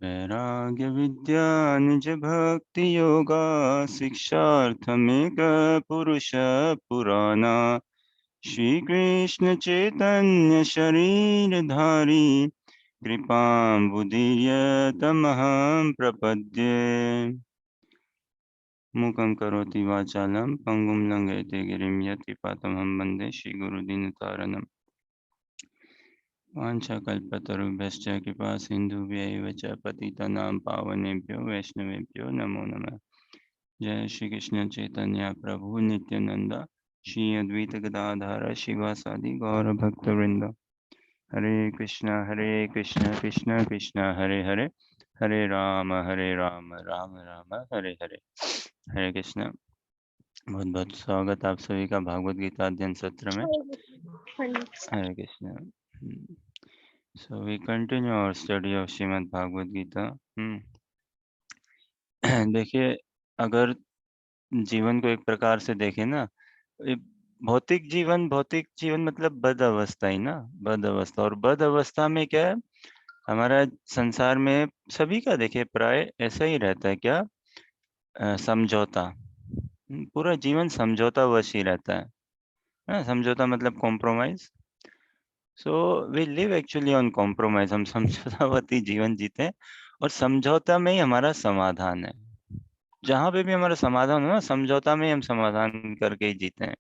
वैराग्य विद्या निज भक्ति योगा शिक्षार्थमेक पुरुष पुराना श्री कृष्ण चैतन्य शरीर धारी कृपाम्बुदीर्यतमहं प्रपद्ये मूकं करोति वाचालं पंगुं लंघयते गिरिं यत्किपातमहं वन्दे श्रीगुरुदीनतारणम् वाञ्छाकल्पतरुभ्यश्च कृपा सिन्धुभ्यैव च पतितानां पावनेभ्यो वैष्णवेभ्यो नमो नमः। जय श्री कृष्ण चैतन्य प्रभु नित्यानंद श्री अद्वैत गदाधर शिवासादि गौर भक्तवृंद। हरे कृष्ण कृष्ण कृष्ण हरे हरे हरे राम राम राम हरे हरे। हरे कृष्ण। बहुत बहुत स्वागत आप सभी का भागवत गीता अध्ययन सत्र में। हरे Krishna. So we continue our study of Shrimad Bhagavat Gita. देखिए, अगर जीवन को एक प्रकार से देखें ना, भौतिक जीवन मतलब बद अवस्था ही ना, बद अवस्था। और बद अवस्था में क्या है, हमारा संसार में सभी का देखिए प्राय ऐसा ही रहता है। क्या समझौता, पूरा जीवन समझौता वश ही रहता है। समझौता मतलब compromise. So we live actually on compromise. हम समझौतावती जीवन जीते हैं और समझौता में ही हमारा समाधान है। जहाँ पे भी हमारा समाधान हो ना, समझौता में ही हम समाधान करके ही जीते हैं।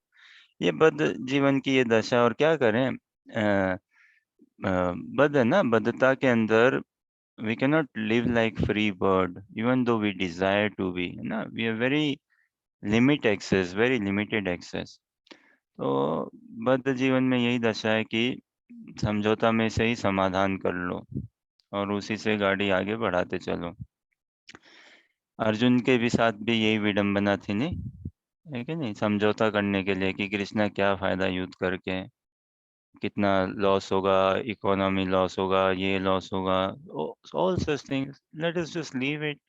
ये बद्ध जीवन की ये दशा। और क्या करें, बद्ध है ना, बद्धता के अंदर we cannot live like free bird even though we desire to be, है ना। we are very limited access। तो बद्ध जीवन में यही दशा है कि समझौता में से ही समाधान कर लो और उसी से गाड़ी आगे बढ़ाते चलो। अर्जुन के भी साथ भी यही विडंबना थी, नहीं है कि नहीं? समझौता करने के लिए कि कृष्णा क्या फायदा युद्ध करके, कितना लॉस होगा, इकोनॉमी लॉस होगा, ये लॉस होगा, all such things, let us just leave it.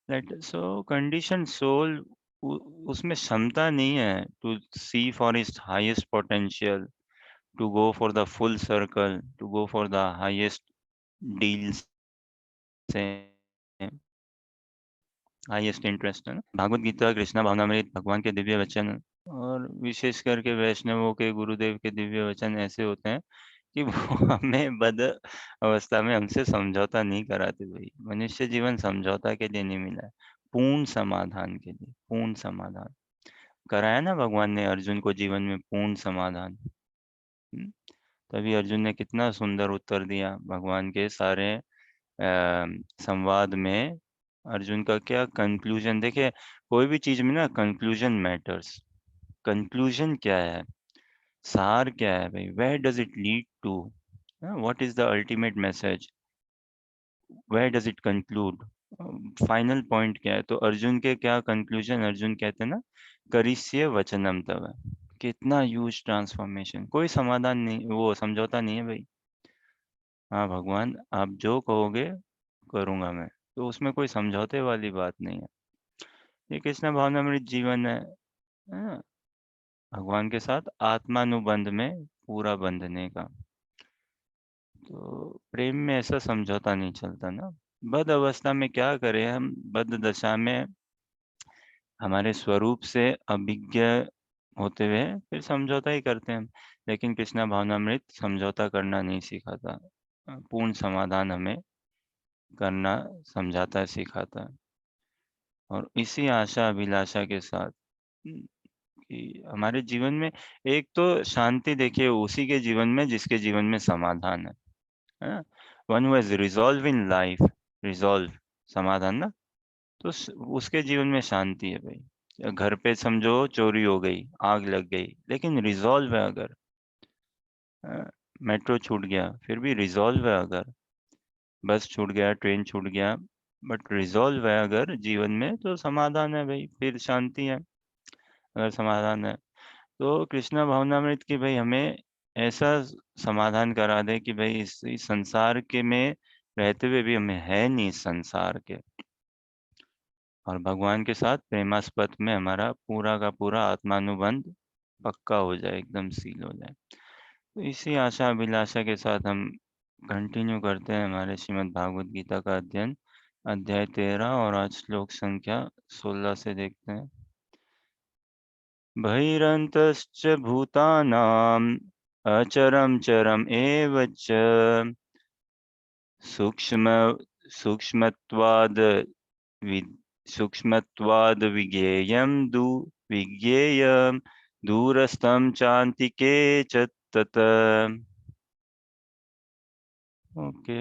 Let so condition soul, उसमें क्षमता नहीं है to see for its highest potential, to go for the full circle, to go for the highest deals से, highest interest है ना। भागवत गीता कृष्णा भावनामृत भगवान के दिव्य वचन, और विशेष करके वैष्णवों के गुरुदेव के दिव्य वचन ऐसे होते हैं कि वो हमें बद अवस्था में हमसे समझौता नहीं कराते। भाई, मनुष्य जीवन समझौता के लिए नहीं मिला है, पूर्ण समाधान के लिए। पूर्ण समाधान कराया ना भगवान ने अर्जुन को, जीवन में पूर्ण समाधान। तभी अर्जुन ने कितना सुंदर उत्तर दिया भगवान के सारे संवाद में। अर्जुन का क्या कंक्लूजन, देखिए कोई भी चीज में ना कंक्लूजन मैटर्स। कंक्लूजन क्या है, सार क्या है भाई, where does it lead to, what is the ultimate message, where does it conclude, final point क्या है। तो अर्जुन के क्या कंक्लूजन, अर्जुन कहते हैं ना, करिष्ये वचनम तव। कितना ह्यूज ट्रांसफॉर्मेशन। कोई समाधान नहीं, वो समझौता नहीं है भाई। हाँ भगवान, आप जो कहोगे करूंगा मैं, तो उसमें कोई समझौते वाली बात नहीं है। ये कृष्ण भावनामृत जीवन है ना, भगवान के साथ आत्मानुबंध में पूरा बंधने का। तो प्रेम में ऐसा समझौता नहीं चलता ना। बद्ध अवस्था में क्या करें हम, बद्ध दशा में हमारे स्वरूप से अभिज्ञ होते हुए फिर समझौता ही करते हैं हम। लेकिन कृष्णा भावनामृत समझौता करना नहीं सिखाता, पूर्ण समाधान हमें करना समझाता है, सिखाता है। और इसी आशा अभिलाषा के साथ कि हमारे जीवन में एक तो शांति, देखिए उसी के जीवन में जिसके जीवन में समाधान है। One who has resolve in life, resolve समाधान ना, तो उसके जीवन में शांति है भाई। घर पे समझो चोरी हो गई, आग लग गई, लेकिन रिजॉल्व है अगर, मेट्रो छूट गया फिर भी रिजॉल्व है अगर, बस छूट गया, ट्रेन छूट गया, बट रिजॉल्व है अगर जीवन में, तो समाधान है भाई, फिर शांति है अगर समाधान है। तो कृष्णा भावनामृत की भाई हमें ऐसा समाधान करा दे कि भाई इस संसार के में रहते हुए भी हमें है नहीं इस संसार के, और भगवान के साथ प्रेमास्पद में हमारा पूरा का पूरा आत्मानुबंध पक्का हो जाए, एकदम सील हो जाए। तो इसी आशा अभिलाषा के साथ हम कंटिन्यू करते हैं हमारे श्रीमद् भागवत गीता का अध्ययन, अध्याय 13 और आज श्लोक संख्या 16 से देखते हैं। बहिरन्तश्च भूतानाम् अचरं चरम् एव च सूक्ष्मत्वाद् विज्ञेयं दूरस्थं चान्तिके च तत्। ओके,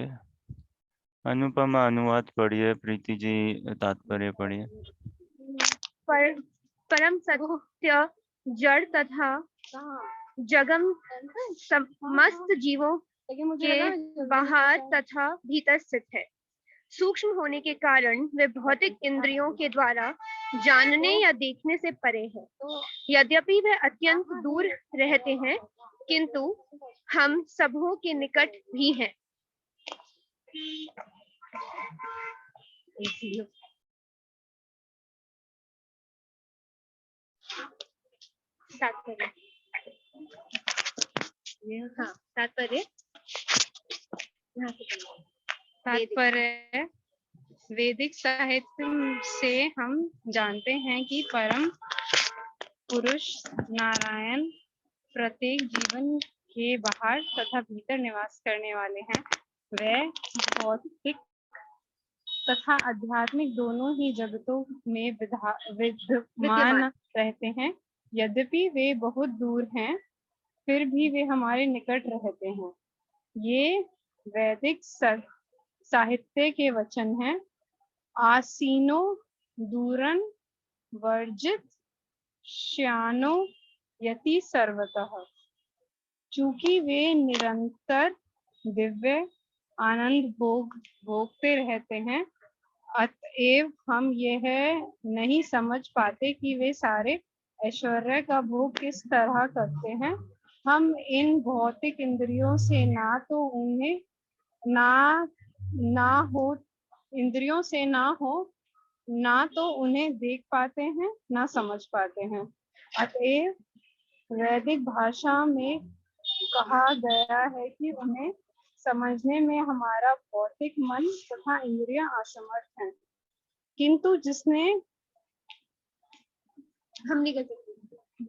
अनुपमा अनुवाद पढ़िए, प्रीति जी तात्पर्य पढ़िए। परम सत्य जड़ तथा जगम समस्त जीवों के बाहर तथा भीतर स्थित है। सूक्ष्म होने के कारण वे भौतिक इंद्रियों के द्वारा जानने या देखने से परे है। यद्यपि वे अत्यंत दूर रहते हैं, किंतु हम सबों के निकट भी हैं। तात्पर्य वैदिक साहित्य से हम जानते हैं कि परम पुरुष नारायण प्रत्येक जीवन के बाहर तथा भीतर निवास करने वाले हैं। वे भौतिक तथा आध्यात्मिक दोनों ही जगतों में विद्यमान रहते हैं। यद्यपि वे बहुत दूर हैं, फिर भी वे हमारे निकट रहते हैं। ये वैदिक साहित्य के वचन हैं। आसीनो दूरन वर्जित श्यानो यति सर्वतः। चूंकि वे निरंतर दिव्य आनंद भोगते रहते हैं, अतएव हम यह नहीं समझ पाते कि वे सारे ऐश्वर्य का भोग किस तरह करते हैं। हम इन भौतिक इंद्रियों से ना तो उन्हें देख पाते हैं, ना समझ पाते हैं। अतएव वैदिक भाषा में कहा गया है कि उन्हें समझने में हमारा भौतिक मन तथा इंद्रियां असमर्थ हैं। किंतु जिसने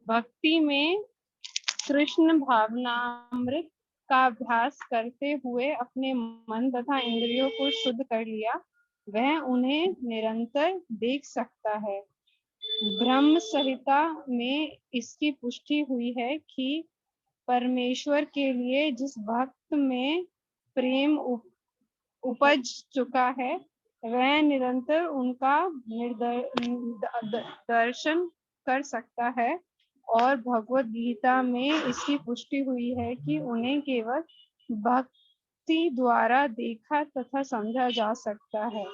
भक्ति में कृष्ण भावनामृत का अभ्यास करते हुए अपने मन तथा इंद्रियों को शुद्ध कर लिया, वह उन्हें निरंतर देख सकता है। ब्रह्म संहिता में इसकी पुष्टि हुई है कि परमेश्वर के लिए जिस भक्त में प्रेम उपज चुका है, वह निरंतर उनका दर्शन कर सकता है। और भगवत गीता में इसकी पुष्टि हुई है कि उन्हें केवल भक्ति द्वारा देखा तथा समझा जा सकता है।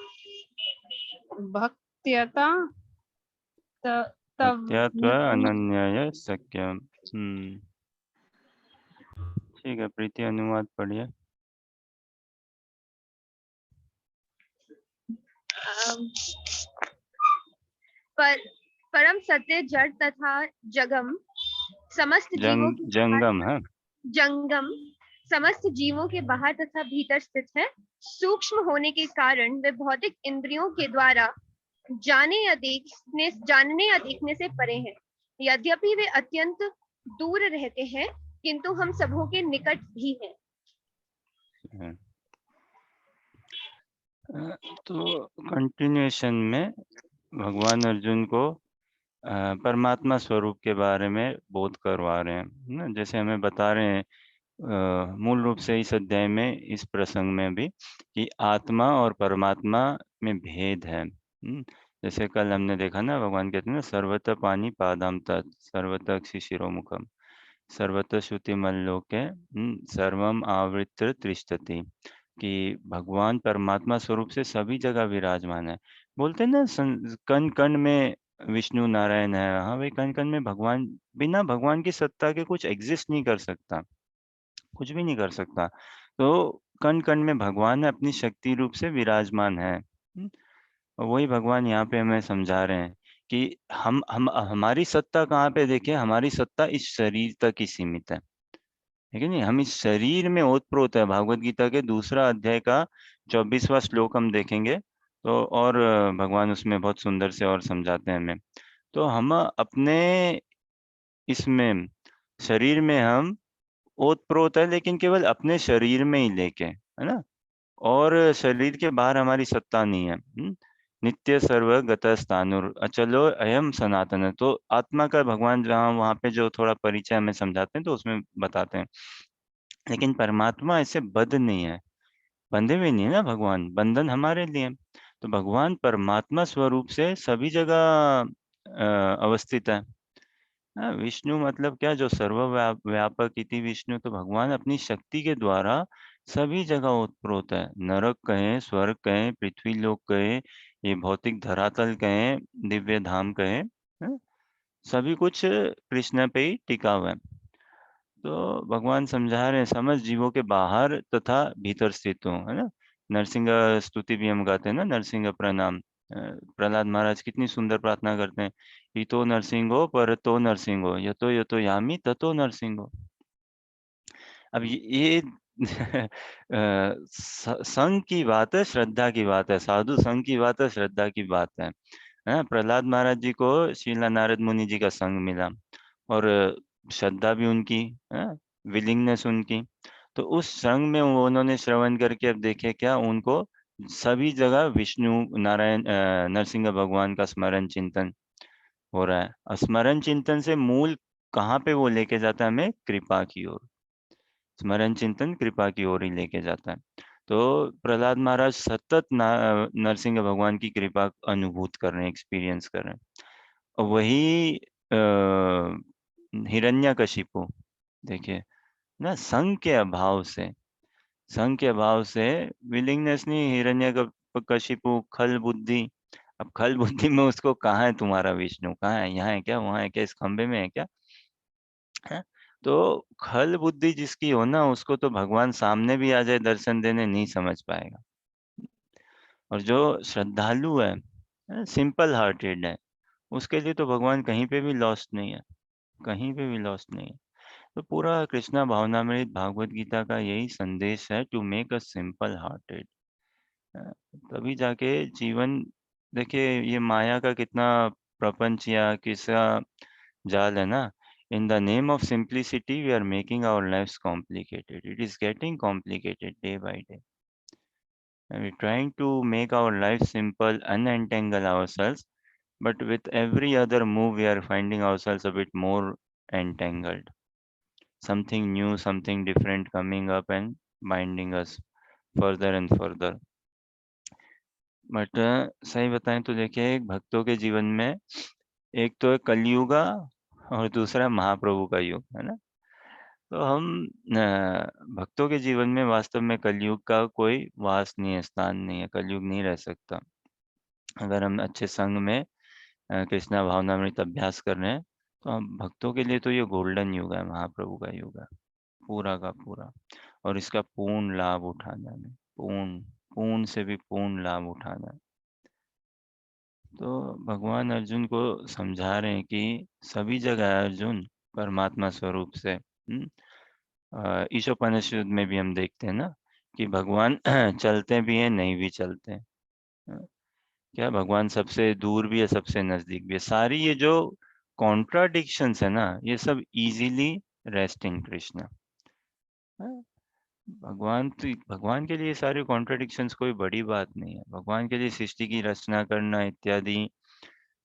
भक्त्यता सत्यात्व अनन्यय सख्यम। ठीक है, प्रीति अनुवाद पढ़िए। परम सत्य जड़ तथा जगम समस्त जीवों के जंगम है। जंगम समस्त जीवों के बाहर तथा भीतर स्थित है। सूक्ष्म होने के कारण वे भौतिक इंद्रियों के द्वारा जानने या देखने से परे हैं। यद्यपि वे अत्यंत दूर रहते हैं, किंतु हम सबों के निकट भी हैं। तो कंटिन्यूएशन में भगवान अर्जुन को परमात्मा स्वरूप के बारे में बोध करवा रहे हैं ना, जैसे हमें बता रहे हैं मूल रूप से इस अध्याय में, इस प्रसंग में भी, कि आत्मा और परमात्मा में भेद है। जैसे कल हमने देखा ना, भगवान कहते हैं ना, सर्वतः पानी पादम तत् सर्वतः अक्षि शिरोमुखम सर्वतः श्रुति मल्लोके सर्वम आवृत्य तिष्ठति, कि भगवान परमात्मा स्वरूप से सभी जगह विराजमान है। बोलते हैं ना, कण कण में विष्णु नारायण है। हाँ भाई, कण कण में भगवान, बिना भगवान की सत्ता के कुछ एग्जिस्ट नहीं कर सकता, कुछ भी नहीं कर सकता। तो कण कण में भगवान अपनी शक्ति रूप से विराजमान है। और वही भगवान यहाँ पे हमें समझा रहे हैं कि हम हमारी सत्ता कहाँ पे, देखिए, हमारी सत्ता इस शरीर तक ही सीमित है। है कि नहीं? हम इस शरीर में ओतप्रोत है। भागवत गीता के दूसरा अध्याय का 24वां श्लोक हम देखेंगे तो, और भगवान उसमें बहुत सुंदर से और समझाते हैं हमें। तो हम अपने इसमें शरीर में हम ओतप्रोत है, लेकिन केवल अपने शरीर में ही लेके, है ना? और शरीर के बाहर हमारी सत्ता नहीं है। नित्य सर्वगत स्थानुर अचलो अयम सनातन है। तो आत्मा का भगवान जहाँ वहां पे जो थोड़ा परिचय हमें समझाते हैं तो उसमें बताते हैं, लेकिन परमात्मा ऐसे बद्ध नहीं है, बंधे हुए नहीं है ना भगवान, बंधन हमारे लिए है। तो भगवान परमात्मा स्वरूप से सभी जगह अवस्थित है। हाँ, विष्णु मतलब क्या, जो व्यापक इति विष्णु। तो भगवान अपनी शक्ति के द्वारा सभी जगह ओतप्रोत है। नरक कहें, स्वर्ग कहें, पृथ्वी लोक कहें, ये भौतिक धरातल कहें, दिव्य धाम कहें, हाँ, सभी कुछ कृष्ण पे ही टिका हुआ है। तो भगवान समझा रहे हैं, समझ जीवों के बाहर तथा भीतर स्थित हो, है ना? नरसिंह स्तुति भी हम गाते हैं ना, नरसिंह प्रणाम। प्रहलाद महाराज कितनी सुंदर प्रार्थना करते हैं, इतो नरसिंहो परतो नरसिंहो यतो यतो यामि ततो नरसिंहो। अब ये संघ की बात है, श्रद्धा की बात है, साधु संघ की बात है, श्रद्धा की बात है। प्रहलाद महाराज जी को श्रीला नारद मुनि जी का संग मिला, और श्रद्धा भी उनकी, विलिंगनेस उनकी। तो उस संग में उन्होंने श्रवण करके अब देखे क्या, उनको सभी जगह विष्णु नारायण नरसिंह भगवान का स्मरण चिंतन हो रहा है। स्मरण चिंतन से मूल कहाँ पे वो लेके जाता है हमें? कृपा की ओर। स्मरण चिंतन कृपा की ओर ही लेके जाता है। तो प्रहलाद महाराज सतत नरसिंह भगवान की कृपा अनुभूत कर रहे हैं, एक्सपीरियंस कर रहे हैं। और वही हिरण्यकशिपु, देखिए ना, संघ के अभाव से विलिंगनेस नहीं, हिरण्यकशिपु खल बुद्धि। अब खल बुद्धि में उसको, कहाँ है तुम्हारा विष्णु, कहाँ है, यहाँ है क्या, वहां है क्या, इस खंबे में है क्या, है? तो खल बुद्धि जिसकी हो ना, उसको तो भगवान सामने भी आ जाए दर्शन देने नहीं समझ पाएगा। और जो श्रद्धालु है, सिंपल हार्टेड है, उसके लिए तो भगवान कहीं पे भी लॉस्ट नहीं है, कहीं पे भी लॉस्ट नहीं है। तो पूरा कृष्णा भावनामृत भागवत गीता का यही संदेश है, to make a simple hearted. तभी जाके जीवन, देखिए ये माया का कितना प्रपंच या किसा जाल है ना। In the name of simplicity we are making our lifes complicated, it is getting complicated day by day. We're trying to make our life simple, unentangle ourselves, but with every other move, we are finding ourselves a bit more entangled. Something new, something different coming up and binding us further and further. But सही बताएं तो देखिए, एक भक्तों के जीवन में एक तो है कलयुगा, और दूसरा महाप्रभु का युग, है ना? तो हम भक्तों के जीवन में वास्तव में कलयुग का कोई वास नहीं है, स्थान नहीं है, कलयुग नहीं रह सकता। अगर हम अच्छे संग में कृष्णा भावनामृत अभ्यास कर रहे हैं, तो हम भक्तों के लिए तो ये गोल्डन युग है, महाप्रभु का युग है, पूरा का पूरा। और इसका पूर्ण लाभ उठाना है, पूर्ण पूर्ण से भी पूर्ण लाभ उठाना है। तो भगवान अर्जुन को समझा रहे हैं कि सभी जगह है अर्जुन परमात्मा स्वरूप से। ईशोपनिषद में भी हम देखते हैं ना कि भगवान चलते भी हैं, नहीं भी चलते हैं। क्या भगवान सबसे दूर भी है, सबसे नजदीक भी है। सारी ये जो कॉन्ट्राडिक्शंस है ना, ये सब इजीली रेस्ट इन कृष्ण। भगवान के लिए सारे कॉन्ट्राडिक्शंस कोई बड़ी बात नहीं है। भगवान के लिए सृष्टि की रचना करना इत्यादि,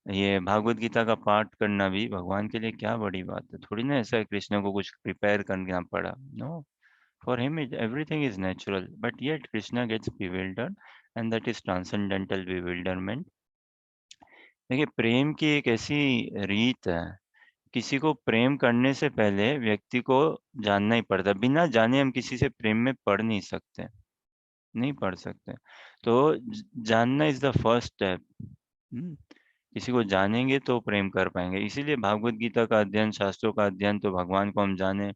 ये भागवत गीता का पाठ करना भी भगवान के लिए क्या बड़ी बात है। थोड़ी ना ऐसा है कृष्ण को कुछ प्रिपेयर करना पड़ा, no. For him everything is natural, but yet Krishna gets bewildered, and that is transcendental bewilderment। देखिए, प्रेम की एक ऐसी रीत है, किसी को प्रेम करने से पहले व्यक्ति को जानना ही पड़ता है। बिना जाने हम किसी से प्रेम में पड़ नहीं सकते, नहीं पढ़ सकते। तो जानना इज द फर्स्ट स्टेप। किसी को जानेंगे तो प्रेम कर पाएंगे। इसीलिए भागवत गीता का अध्ययन, शास्त्रों का अध्ययन, तो भगवान को हम जाने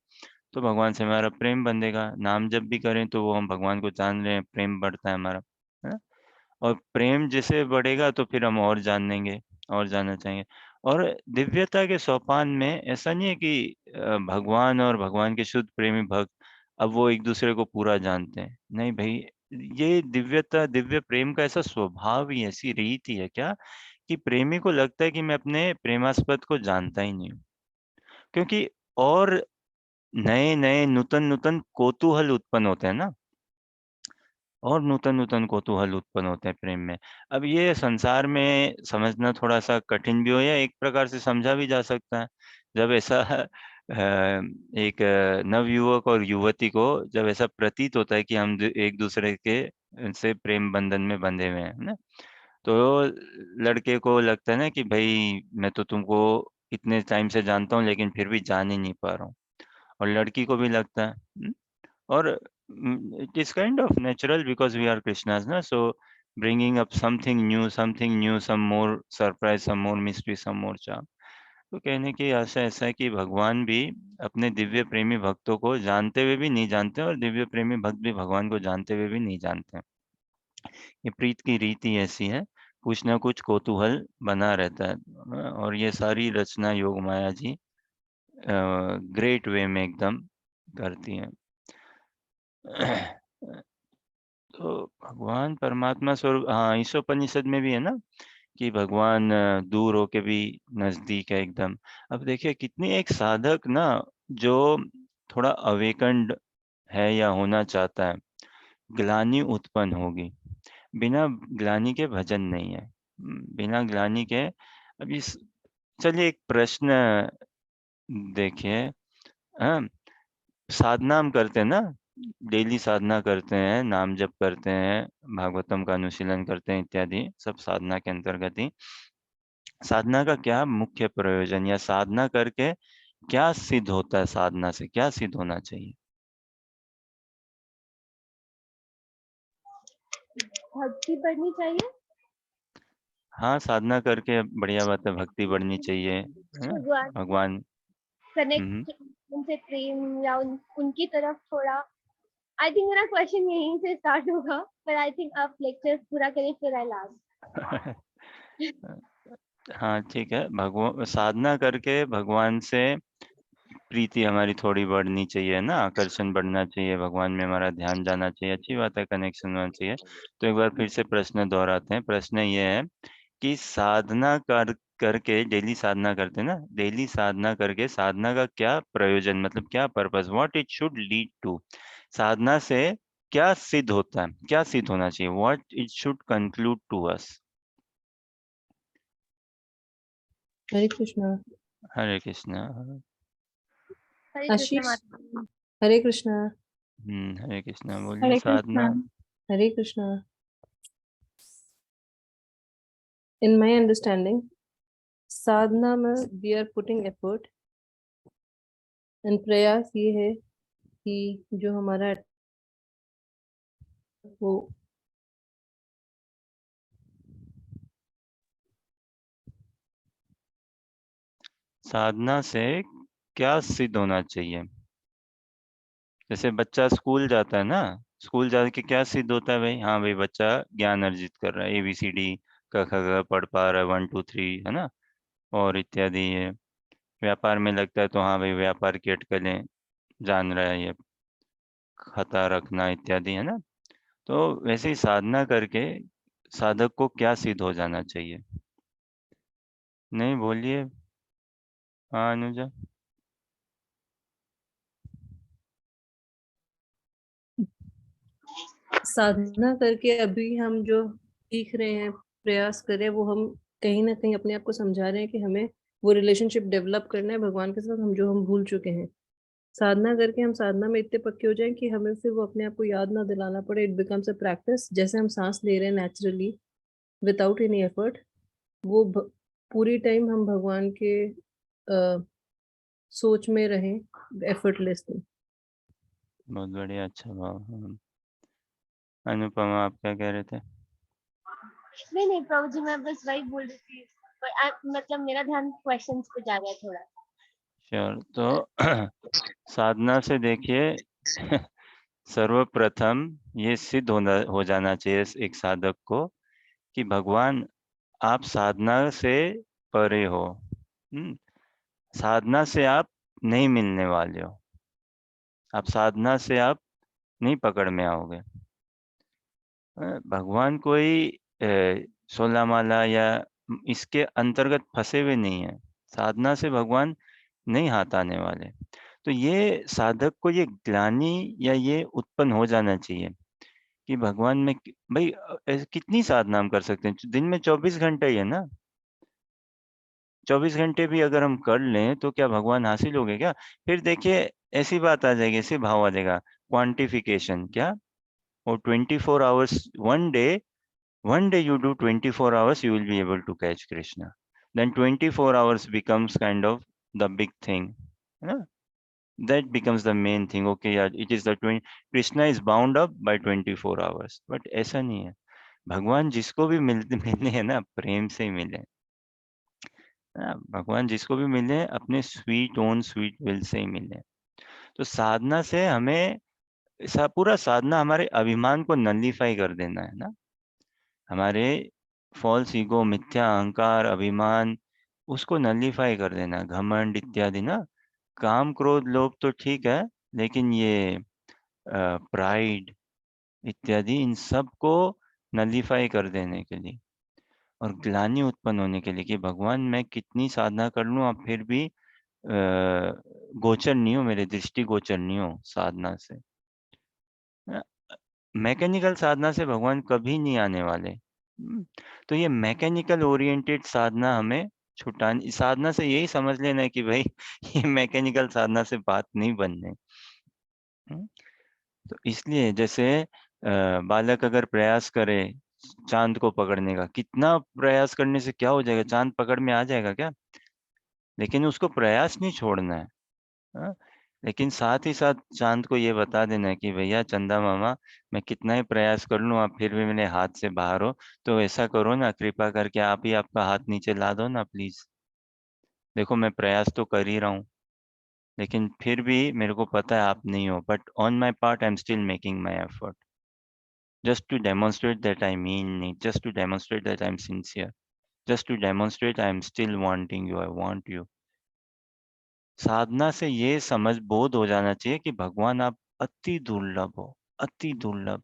तो भगवान से हमारा प्रेम बंधेगा। नाम जब भी करें तो वो हम भगवान को जान रहे हैं, प्रेम बढ़ता है हमारा, है ना? और प्रेम जैसे बढ़ेगा तो फिर हम और जान लेंगे, और जानना चाहेंगे। और दिव्यता के सोपान में ऐसा नहीं है कि भगवान और भगवान के शुद्ध प्रेमी भक्त अब वो एक दूसरे को पूरा जानते हैं। नहीं भाई, ये दिव्यता, दिव्य प्रेम का ऐसा स्वभाव ही, ऐसी रीति है क्या कि प्रेमी को लगता है कि मैं अपने प्रेमास्पद को जानता ही नहीं हूँ, क्योंकि और नए नए नूतन नूतन कौतूहल उत्पन्न होते हैं ना, और नूतन नूतन कौतूहल उत्पन्न होते हैं प्रेम में। अब ये संसार में समझना थोड़ा सा कठिन भी हो, या एक प्रकार से समझा भी जा सकता है। जब ऐसा एक नवयुवक और युवती को जब ऐसा प्रतीत होता है कि हम एक दूसरे के से प्रेम बंधन में बंधे हुए हैं ना, तो लड़के को लगता है ना कि भाई मैं तो तुमको इतने टाइम से जानता हूँ लेकिन फिर भी जान ही नहीं पा रहा हूँ, और लड़की को भी लगता है। और it is kind of natural because we are Krishnas na, so bringing up something new, some more surprise, some more mystery, some more charm. तो कहने की आशा ऐसा है कि भगवान भी अपने दिव्य प्रेमी भक्तों को जानते हुए भी नहीं जानते, और दिव्य प्रेमी भक्त भी भगवान को जानते हुए भी नहीं जानते। ये प्रीत की रीति ऐसी है, कुछ ना कुछ कौतूहल बना रहता है, और ये सारी रचना योग माया जी ग्रेट वे में एकदम करती हैं। तो भगवान परमात्मा स्वरूप, हाँ, ईशोपनिषद में भी है ना कि भगवान दूर होके भी नजदीक है एकदम। अब देखिए कितनी एक साधक ना जो थोड़ा अवेकन्ड है या होना चाहता है, ग्लानि उत्पन्न होगी, बिना ग्लानि के भजन नहीं है। बिना ग्लानि के, अभी चलिए एक प्रश्न देखिए। हाँ, साधना हम करते हैं ना, डेली साधना करते हैं, नाम जप करते हैं, भागवतम का अनुशीलन करते हैं, इत्यादि सब साधना के अंतर्गत ही। साधना का क्या मुख्य प्रयोजन, या साधना करके क्या सिद्ध होता है, साधना से क्या सिद्ध होना चाहिए? भक्ति बढ़नी चाहिए। हाँ, साधना करके बढ़िया बात है, भक्ति बढ़नी चाहिए, है ना? भगवान भगवान। कनेक्ट, उनसे प्रेम या उनकी तरफ थोड़ा। आई थिंक मेरा क्वेश्चन यहीं से स्टार्ट होगा, पर आई थिंक आप लेक्चर पूरा करें फिर आई लास्ट। हाँ ठीक है, भगवान साधना करके भगवान से प्रीति हमारी थोड़ी बढ़नी चाहिए ना, आकर्षण बढ़ना चाहिए, भगवान में हमारा ध्यान जाना चाहिए, अच्छी बात है, कनेक्शन होना चाहिए। तो एक बार फिर से प्रश्न दोहराते हैं। प्रश्न ये है कि साधना करके, डेली साधना करते हैं ना, डेली साधना करके साधना का क्या प्रयोजन, मतलब क्या purpose, what it should lead to. साधना से क्या सिद्ध होता है, क्या सिद्ध होना चाहिए, what it should conclude to us. हरे कृष्णा। हरे कृष्णा। हरे कृष्ण आशीष, माता। हरे कृष्णा। हरे कृष्णा बोलिए। हरे साधना, कृष्णा। हरे कृष्णा। In my understanding, साधना में we are putting effort, and प्रयास ये है कि जो हमारा वो साधना से क्या सिद्ध होना चाहिए। जैसे बच्चा स्कूल जाता है ना, स्कूल जाके क्या सिद्ध होता है भाई, हाँ भाई बच्चा ज्ञान अर्जित कर रहा है, ABCD क ख ग पढ़ पा रहा है, 1 2 3, है ना, और इत्यादि है। व्यापार में लगता है तो हाँ भाई व्यापार की अटकलें जान रहा है, ये खाता रखना इत्यादि, है ना। तो वैसे ही साधना करके साधक को क्या सिद्ध हो जाना चाहिए। नहीं बोलिए, हाँ अनुजा। साधना करके अभी हम जो सीख रहे हैं, प्रयास कर रहे हैं, वो हम कहीं ना कहीं अपने आप को समझा रहे हैं कि हमें वो रिलेशनशिप डेवलप करना है भगवान के साथ, हम जो हम भूल चुके हैं। साधना करके हम साधना में इतने पक्के हो जाएं कि हमें फिर वो अपने आप को याद ना दिलाना पड़े। इट बिकम्स अ प्रैक्टिस, जैसे हम सांस ले रहे हैं नेचुरली विदाउट एनी एफर्ट, वो पूरी टाइम हम भगवान के सोच में रहें एफर्टलेसली। बहुत बढ़िया, अच्छा भाव। अनुपमा आप क्या कह रहे थे? नहीं प्रभु जी, मैं बस वही बोल रही थी, पर मतलब मेरा ध्यान क्वेश्चंस पे जा गया थोड़ा। श्योर। तो साधना से देखिए सर्वप्रथम ये सिद्ध हो जाना चाहिए एक साधक को कि भगवान आप साधना से परे हो, साधना से आप नहीं मिलने वाले हो, आप साधना से आप नहीं पकड़ में आओगे। भगवान कोई 16 माला या इसके अंतर्गत फंसे हुए नहीं है, साधना से भगवान नहीं हाथ आने वाले। तो ये साधक को ये ग्लानि या ये उत्पन्न हो जाना चाहिए कि भगवान में भाई कितनी साधना हम कर सकते हैं, दिन में 24 घंटे ही है ना, 24 घंटे भी अगर हम कर लें तो क्या भगवान हासिल हो गए क्या? फिर देखिए ऐसी बात आ जाएगी, ऐसे भाव आ जाएगा, क्वांटिफिकेशन क्या, और 24 hours one day you do 24 hours, you will be able to catch Krishna. Then 24 hours becomes kind of the big thing. Yeah? That becomes the main thing. Okay, yeah, it is the 20, Krishna is bound up by 24 hours. But ऐसा नहीं है, भगवान जिसको भी मिले हैं ना, प्रेम से ही मिले। भगवान जिसको भी मिले अपने sweet own sweet will say ही मिले। तो साधना से हमें पूरा साधना हमारे अभिमान को नलिफाई कर देना है ना, हमारे फॉल्स ईगो, मिथ्या अहंकार, अभिमान, उसको नलिफाई कर देना, घमंड इत्यादि ना, काम क्रोध लोभ तो ठीक है, लेकिन ये प्राइड इत्यादि, इन सब को नलिफाई कर देने के लिए और ग्लानि उत्पन्न होने के लिए कि भगवान मैं कितनी साधना कर लूं, आप फिर भी गोचर नहीं हो, मेरे दृष्टि गोचर नहीं हो साधना से। मैकेनिकल साधना से भगवान कभी नहीं आने वाले। तो ये मैकेनिकल ओरिएंटेड साधना हमें छुटानी, साधना से यही समझ लेना है कि भाई ये मैकेनिकल साधना से बात नहीं बनने। तो इसलिए जैसे बालक अगर प्रयास करे चांद को पकड़ने का, कितना प्रयास करने से क्या हो जाएगा, चांद पकड़ में आ जाएगा क्या? लेकिन उसको प्रयास नहीं छोड़ना है। हाँ? लेकिन साथ ही साथ चांद को ये बता देना है कि भैया चंदा मामा, मैं कितना ही प्रयास कर लूं आप फिर भी मेरे हाथ से बाहर हो, तो ऐसा करो ना, कृपा करके आप ही आपका हाथ नीचे ला दो ना प्लीज। देखो मैं प्रयास तो कर ही रहा हूँ, लेकिन फिर भी मेरे को पता है आप नहीं हो, but on my part I am still making my effort, just to demonstrate that I mean it, just to demonstrate that I'm sincere, just to demonstrate I'm still wanting you, I want you। साधना से ये समझ बोध हो जाना चाहिए कि भगवान आप अति दुर्लभ हो, अति दुर्लभ।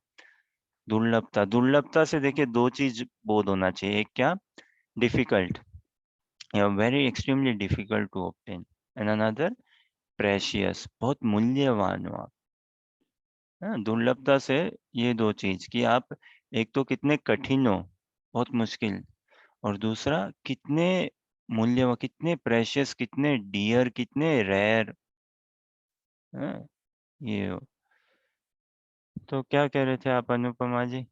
दुर्लभता, दुर्लभता से देखिए दो चीज बोध होना चाहिए, एक क्या, डिफिकल्ट, या very extremely difficult to obtain, and another precious, बहुत मूल्यवान हो आप। दुर्लभता से ये दो चीज कि आप एक तो कितने कठिन हो, बहुत मुश्किल, और दूसरा कितने मूल्य, कितने प्रेशियस, कितने डियर, कितने रेयर। ये हो। तो क्या कह रहे थे आप अनुपमा जी?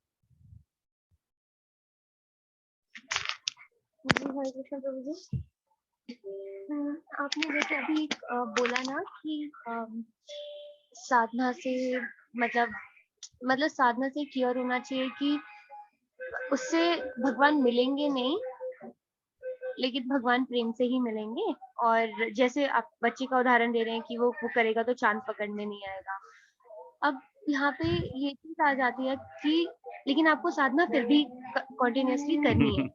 हरे कृष्ण प्रभु जी। आपने जैसे अभी बोला ना कि साधना से मतलब साधना से क्लियर होना चाहिए कि उससे भगवान मिलेंगे नहीं, लेकिन भगवान प्रेम से ही मिलेंगे। और जैसे आप बच्चे का उदाहरण दे रहे हैं कि वो करेगा तो चांद पकड़ने नहीं आएगा। अब यहाँ पे ये चीज आ जाती है कि लेकिन आपको साधना फिर भी कंटिन्यूअसली करनी है।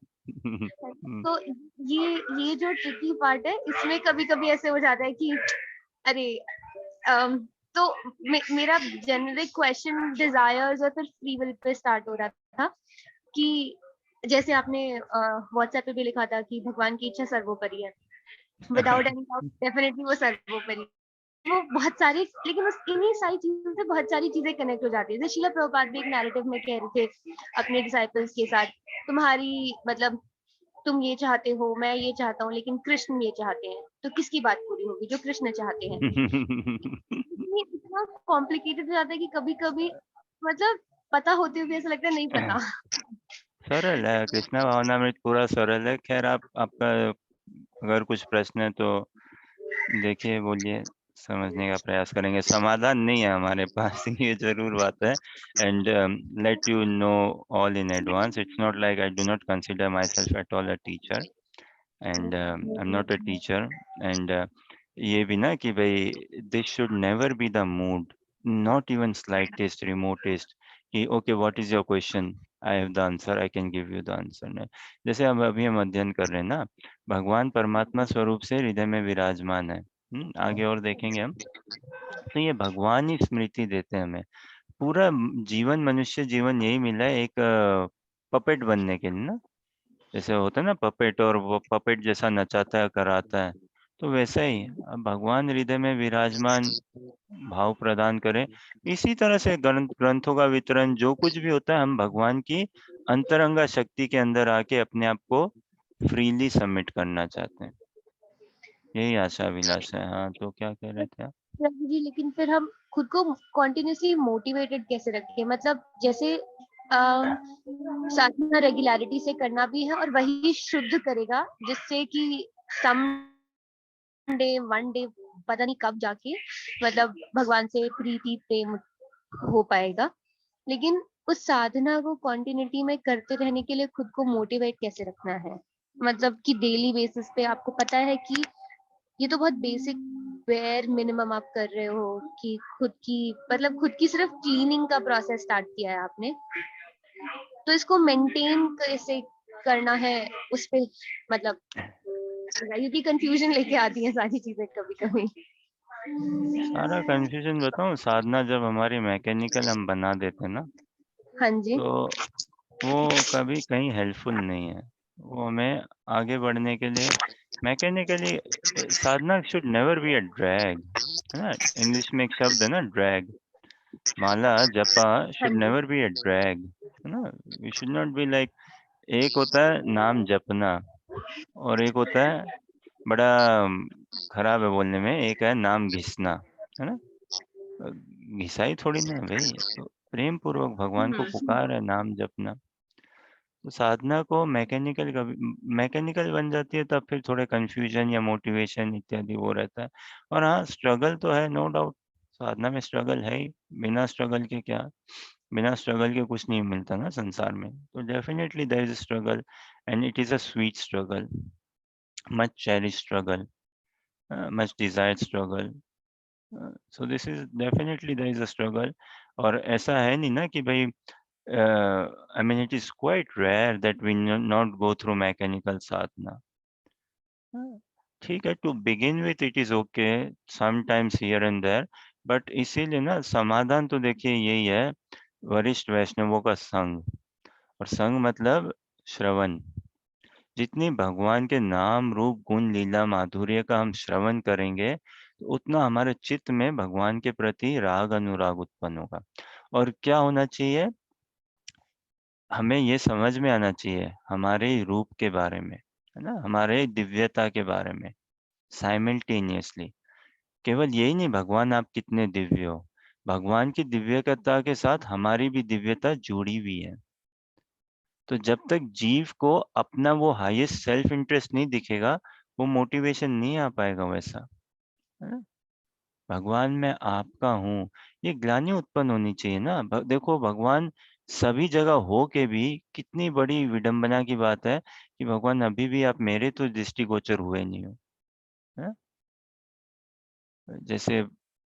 तो ये जो ट्रिकी पार्ट है, इसमें कभी कभी ऐसे हो जाता है कि अरे तो मेरा जेनरिक क्वेश्चन डिजायर्स और फिर फ्री विल पे स्टार्ट हो रहा था कि जैसे आपने व्हाट्सएप पे भी लिखा था कि भगवान की इच्छा सर्वोपरि है, विदाउट एनी डाउट डेफिनेटली वो सर्वोपरि, वो बहुत सारी, लेकिन उस इन्हीं सारी चीजों से बहुत सारी चीजें कनेक्ट हो जाती है। जैसे शीला प्रभुपाद भी एक नैरेटिव में कह रहे थे अपने डिसाइपल्स के साथ, तुम्हारी मतलब तुम ये चाहते हो, मैं ये चाहता हूँ, लेकिन कृष्ण ये चाहते हैं, तो किसकी बात पूरी होगी, जो कृष्ण चाहते हैं। ये इतना कॉम्प्लिकेटेड हो जाता है कि कभी कभी मतलब पता होते हुए ऐसा लगता है नहीं पता। सरल है, कृष्णा भावनामृत पूरा सरल है। खैर आपका अगर कुछ प्रश्न है तो देखिए, बोलिए, समझने का प्रयास करेंगे। समाधान नहीं है हमारे पास, ये जरूर बात है। And let you know all in advance, it's not like I do not consider myself at all a teacher, and I am not a teacher. And ये भी ना कि भाई this should never be the mood, not even slightest remotest कि okay what is your question, I have the answer, I can give you the answer. जैसे अब अभी हम अध्ययन कर रहे हैं ना, भगवान परमात्मा स्वरूप से हृदय में विराजमान है। आगे और देखेंगे हम। तो ये भगवान ही स्मृति देते हैं हमें। पूरा जीवन, मनुष्य जीवन यही मिला है एक पपेट बनने के लिए ना। जैसे होता है ना पपेट, और वो पपेट जैसा नचाता है, कराता है, तो वैसा ही अब भगवान हृदय में विराजमान भाव प्रदान करें। इसी तरह से ग्रंथों का वितरण, जो कुछ भी होता है, हम भगवान की अंतरंगा शक्ति के अंदर आके अपने आप को फ्रीली सबमिट करना चाहते हैं। यही आशा अभिलाष है। हाँ, तो क्या कह रहे थे आप? जी, लेकिन फिर हम खुद को कॉन्टिन्यूसली मोटिवेटेड कैसे रखें? मतलब जैसे साधना रेगुलरिटी से करना भी है और वही शुद्ध करेगा, जिससे कि सम डे, वन डे, पता नहीं कब जाके मतलब भगवान से प्रीति प्रेम हो पाएगा। लेकिन उस साधना को कॉन्टिन्यूटी में करते रहने के लिए खुद को मोटिवेट कैसे रखना है? मतलब कि डेली बेसिस पे आपको पता है कि ये तो बहुत बेसिक बेयर मिनिमम आप कर रहे हो कि खुद की सिर्फ क्लीनिंग का प्रोसेस स्टार्ट किया है आपने, तो इसको मेंटेन कैसे करना है उस पे, मतलब क्योंकि कंफ्यूजन लेके आती है सारी चीजें कभी कभी। सारा कंफ्यूजन बताऊं, साधना जब हमारी मैकेनिकल हम बना देते हैं ना, हाँ जी। तो वो कभी कहीं हेल्पफुल नहीं है। वो हमें आगे बढ़ने के लिए mechanically, Sadhana should never be a drag, है ना। इंग्लिश में एक शब्द है ना, ड्रैग। माला जपा हाँ शुड जी। नेवर बी अ ड्रैग, है ना। We should not be like, एक होता है नाम जपना, और एक होता है बड़ा खराब है बोलने में, एक है नाम घिसना, है ना। घिसाई थोड़ी ना है भाई, तो प्रेम पूर्वक भगवान को पुकार है, नाम जपना। तो साधना को मैकेनिकल कभी मैकेनिकल बन जाती है, तब फिर थोड़े कंफ्यूजन या मोटिवेशन इत्यादि वो रहता है। और हाँ, स्ट्रगल तो है, नो डाउट। साधना में स्ट्रगल है ही, बिना स्ट्रगल के क्या, बिना स्ट्रगल के कुछ नहीं मिलता ना संसार में। तो definitely there is struggle, and it is a sweet struggle, much cherish struggle, much desired struggle. So this is definitely there is a struggle. और ऐसा है नहीं ना कि भाई, I mean, it is quite rare that we not go through mechanical sadhana. ठीक है, to begin with it is okay, sometimes here and there, but इसीलिए ना समाधान तो देखिए यही है, वरिष्ठ वैष्णवों का संग। और संग मतलब श्रवण। जितनी भगवान के नाम रूप गुण लीला माधुर्य का हम श्रवण करेंगे, तो उतना हमारे चित्त में भगवान के प्रति राग अनुराग उत्पन्न होगा। और क्या होना चाहिए, हमें ये समझ में आना चाहिए हमारे रूप के बारे में, है ना, हमारे दिव्यता के बारे में, साइमल्टेनियसली। केवल यही नहीं, भगवान आप कितने दिव्य हो, भगवान की दिव्यता के साथ हमारी भी दिव्यता जुड़ी हुई है। तो जब तक जीव को अपना वो हाईएस्ट सेल्फ इंटरेस्ट नहीं दिखेगा, वो मोटिवेशन नहीं आ पाएगा वैसा, है ना। भगवान मैं आपका हूँ, ये ग्लानि उत्पन्न होनी चाहिए ना। देखो, भगवान सभी जगह हो के भी कितनी बड़ी विडंबना की बात है कि भगवान अभी भी आप मेरे तो दृष्टिगोचर हुए नहीं हो, है? जैसे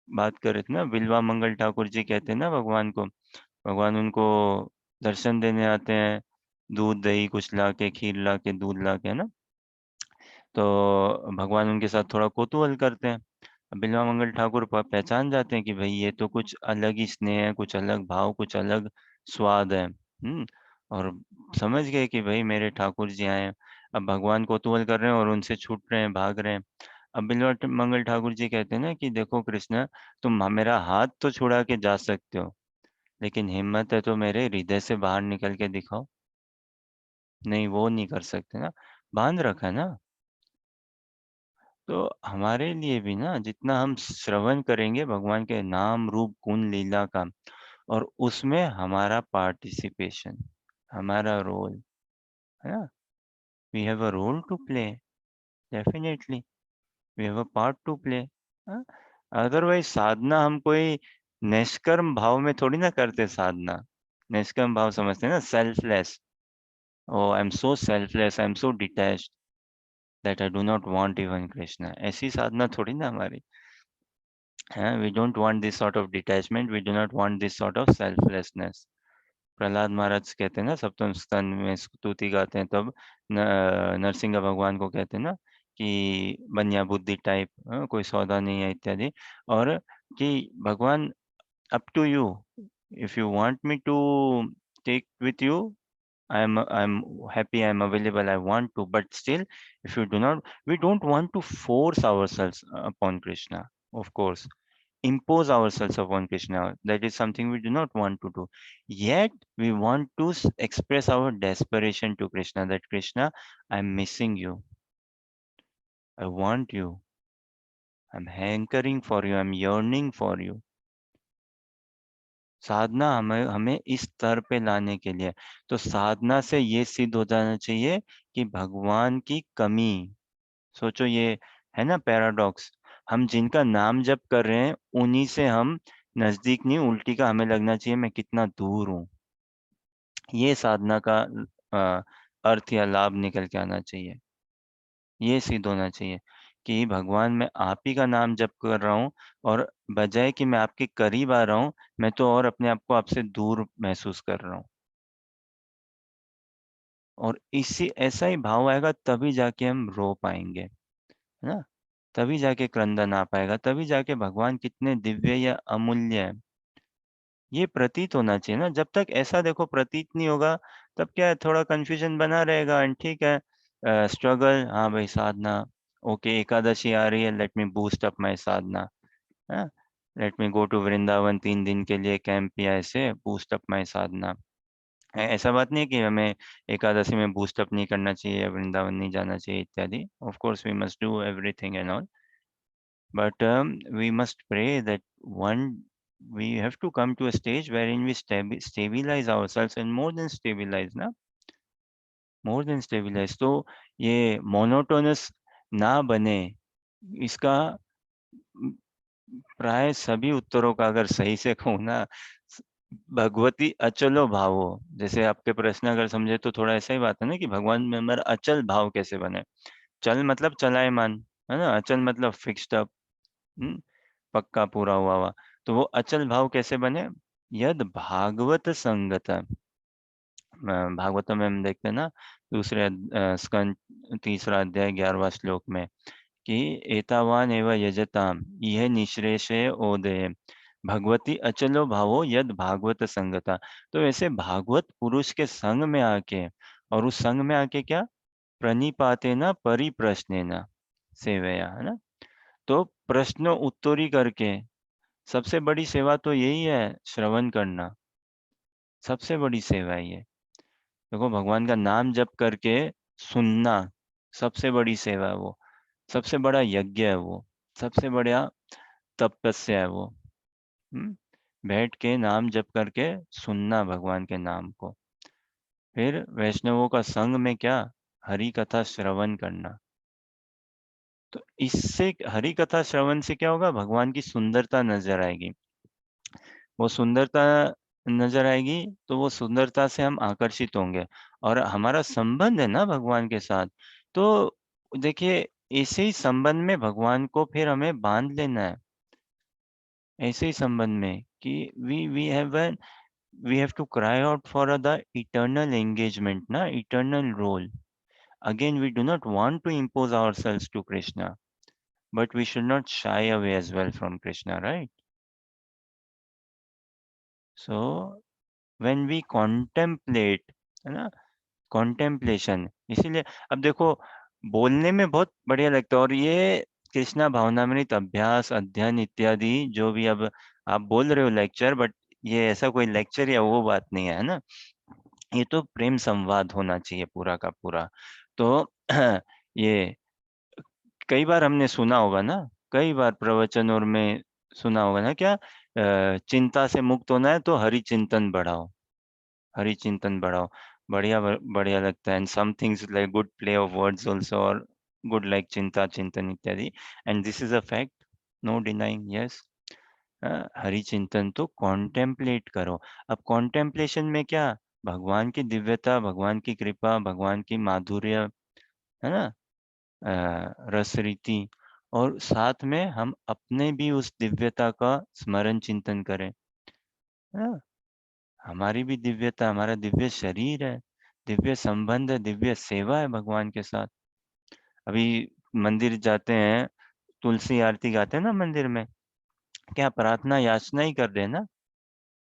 बात कर रहे थे ना, बिल्वा मंगल ठाकुर जी कहते हैं ना भगवान को, भगवान उनको दर्शन देने आते हैं, दूध दही कुछ ला के, खीर ला के, दूध ला के, है ना। तो भगवान उनके साथ थोड़ा कौतूहल करते हैं। बिल्वा मंगल ठाकुर पहचान जाते हैं कि भाई ये तो कुछ अलग ही स्नेह है, कुछ अलग भाव, कुछ अलग स्वाद है। और समझ गए कि भाई मेरे ठाकुर जी आए हैं। अब भगवान कौतूहल कर रहे हैं और उनसे छूट रहे हैं, भाग रहे हैं। अब बिल्वा मंगल ठाकुर जी कहते हैं ना कि देखो कृष्ण, तुम मेरा हाथ तो छुड़ा के जा सकते हो, लेकिन हिम्मत है तो मेरे हृदय से बाहर निकल के दिखाओ। नहीं, वो नहीं कर सकते ना, बांध रखा है ना। तो हमारे लिए भी ना, जितना हम श्रवण करेंगे भगवान के नाम रूप गुण लीला का, और उसमें हमारा पार्टिसिपेशन, हमारा रोल, है ना, we have a role to play, definitely we have a part to play. Otherwise साधना हम कोई निष्कर्म भाव में थोड़ी ना करते साधना। निष्कर्म भाव समझते हैं ना, selfless. Oh I am so selfless, I am so detached that I do not want even Krishna, ऐसी साधना थोड़ी ना हमारी है। We don't want this sort of detachment, we do not want this sort of selflessness. Prahlad महाराज कहते हैं ना, सप्तम स्कंद में स्तुति गाते हैं, तब नरसिंह भगवान को कहते हैं ना कि बनिया बुद्धि टाइप, कोई सौदा नहीं है इत्यादि, और कि भगवान up to you, if you want me to take with you, I'm happy, I'm available, I want to, but still if you do not, we don't want to force ourselves upon Krishna, of course, impose ourselves upon Krishna, that is something we do not want to do, yet we want to express our desperation to Krishna, that Krishna, I'm missing you, I want you, I'm hankering for you, I'm yearning for you. साधना हमें हमें इस स्तर पे लाने के लिए, तो साधना से ये सिद्ध हो जाना चाहिए कि भगवान की कमी, सोचो ये है ना पैराडॉक्स, हम जिनका नाम जप कर रहे हैं उन्हीं से हम नजदीक नहीं, उल्टी का हमें लगना चाहिए मैं कितना दूर हूँ। ये साधना का अर्थ या लाभ निकल के आना चाहिए, ये सिद्ध होना चाहिए कि भगवान मैं आप ही का नाम जप कर रहा हूँ, और बजाय कि मैं आपके करीब आ रहा हूँ, मैं तो और अपने आप को आपसे दूर महसूस कर रहा हूँ। और इसी ऐसा ही भाव आएगा तभी जाके हम रो पाएंगे, है ना, तभी जाके क्रंदन आ पाएगा, तभी जाके भगवान कितने दिव्य या अमूल्य है ये प्रतीत होना चाहिए ना। जब तक ऐसा देखो प्रतीत नहीं होगा, तब क्या है, थोड़ा कंफ्यूजन बना रहेगा, एंड ठीक है, स्ट्रगल, हाँ भाई साधना, ओके एकादशी आ रही है, let me boost up my sadhana, let me go to Vrindavan 3 दिन के लिए कैंप, या ऐसे बूस्ट अप माय साधना। ऐसा बात नहीं है कि हमें एकादशी में बूस्ट अप नहीं करना चाहिए या वृंदावन नहीं जाना चाहिए इत्यादि, of course we must do everything and all, but we must pray that one we have to come to a stage wherein we stabilize ourselves, and more than stabilize na, more than stabilize, तो ये monotonous ना बने, इसका प्राय सभी उत्तरों का अगर सही से कहूँ ना, भगवती अचलो भावो, जैसे आपके प्रश्न अगर समझे तो थोड़ा ऐसा ही बात है ना कि भगवान में हमारा अचल भाव कैसे बने। चल मतलब चलायमान, है ना, अचल मतलब फिक्स्ड अप, पक्का पूरा हुआ हुआ, तो वो अचल भाव कैसे बने, यद भागवत संगत, भागवतम में हम देखते हैं ना दूसरे स्कंद 3रा अध्याय 11वां श्लोक में कि एतावान एव यजताम यह निश्रेषे ओदय भगवती अचलो भावो यद भागवत संगता। तो ऐसे भागवत पुरुष के संग में आके, और उस संग में आके क्या, प्रणिपाते न परिप्रश्ने न सेवया, है ना, तो प्रश्न उत्तरी करके, सबसे बड़ी सेवा तो यही है, श्रवण करना, सबसे बड़ी सेवा है ये। देखो भगवान का नाम जप करके सुनना सबसे बड़ी सेवा है वो, सबसे बड़ा यज्ञ है वो, सबसे बड़ा तपस्या है वो। बैठ के नाम जप करके सुनना भगवान के नाम को, फिर वैष्णवों का संग में क्या, हरि कथा श्रवण करना। तो इससे हरि कथा श्रवण से क्या होगा, भगवान की सुंदरता नजर आएगी, वो सुंदरता नजर आएगी, तो वो सुंदरता से हम आकर्षित होंगे, और हमारा संबंध है ना भगवान के साथ, तो देखिए ऐसे ही संबंध में भगवान को फिर हमें बांध लेना है, ऐसे ही संबंध में कि we have to cry out for the eternal engagement ना, eternal role. Again we do not want to impose ourselves to Krishna, but we should not shy away as well from Krishna, right? So when we contemplate, है ना, contemplation, इसीलिए अब देखो बोलने में बहुत बढ़िया लगता है, और ये कृष्णा भावनामृत अभ्यास अध्ययन इत्यादि जो भी अब आप बोल रहे हो लेक्चर, बट ये ऐसा कोई लेक्चर या वो बात नहीं है ना, ये तो प्रेम संवाद होना चाहिए पूरा का पूरा। तो ये कई बार हमने सुना होगा ना, कई बार प्रवचन और में सुना होगा ना, क्या चिंता से मुक्त होना है तो हरि चिंतन बढ़ाओ, हरि चिंतन बढ़ाओ, बढ़िया बढ़िया लगता है, and some things like good play of words also, और गुड लाइक चिंता चिंतन इत्यादि, and this is a fact, no denying, yes. Hari चिंतन तो कॉन्टेम्पलेट करो। अब कॉन्टेम्पलेशन में क्या, भगवान की दिव्यता, भगवान की कृपा, भगवान की माधुर्य, है ना, रस रीति, और साथ में हम अपने भी उस दिव्यता का स्मरण चिंतन करें, है ना, हमारी भी दिव्यता, हमारा दिव्य शरीर है, दिव्य संबंध है, दिव्य सेवा है भगवान के साथ। अभी मंदिर जाते हैं, तुलसी आरती गाते हैं ना मंदिर में, क्या प्रार्थना याचना ही कर रहे हैं ना?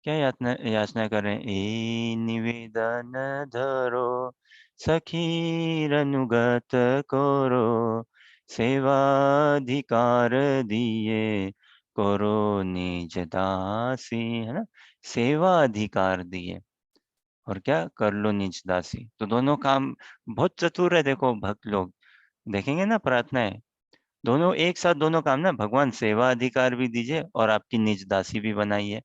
क्या याचना याचना कर रहे हैं? ए निवेदन धरो सखीर अनुगत करो, सेवाधिकार दिए करो निज दासी, है ना? सेवा अधिकार दिए और क्या कर लो निज दासी। तो दोनों काम बहुत चतुर है। देखो भक्त लोग देखेंगे ना प्रार्थनाएं, दोनों एक साथ, दोनों काम ना, भगवान सेवा अधिकार भी दीजिए और आपकी निज दासी भी बनाइए।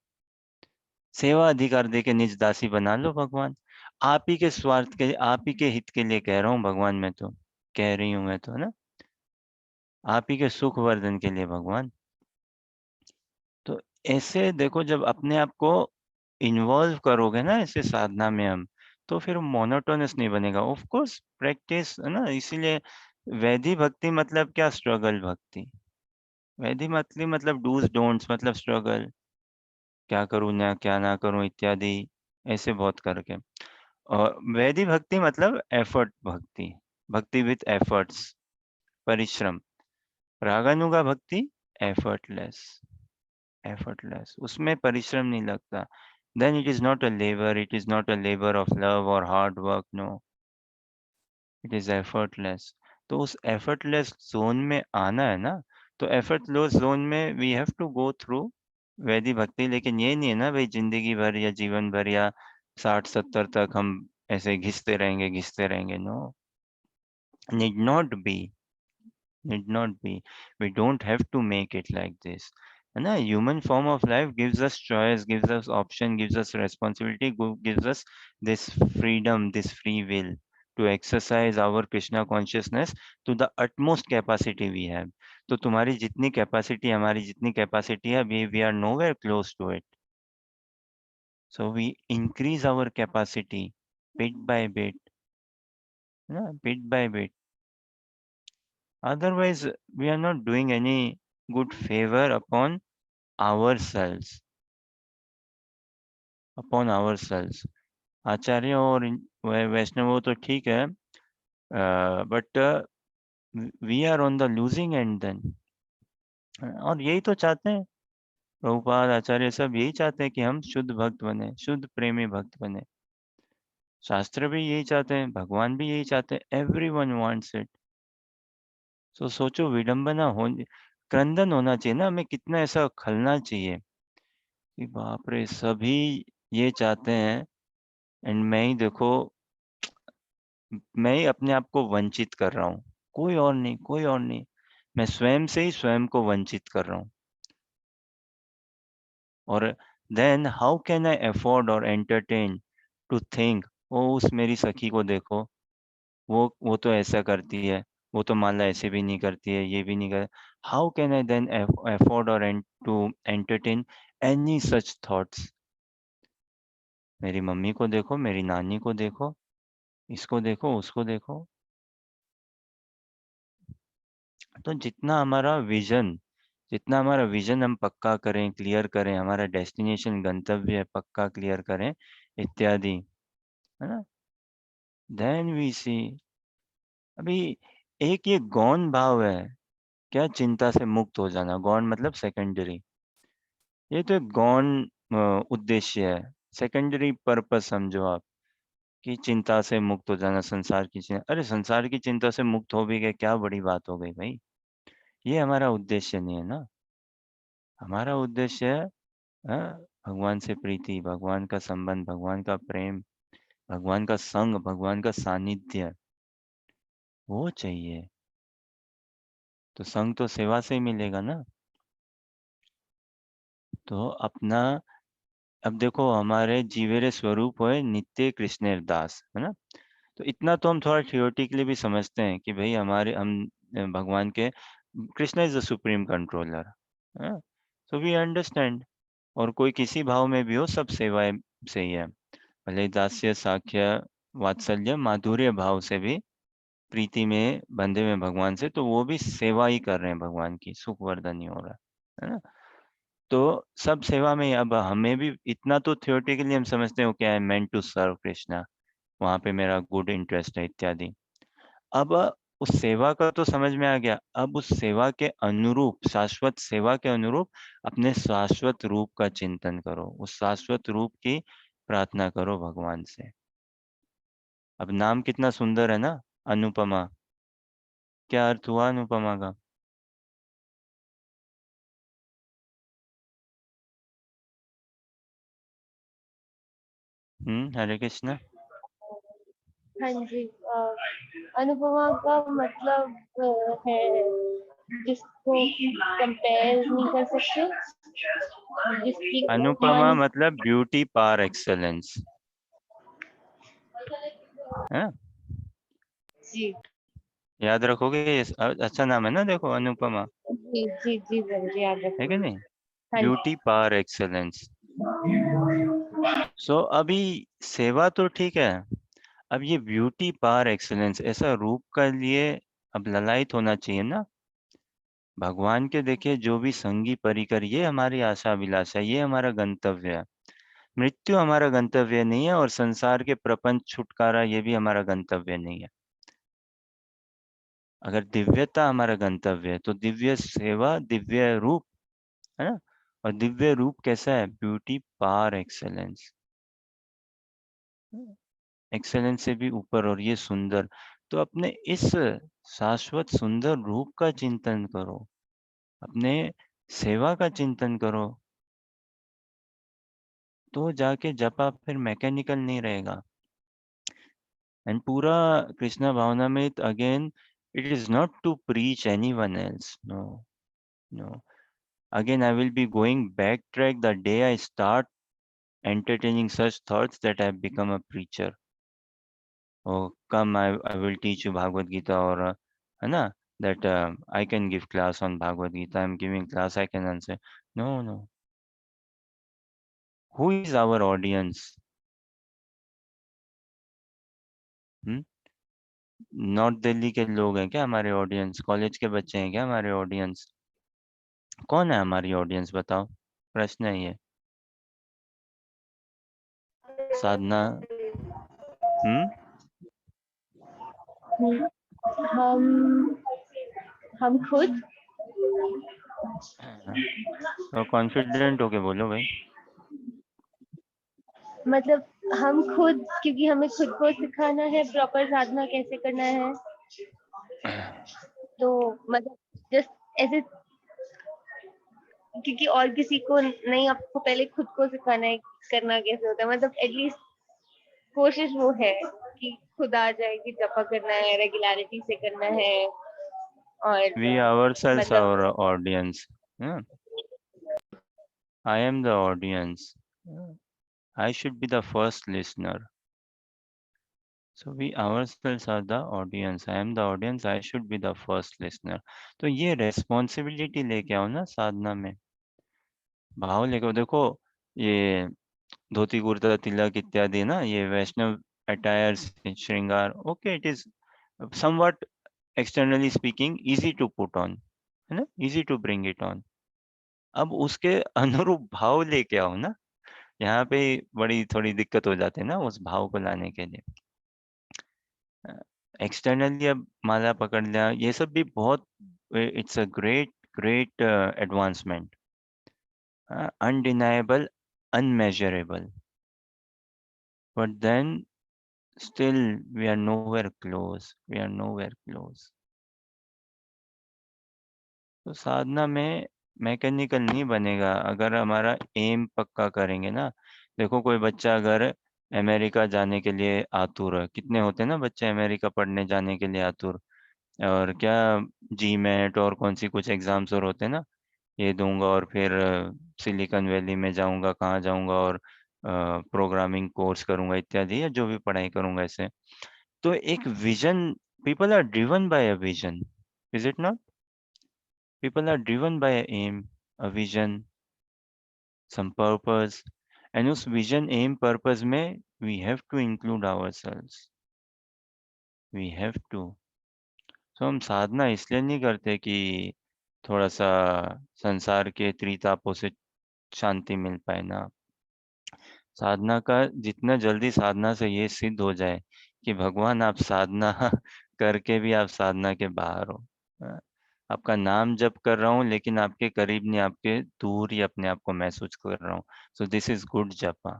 सेवा अधिकार दे के निज दासी बना लो भगवान। आप ही के स्वार्थ के, आप ही के हित के लिए कह रहा हूँ भगवान, मैं तो कह रही हूँ, मैं तो, है ना? आप ही के सुख वर्धन के लिए भगवान। तो ऐसे देखो, जब अपने आप को इन्वॉल्व करोगे ना ऐसे साधना में हम, तो फिर मोनोटोनस नहीं बनेगा। ऑफ कोर्स प्रैक्टिस, है ना? इसीलिए वैधि भक्ति मतलब क्या? स्ट्रगल भक्ति। वैधि मतलब डूज डोंट्स, मतलब स्ट्रगल, क्या करूँ ना क्या ना करूँ इत्यादि, ऐसे बहुत करके। और वैधि भक्ति मतलब एफर्ट भक्ति, भक्ति विथ एफर्ट्स, परिश्रम। रागानुगा भक्ति एफर्टलेस, एफर्टलेस, उसमें परिश्रम नहीं लगता। Then it is not a labour, it is not a labour of love और hard work, no, it is effortless. तो उस एफर्टलेस जोन में आना है ना, तो एफर्टलेस जोन में we have to go through वैधि भक्ति। लेकिन ये नहीं है ना भाई, जिंदगी भर या जीवन भर या 60-70 तक हम ऐसे घिसते रहेंगे, no, need not be, need not be, we don't have to make it like this, है ना? Human form of life gives us choice, gives us option, gives us responsibility, gives us this freedom, this free will to exercise our Krishna consciousness to the utmost capacity we have. तो तुम्हारी जितनी capacity, हमारी जितनी capacity है, we are nowhere close to it. So we increase our capacity bit by bit, है ना? Bit by bit. Otherwise, we are not doing any good favor upon ourselves, upon ourselves. आचार्य और वैष्णव तो ठीक है, but we are on the losing end then. और यही तो चाहते हैं प्रभुपाद, आचार्य सब यही चाहते हैं कि हम शुद्ध भक्त बने, शुद्ध प्रेमी भक्त बने। शास्त्र भी यही चाहते हैं, भगवान भी यही चाहते हैं, एवरीवन वांट्स इट। सो सोचो, विडंबना हो, क्रंदन होना चाहिए ना हमें, कितना ऐसा खलना चाहिए कि बाप रे, सभी ये चाहते हैं एंड मैं ही देखो, मैं ही अपने आप को वंचित कर रहा हूँ, कोई और नहीं, कोई और नहीं, मैं स्वयं से ही स्वयं को वंचित कर रहा हूँ। और then how can I afford or entertain to think, oh उस मेरी सखी को देखो, वो तो ऐसा करती है, वो तो माला ऐसे भी नहीं करती है, ये भी नहीं कर। How can I then afford और to entertain any such thoughts? मेरी मम्मी को देखो, मेरी नानी को देखो, इसको देखो, उसको देखो। तो जितना हमारा विजन हम पक्का करें, क्लियर करें, हमारा डेस्टिनेशन गंतव्य है पक्का क्लियर करें इत्यादि, है ना? देन वी सी। अभी एक ये गौण भाव है, क्या? चिंता से मुक्त हो जाना। गौण मतलब सेकेंडरी, ये तो एक गौण उद्देश्य है, सेकेंडरी पर्पस समझो आप, कि चिंता से मुक्त हो जाना, संसार की चिंता। अरे संसार की चिंता से मुक्त हो भी गए, क्या बड़ी बात हो गई भाई? ये हमारा उद्देश्य नहीं है ना। हमारा उद्देश्य है, हाँ, भगवान से प्रीति, भगवान का संबंध, भगवान का प्रेम, भगवान का संग, भगवान का सानिध्य, वो चाहिए। तो संग तो सेवा से ही मिलेगा ना। तो अपना, अब देखो, हमारे जीवेरे स्वरूप होए नित्य कृष्णेर दास, है ना? तो इतना तो हम थोड़ा थियोरेटिकली भी समझते हैं कि भाई हमारे हम भगवान के, Krishna is the supreme controller, so we understand. और कोई किसी भाव में भी हो, सब सेवाएं से ही है, भले दास्य साख्य वात्सल्य माधुर्य भाव से भी प्रीति में बंधे हुए भगवान से, तो वो भी सेवा ही कर रहे हैं भगवान की, सुखवर्धन ही हो रहा है ना? तो सब सेवा में ही। अब हमें भी इतना तो थियोरेटिकली हम समझते हो कि I am meant to serve Krishna, वहां पे मेरा गुड इंटरेस्ट है इत्यादि। अब उस सेवा का तो समझ में आ गया, अब उस सेवा के अनुरूप, शाश्वत सेवा के अनुरूप अपने शाश्वत रूप का चिंतन करो, उस शाश्वत रूप की प्रार्थना करो भगवान से। अब नाम कितना सुंदर है ना, अनुपमा। क्या अर्थ हुआ अनुपमा का? हरे कृष्णा। हाँ जी, अनुपमा का मतलब है जिसको कंपेयर नहीं कर सकते, जिसकी अनुपमा मतलब ब्यूटी पार एक्सेलेंस है। जी याद रखोगे, ये अच्छा नाम है ना, देखो अनुपमा, जी जी जी सर जी, याद है कि रखूंगी। नहीं? हाँ ब्यूटी पार एक्सेलेंस। सो अभी सेवा तो ठीक है, अब ये ब्यूटी पार एक्सेलेंस ऐसा रूप का लिए अब ललायत होना चाहिए ना भगवान के। देखिए जो भी संगी परिकर, ये हमारी आशा अभिलाषा है, ये हमारा गंतव्य है। मृत्यु हमारा गंतव्य नहीं है, और संसार के प्रपंच छुटकारा ये भी हमारा गंतव्य नहीं है। अगर दिव्यता हमारा गंतव्य है तो दिव्य सेवा, दिव्य रूप, है ना। और दिव्य रूप कैसा है? ब्यूटी पार एक्सेलेंस, एक्सेलेंस से भी ऊपर, और ये सुंदर। तो अपने इस शाश्वत सुंदर रूप का चिंतन करो, अपने सेवा का चिंतन करो, तो जाके जपा फिर मैकेनिकल नहीं रहेगा। एंड पूरा कृष्णा भावना में again, it is not to preach anyone else, no no. Again, I will be going backtrack the day I start entertaining such thoughts that I have become a preacher. Oh, come, I will teach you Bhagavad Gita, or है ना, that I can give class on Bhagavad Gita. I'm giving class, I can answer. No, no. Who is our audience? North Delhi के लोग हैं क्या हमारे audience? College के बच्चे हैं क्या हमारे ऑडियंस? कौन है हमारी ऑडियंस बताओ? प्रश्न है ये। साधना। हम्म हम हम खुद तो कॉन्फिडेंट होके बोलो भाई। मतलब हम खुद, क्योंकि हमें खुद को सिखाना है प्रॉपर साधना कैसे करना है, तो मतलब जस्ट ऐसे, क्योंकि और किसी को नहीं, आपको पहले खुद को सिखाना है करना कैसे होता है। मतलब एटलीस्ट कोशिश वो है कि खुद आ जाए कि जपा करना है, रेगुलरिटी से करना है, और We ourselves मतलब our audience. Yeah. I am the audience. Yeah. I should be the first listener. So we ourselves are the audience. I am the audience. I should be the first listener. तो ये responsibility लेके आओ ना साधना में, भाव लेके आओ। देखो ये धोती कुर्ता तिलक इत्यादि ना, ये वैष्णव अटायर्स, श्रृंगार, okay, it is somewhat externally speaking easy to put on, है ना, easy to bring it on। अब उसके अनुरूप भाव लेके आओ ना, यहाँ पे बड़ी थोड़ी दिक्कत हो जाती है ना उस भाव को लाने के लिए। एक्सटर्नली अब माला पकड़ लिया, ये सब भी बहुत, it's a great great advancement, undeniable, unmeasurable, but then still we are nowhere close, we are nowhere close। तो साधना में मैकेनिकल नहीं बनेगा अगर हमारा एम पक्का करेंगे ना। देखो कोई बच्चा अगर अमेरिका जाने के लिए आतुर है, कितने होते हैं ना बच्चे अमेरिका पढ़ने जाने के लिए आतुर, और क्या जी मैट और कौन सी कुछ एग्जाम्स और होते हैं ना, ये दूंगा और फिर सिलिकॉन वैली में जाऊंगा, कहाँ जाऊंगा और प्रोग्रामिंग कोर्स करूंगा इत्यादि, या जो भी पढ़ाई करूंगा ऐसे। तो एक vision, people are driven by a vision, is it not? People are driven by a aim, a vision, some purpose, and उस vision, aim, purpose में we have to include ourselves. We have to. So हम साधना इसलिए नहीं करते कि थोड़ा सा संसार के त्रितापों से शांति मिल पाए ना। साधना का जितना जल्दी साधना से ये सिद्ध हो जाए कि भगवान आप साधना करके भी आप साधना के बाहर हो। हाँ, आपका नाम जप कर रहा हूँ लेकिन आपके करीब नहीं, आपके दूर ही अपने आप को महसूस कर रहा हूँ। सो दिस इज गुड जपा।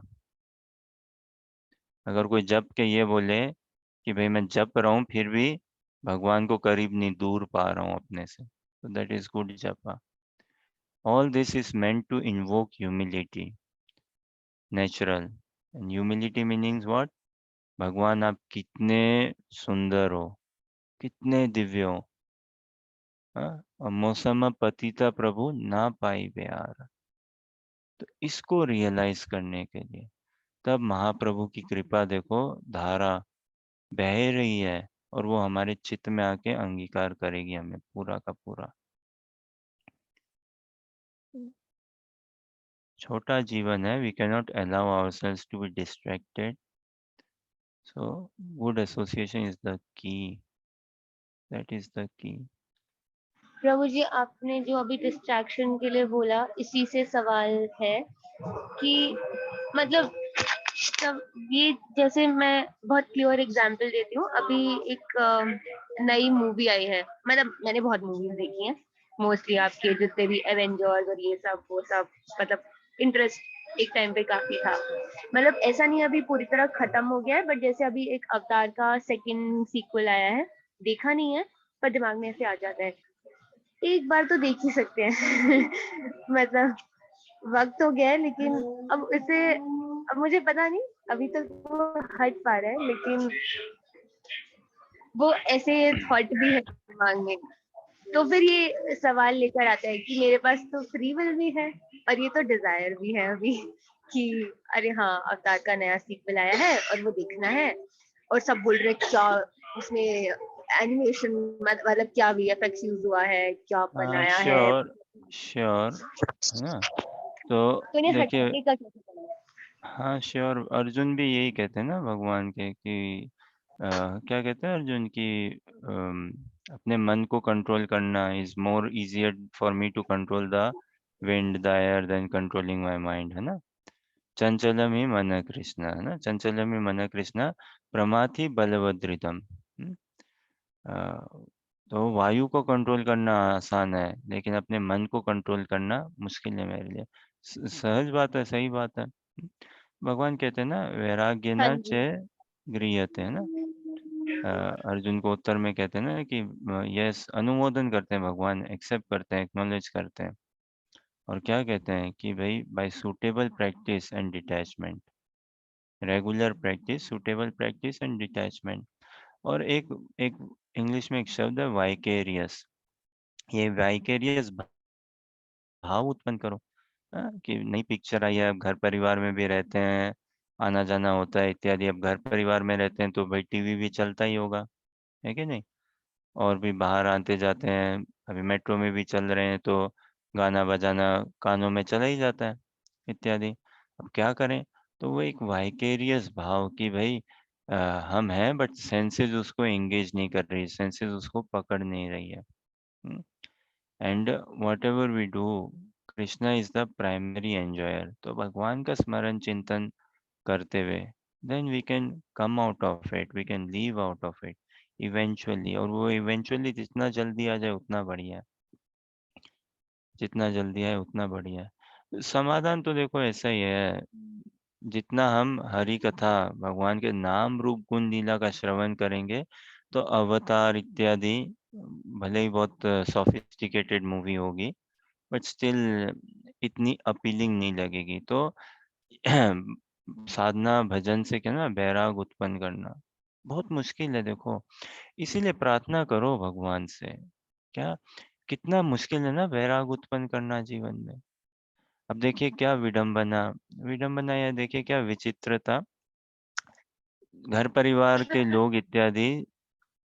अगर कोई जप के ये बोले कि भाई मैं जप रहा हूँ फिर भी भगवान को करीब नहीं, दूर पा रहा हूँ अपने से, तो that is good japa. All this is meant to invoke humility, नेचुरल। And humility meanings what? भगवान आप कितने सुंदर हो, कितने दिव्य हो। हाँ? और मौसम पतिता प्रभु ना पाई प्यार। तो इसको रियलाइज करने के लिए तब महाप्रभु की कृपा देखो, धारा बह रही है और वो हमारे चित्त में आके अंगीकार करेगी हमें पूरा का पूरा। छोटा जीवन है, we can not allow ourselves to be distracted, so good association is the key, that is the key. प्रभु जी, आपने जो अभी डिस्ट्रैक्शन के लिए बोला, इसी से सवाल है कि मतलब तब ये, जैसे मैं बहुत क्लियर एग्जांपल देती हूँ। अभी एक नई मूवी आई है, मतलब मैंने बहुत मूवीज देखी हैं, मोस्टली आपके जितने भी एवेंजर्स और ये सब वो सब, मतलब इंटरेस्ट एक टाइम पे काफी था। मतलब ऐसा नहीं अभी पूरी तरह खत्म हो गया है, बट जैसे अभी एक अवतार का सेकंड सीक्वल आया है, देखा नहीं है पर दिमाग में ऐसे आ जाता है, एक बार तो देख ही सकते हैं। मतलब वक्त हो गया है, लेकिन अब इसे, अब मुझे पता नहीं अभी तक वो हट पा रहा है, लेकिन वो ऐसे थॉट भी है दिमाग में। तो फिर ये सवाल लेकर आता है कि मेरे पास तो फ्री विल भी है और ये तो डिजायर भी है अभी, कि अरे हाँ अवतार का नया सीक्वल आया है और वो देखना है, और सब बोल रहे क्या उसमें एनिमेशन, मतलब क्या वीएफएक्स यूज हुआ है, क्या बनाया है। श्योर श्योर, है ना। तो तो इन्हें देखिए, हटाने का कैसे करना है? हाँ श्योर, अर्जुन भी यही कहते हैं ना भगवान के कि क्या कहते हैं अर्जुन की, अपने मन को कंट्रोल करना is more easier for me to control the wind the air than controlling my mind, है ना। चंचलम ही मन कृष्ण, है ना, चंचलम ही मन कृष्ण प्रमाथि बलवदृतम। तो वायु को कंट्रोल करना आसान है लेकिन अपने मन को कंट्रोल करना मुश्किल है मेरे लिए। सहज बात है, सही बात है। भगवान कहते हैं ना, वैराग्य हाँ न जी। च गृह्यते, है ना। अर्जुन को उत्तर में कहते हैं ना कि यस, अनुमोदन करते हैं भगवान, एक्सेप्ट करते हैं, एक्नॉलेज करते हैं। और क्या कहते हैं कि भाई by suitable practice and detachment, regular practice, suitable practice and detachment. और एक एक इंग्लिश में एक शब्द है वाइकेरियस। ये वाइकेरियस भाव उत्पन्न करो। कि नई पिक्चर आई है, अब घर परिवार में भी रहते हैं, आना जाना होता है इत्यादि, अब घर परिवार में रहते हैं तो भाई टीवी भी चलता ही होगा, है कि नहीं। और भी बाहर आते जाते हैं, अभी मेट्रो में भी चल रहे हैं तो गाना बजाना कानों में चला ही जाता है इत्यादि। अब क्या करें, तो वो एक वाइकेरियस भाव कि भाई अ, हम हैं बट सेंसेस उसको एंगेज नहीं कर रही, सेंसेस उसको पकड़ नहीं रही है। And whatever we do, Krishna is the primary enjoyer. तो भगवान का स्मरण चिंतन करते हुए then we can come out of it, we can leave out of it eventually. और वो इवेंचुअली जितना जल्दी आ जाए उतना बढ़िया है, जितना जल्दी आए उतना बढ़िया है। समाधान तो देखो ऐसा ही है, जितना हम हरि कथा, भगवान के नाम रूप गुण लीला का श्रवण करेंगे तो अवतार इत्यादि भले ही बहुत सोफिस्टिकेटेड मूवी होगी बट स्टिल इतनी अपीलिंग नहीं लगेगी। तो साधना भजन से क्या ना, बैराग उत्पन्न करना बहुत मुश्किल है देखो। इसीलिए प्रार्थना करो भगवान से। क्या, कितना मुश्किल है ना बैराग उत्पन्न करना जीवन में। अब देखिए क्या विडंबना, विडंबना या देखिए क्या विचित्रता। घर परिवार के लोग इत्यादि,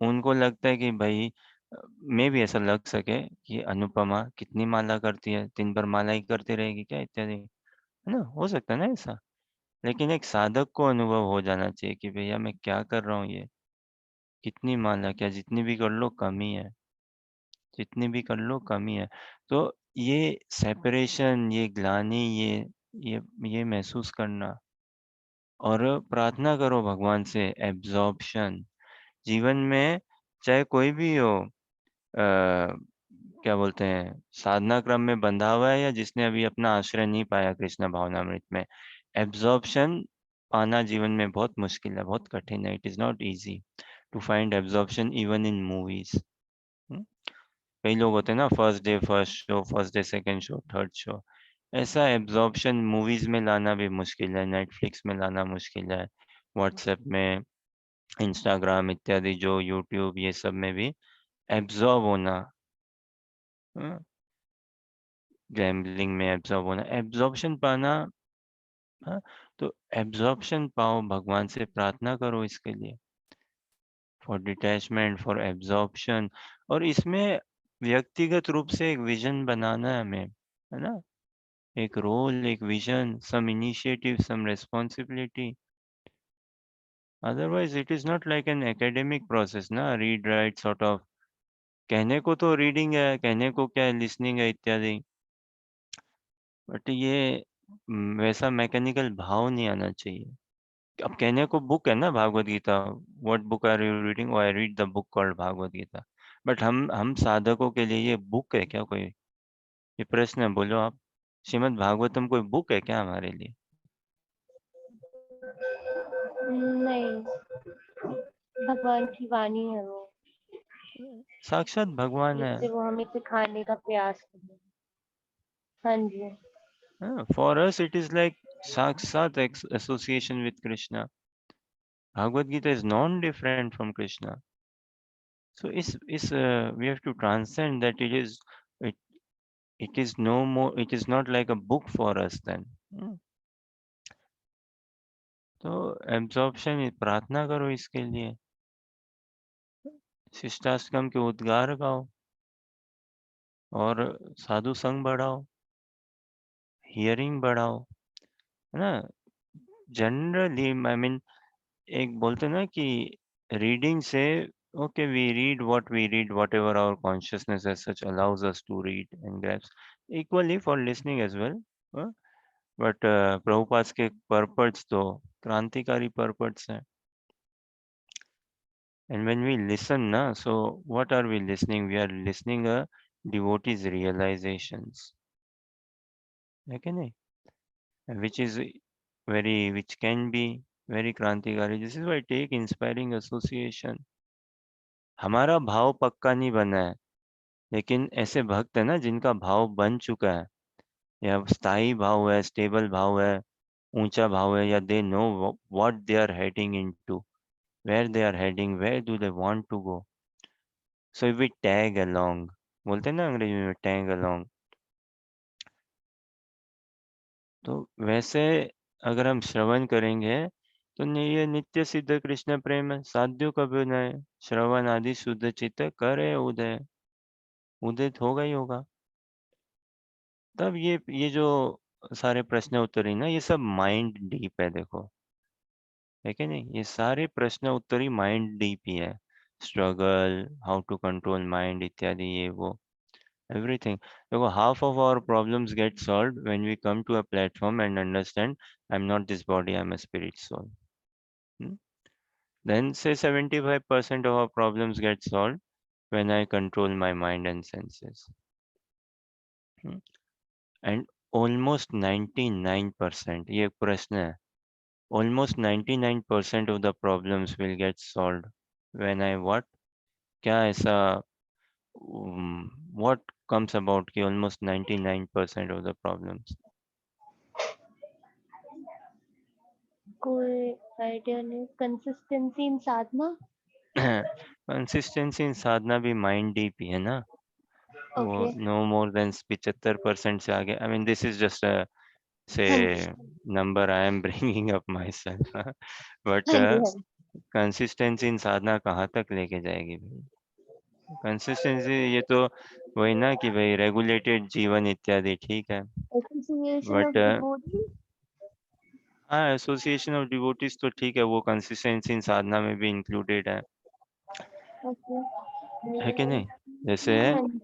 उनको लगता है कि भाई मैं भी ऐसा लग सके कि अनुपमा कितनी माला करती है, दिन भर माला ही करती रहेगी क्या इत्यादि, है ना, हो सकता है ना ऐसा। लेकिन एक साधक को अनुभव हो जाना चाहिए कि भैया मैं क्या कर रहा हूँ, ये कितनी माला, क्या जितनी भी कर लो कम ही है, जितनी भी कर लो कम ही है। तो ये सेपरेशन, ये ग्लानि, ये महसूस करना, और प्रार्थना करो भगवान से एब्जॉर्प्शन। जीवन में चाहे कोई भी हो, क्या बोलते हैं, साधना क्रम में बंधा हुआ है या जिसने अभी अपना आश्रय नहीं पाया कृष्ण भावनामृत में, एब्जॉर्प्शन पाना जीवन में बहुत मुश्किल है, बहुत कठिन है। It is not easy to find absorption even in movies. कई लोग होते हैं ना, first day second show, third show, ऐसा एब्जॉर्प्शन मूवीज में लाना भी मुश्किल है, नेटफ्लिक्स में लाना मुश्किल है, व्हाट्सएप में, इंस्टाग्राम इत्यादि, जो यूट्यूब, ये सब में भी एब्जॉर्ब होना, गैम्बलिंग में एब्जॉर्ब होना, एब्जॉर्प्शन पाना। हाँ, तो एब्जॉर्प्शन पाओ, भगवान से प्रार्थना करो इसके लिए, फॉर डिटैचमेंट, फॉर एब्जॉर्प्शन। और इसमें व्यक्तिगत रूप से एक विजन बनाना है हमें, है ना, एक रोल, एक vision, some initiative, some responsibility. Otherwise it is not like an academic process ना, रीड राइट सॉर्ट ऑफ। कहने को तो रीडिंग है, कहने को क्या है, लिसनिंग है इत्यादि, बट ये वैसा मैकेनिकल भाव नहीं आना चाहिए। अब कहने को बुक है ना Bhagavad Gita, what book are you reading, I read the book called Bhagavad Gita, but हम साधकों के लिए ये बुक है क्या कोई? ये प्रश्न है, बोलो आप। श्रीमद् भागवतम कोई बुक है क्या हमारे लिए? नहीं, भगवान की वाणी है वो, साक्षात भगवान है। जिससे वो हमें सिखाने का प्रयास करे। हाँ जी। For us it is like साक्षात association with Krishna. Bhagavad Gita is non different from Krishna. So is we have to transcend that. It it is no more. It is not like a book for us then. तो absorption, प्रार्थना करो इसके लिए, शिष्टाष्टकम के उद्गार गाओ, और साधु संग बढ़ाओ, हियरिंग बढ़ाओ, है ना। जनरली आई मीन, एक बोलते हैं ना कि रीडिंग से, okay, we read whatever our consciousness as such allows us to read and grasp, equally for listening as well, but Prabhupada के पर्पट्स तो क्रांतिकारी पर्पट्स हैं। And when we listen na, so what are we listening? We are listening a devotee's realizations, है कि नहीं? which is which can be very क्रांतिकारी। This is why take inspiring association। हमारा भाव पक्का नहीं बना है, लेकिन ऐसे भक्त है ना जिनका भाव बन चुका है, या स्थायी भाव है, स्टेबल भाव है, ऊंचा भाव है, या they know what they are heading into, where they are heading, where do they want to go, so if we tag along, बोलते हैं ना अंग्रेजी में tag along, तो वैसे अगर हम श्रवण करेंगे तो ये नित्य सिद्ध कृष्ण प्रेम है, साध्यो कभुनय, श्रवण आदि शुद्ध चित्त करे उदय, उदित होगा ही होगा। तब ये जो सारे प्रश्न उत्तर ही ना, ये सब माइंड डीप है, देखो, है कि नहीं? ये सारे प्रश्न उत्तरी माइंड डीप ही है। Struggle, how to control mind इत्यादि, ये वो एवरीथिंग। देखो, half of our problems get solved when we come to a platform and understand I'm not this body, I'm a spirit soul. Then say 75% of our problems get solved when I control my mind and senses. And almost 99%, ये एक प्रश्न है, almost 99% of the problems will get solved when I what? क्या ऐसा what comes about कि almost 99% of the problems? कोई idea नहीं। Consistency in साधना। कंसिस्टेंसी इन साधना भी माइंड डीप ही है ना, वो ओके। नो मोर देन 75% से आगे। I mean this is just say हाँ जी, number I am bringing up myself, but हाँ जी, हाँ जी। कंसिस्टेंसी इन साधना कहाँ तक लेके जाएगी भाई? कंसिस्टेंसी ये तो वही ना कि भाई रेगुलेटेड जीवन इत्यादि, ठीक है, एसोसिएशन ऑफ बट डिवोटी। हाँ, एसोसिएशन ऑफ डिवोटीज तो ठीक है, वो कंसिस्टेंसी इन साधना में भी इंक्लूडेड ओके। है कि नहीं? जैसे हाँ जी।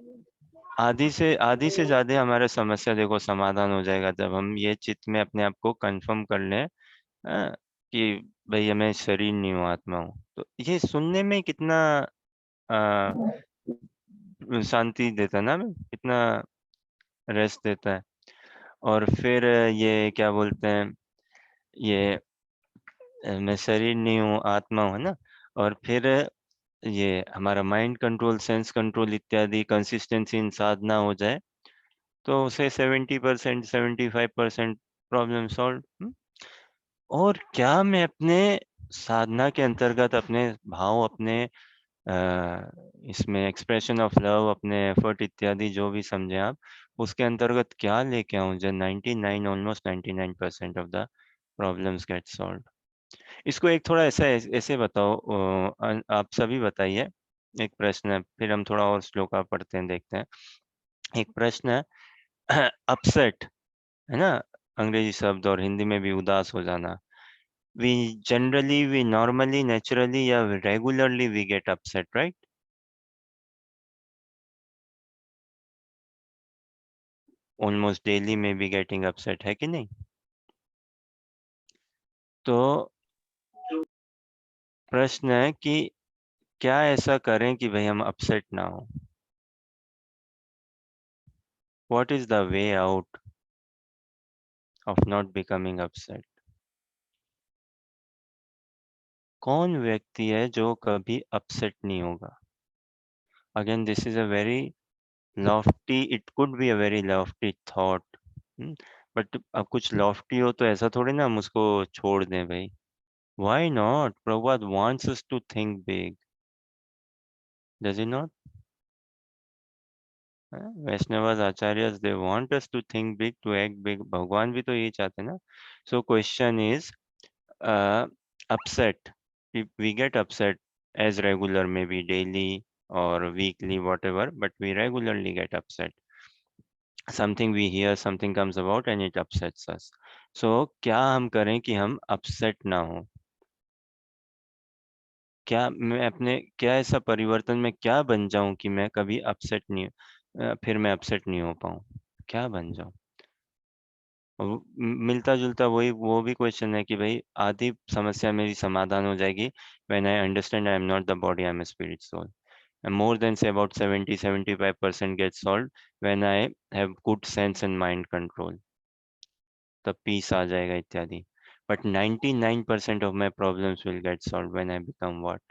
आधी से ज्यादा हमारा समस्या देखो समाधान हो जाएगा जब हम ये चित्त में अपने आप को कंफर्म कर लें, कि भाई मैं शरीर नहीं हूँ, आत्मा हूँ। तो ये सुनने में कितना आ, शांति देता है ना, कितना रेस्ट देता है। और फिर ये क्या बोलते हैं, ये मैं शरीर नहीं हूँ, आत्मा हूँ ना। और फिर ये हमारा माइंड कंट्रोल, सेंस कंट्रोल इत्यादि कंसिस्टेंसी इन साधना हो जाए, तो उसे 70%, 75% प्रॉब्लम सॉल्व। और क्या मैं अपने साधना के अंतर्गत अपने भाव, अपने इसमें एक्सप्रेशन ऑफ लव, अपने एफर्ट इत्यादि जो भी समझे आप, उसके अंतर्गत क्या लेके आऊं जो 99, almost 99% of the problems get solve. इसको एक थोड़ा ऐसा ऐसे बताओ, आप सभी बताइए। एक प्रश्न है, फिर हम थोड़ा और श्लोका पढ़ते हैं, देखते हैं। एक प्रश्न है अपसेट, है ना, अंग्रेजी शब्द, और हिंदी में भी उदास हो जाना। we normally, naturally या regularly we get upset, right? Almost daily में भी getting upset, है कि नहीं? तो प्रश्न है कि क्या ऐसा करें कि भाई हम अपसेट ना हो? What is the way out of not becoming upset? कौन व्यक्ति है जो कभी अपसेट नहीं होगा? Again, this is a very lofty, it could be a very lofty thought, but अब कुछ लॉफ्टी हो तो ऐसा थोड़ी ना हम उसको छोड़ दें भाई। Why not? Prabhupada wants us to think big. Does he not? Vaishnavas, Acharyas, they want us to think big, to act big. भगवान भी तो यही चाहते हैं ना? So question is, upset. If we get upset as regular, maybe daily or weekly, whatever, but we regularly get upset. Something we hear, something comes about and it upsets us. So क्या हम करें कि हम upset ना हो? क्या मैं अपने, क्या ऐसा परिवर्तन में क्या बन जाऊं कि मैं कभी अपसेट नहीं, फिर मैं अपसेट नहीं हो पाऊं? क्या बन जाऊं? मिलता जुलता वही वो भी क्वेश्चन है कि भाई आधी समस्या मेरी समाधान हो जाएगी when I understand I am not the body, I am a spirit soul. And more than say about 70-75% gets solved when I have good sense and mind control. तब पीस आ जाएगा इत्यादि. But 99% of my problems will get solved when I become what?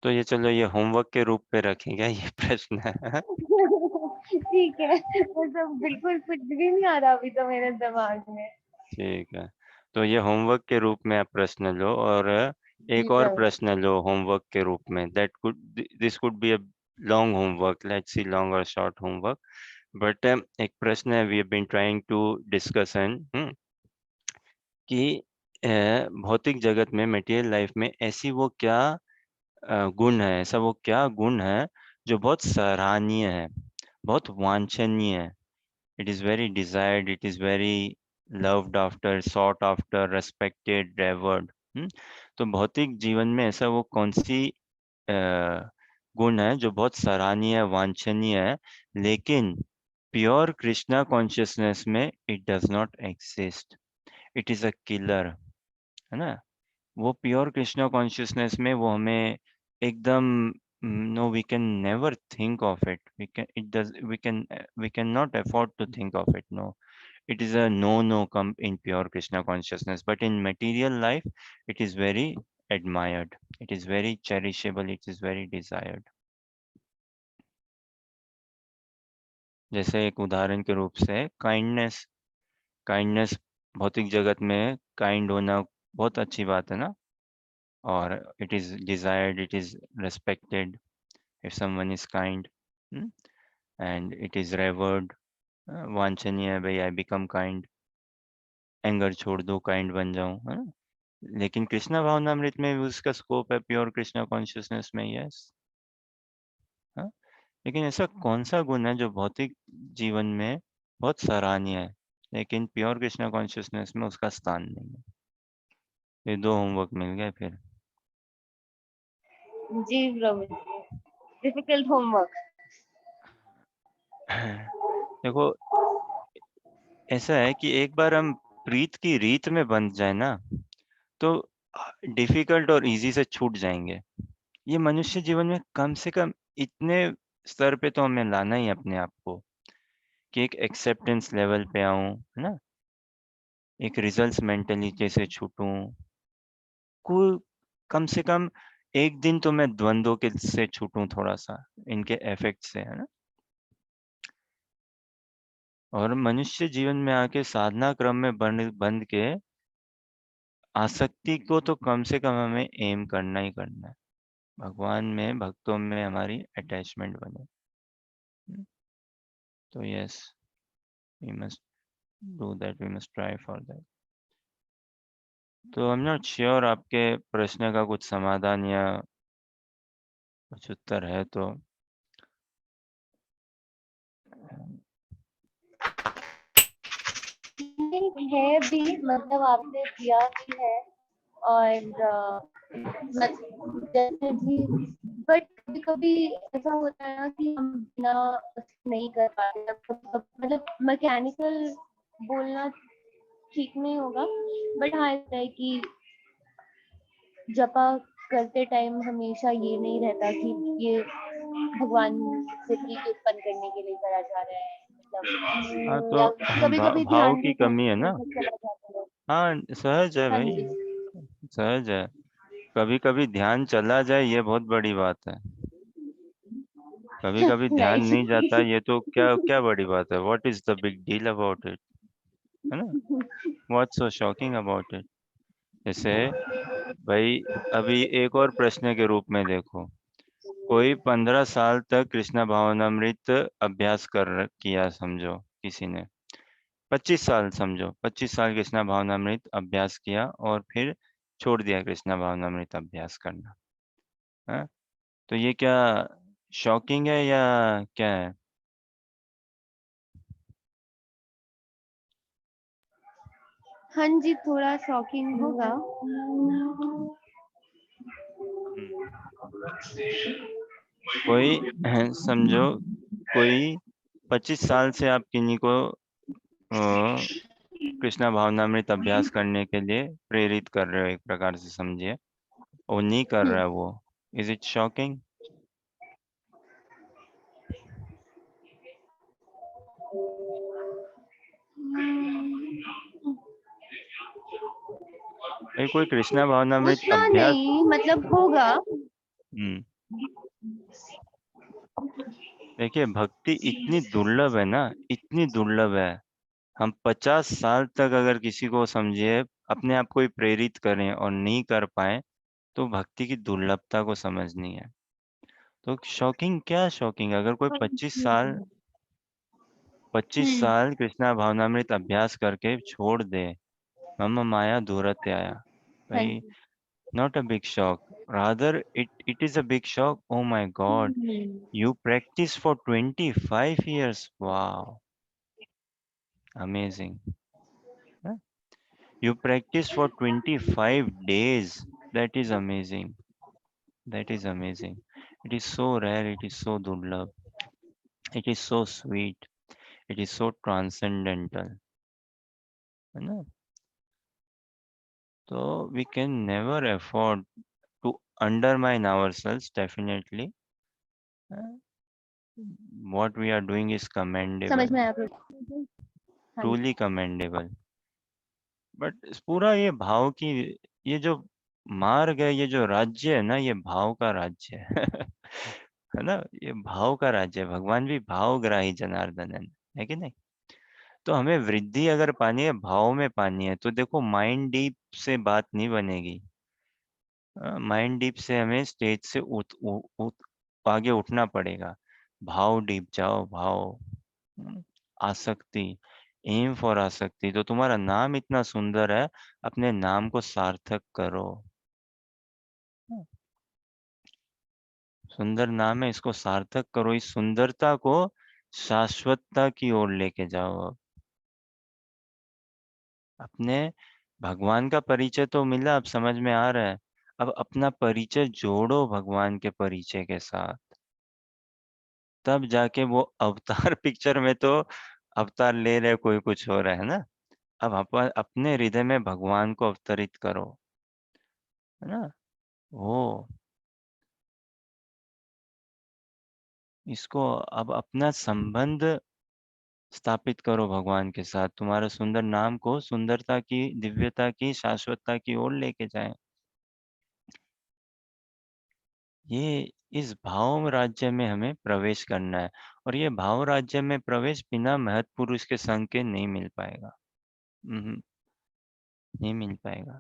तो ये चलो ये homework के रूप पे रखेंगे ये प्रश्न है. ठीक है, मतलब बिल्कुल कुछ भी नहीं आ रहा अभी तो मेरे दिमाग में। ठीक है, तो ये होमवर्क के रूप में आप प्रश्न लो, और जी एक और प्रभु। प्रश्न लो होमवर्क के रूप में. This could be a long homework, let's see long or short homework. But एक प्रश्न है, वी हैव बीन ट्राइंग टू डिस्कस एंड कि भौतिक जगत में, मटेरियल लाइफ में, ऐसी वो क्या गुण है, ऐसा वो क्या गुण है जो बहुत सराहनीय है, बहुत वांछनीय है. It is very desired, it is very loved after, sought after, respected, revered. तो भौतिक जीवन में ऐसा वो कौन सी गुण है जो बहुत सराहनीय, वांछनीय है, लेकिन प्योर कृष्णा कॉन्शियसनेस में it does not exist. It is a killer, है ना? वो प्योर कृष्णा कॉन्शियसनेस में वो हमें एकदम, no, we can never think of it, we can not afford to think of it. No, it is a no come in pure Krishna consciousness, but in material life it is very admired, it is very cherishable, it is very desired. जैसे एक उदाहरण के रूप से kindness. Kindness भौतिक जगत में kind होना बहुत अच्छी बात है ना, और it is desired, it is respected if someone is kind, and it is revered. वांछनीय है भाई, I become kind, एंगर छोड़ दो, काइंड बन जाऊं, है ना? लेकिन कृष्णा भावनामृत में भी उसका स्कोप है, प्योर कृष्णा कॉन्शियसनेस में. यस, हाँ. लेकिन ऐसा कौन सा गुण है जो भौतिक जीवन में बहुत सराहनीय है? लेकिन प्योर कृष्णा कॉन्शियसनेस में उसका स्थान नहीं है। ये 2 होमवर्क मिल गए फिर। जी प्रभु, डिफिकल्ट होमवर्क। देखो, ऐसा है कि एक बार हम प्रीत की रीत में बंध जाए ना, तो डिफिकल्ट और इजी से छूट जाएंगे। ये मनुष्य जीवन में कम से कम इतने स्तर पे तो हमें लाना ही है अपने आप को, कि एक एक्सेप्टेंस लेवल पे आऊं, है ना, एक रिजल्ट्स मेंटेलिटी से छूटूं, कोई कम से कम एक दिन तो मैं द्वंद्वों के से छूटूं, थोड़ा सा इनके इफेक्ट से, है ना। और मनुष्य जीवन में आके साधना क्रम में बंद बंद के आसक्ति को तो कम से कम हमें एम करना ही करना है, भगवान में, भक्तों में हमारी अटैचमेंट बने। तो yes, we must do that, we must try for that. तो आई एम नॉट श्योर आपके प्रश्न का कुछ समाधान या कुछ उत्तर है तो। है भी, मतलब आपने दिया भी है, और जैसे भी, बट कभी कभी ऐसा होता है ना कि हम बिना नहीं कर पाते, मतलब मैकेनिकल बोलना ठीक नहीं होगा, बट हाँ ऐसा है कि जपा करते टाइम हमेशा ये नहीं रहता कि ये भगवान से प्रीति उत्पन्न करने के लिए करा जा रहा है, हाँ, मतलब तो या कभी कभी भाव ध्यान की भी कमी है ना। चला जाता है। हाँ, सहज है हाँ भाई, जी। सहज है। कभी कभी ध्यान चला जाए, ये बहुत बड़ी बात है। कभी कभी ध्यान नहीं जाता, नहीं। ये तो क्या क्या बड़ी बात है। What is the big deal about it, है ना। What's so shocking about it. जैसे भाई, अभी एक और प्रश्न के रूप में देखो, कोई 15 साल तक कृष्णा भावनामृत अभ्यास किया समझो किसी ने, 25 साल समझो, 25 साल कृष्णा भावनामृत अभ्यास किया और फिर छोड़ दिया कृष्णा भावनामृत अभ्यास करना, है। तो ये क्या शॉकिंग है या क्या है? हाँ जी, थोड़ा शॉकिंग होगा। हम्म, कोई समझो, कोई 25 साल से आप किन्हीं को कृष्णा भावनामृत अभ्यास करने के लिए प्रेरित कर रहे हो, एक प्रकार से समझिए, वो नहीं कर रहा है वो। Is it shocking? भाई, कोई कृष्णा भावनामृत उतना अभ्यास। नहीं, मतलब होगा। हम्म देखिए, भक्ति इतनी दुर्लभ है ना, इतनी दुर्लभ है। हम 50 साल तक अगर किसी को समझिए अपने आप को ही प्रेरित करें और नहीं कर पाए, तो भक्ति की दुर्लभता को समझनी है। तो शॉकिंग क्या शॉकिंग, अगर कोई 25 हम्म। साल कृष्णा भावनामृत अभ्यास करके छोड़ दे, मम माया दूरत्याया, हाँ भाई, जी। not a big shock, rather it is a big shock. Oh my god, you practice for 25 years, wow, amazing. Huh? You practice for 25 days, that is amazing, that is amazing. It is so rare, it is so durlabh, it is so sweet, it is so transcendental, है ना। तो we can never afford to undermine ourselves, definitely. What we are doing is समझ commendable, में आया प्रभु। हाँ जी। truly commendable. But पूरा ये भाव की, ये जो मार्ग है, ये जो राज्य है ना, ये भाव का राज्य है। है ना, ये भाव का राज्य है। भगवान भी भावग्राही जनार्दन है कि नहीं। तो हमें वृद्धि अगर पानी है, भाव में पानी है, तो देखो माइंड डीप से बात नहीं बनेगी। माइंड डीप से हमें स्टेज से आगे उठना पड़ेगा। भाव डीप जाओ, भाव। हम्म, आसक्ति, एम फॉर आसक्ति। तो तुम्हारा नाम इतना सुंदर है, अपने नाम को सार्थक करो। सुंदर नाम है, इसको सार्थक करो, इस सुंदरता को शाश्वतता की ओर लेके जाओ अब। अपने भगवान का परिचय तो मिला, अब समझ में आ रहा है, अब अपना परिचय जोड़ो भगवान के परिचय के साथ, तब जाके वो अवतार पिक्चर में तो अवतार ले रहे, कोई कुछ हो रहा है ना। अब अपने हृदय में भगवान को अवतरित करो, है ना। वो इसको अब अपना संबंध स्थापित करो भगवान के साथ, तुम्हारे सुंदर नाम को सुंदरता की, दिव्यता की, शाश्वतता की ओर लेके जाए। ये इस भाव राज्य में हमें प्रवेश करना है, और ये भाव राज्य में प्रवेश बिना महत् पुरुष के संग के नहीं मिल पाएगा। नहीं मिल पाएगा।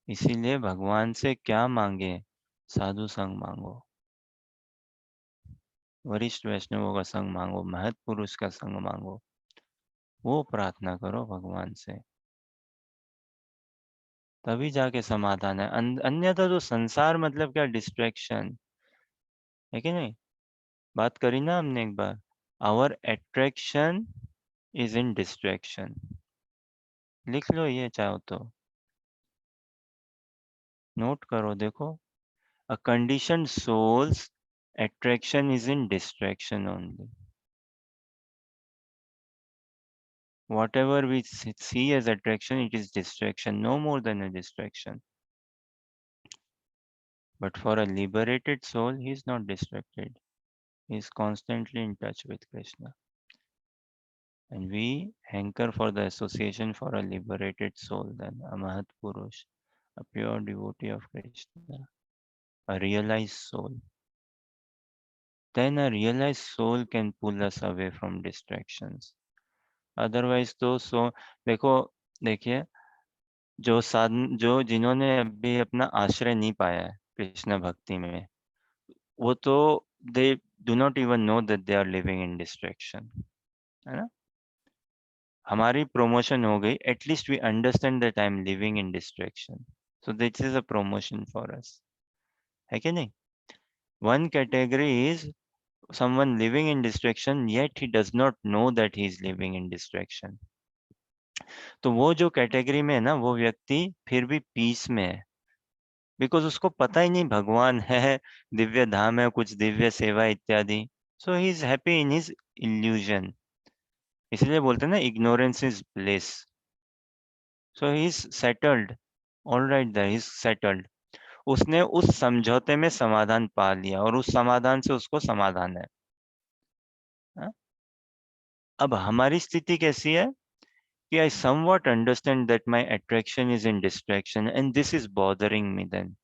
इसीलिए भगवान से क्या मांगे? साधु संग मांगो, वरिष्ठ वैष्णवों का संग मांगो, महत् पुरुष का संग मांगो, वो प्रार्थना करो भगवान से, तभी जाके समाधान है। अन्यथा तो संसार मतलब क्या, डिस्ट्रैक्शन है कि नहीं। बात करी ना हमने एक बार, our attraction is in distraction. लिख लो ये चाहो तो, नोट करो, देखो। A conditioned souls attraction is in distraction only. Whatever we see as attraction, it is distraction, no more than a distraction. But for a liberated soul, he is not distracted. He is constantly in touch with Krishna. And we hanker for the association for a liberated soul, then a Mahat Purush, a pure devotee of Krishna, a realized soul. Then a realized soul can pull us away from distractions. Otherwise, so देखिए, जो जिन्होंने अभी अपना आश्रय नहीं पाया है कृष्ण भक्ति में, वो तो they do not even know that they are living in distraction, है ना। हमारी प्रमोशन हो गई, at least we understand that I am living in distraction, so this is a promotion for us, है कि नहीं। One category is someone living in distraction yet he does not know that he is living in distraction. तो वो जो category में है ना, वो व्यक्ति फिर भी पीस में है, बिकॉज उसको पता ही नहीं भगवान है, दिव्य धाम है, कुछ दिव्य सेवा इत्यादि, so he is happy in his illusion. इसलिए बोलते हैं ना, ignorance is bliss. So he is settled, alright, that is settled. उसने उस समझौते में समाधान पा लिया, और उस समाधान से उसको समाधान है। हा? अब हमारी स्थिति कैसी है कि I somewhat understand that my attraction is in distraction and this is bothering me then,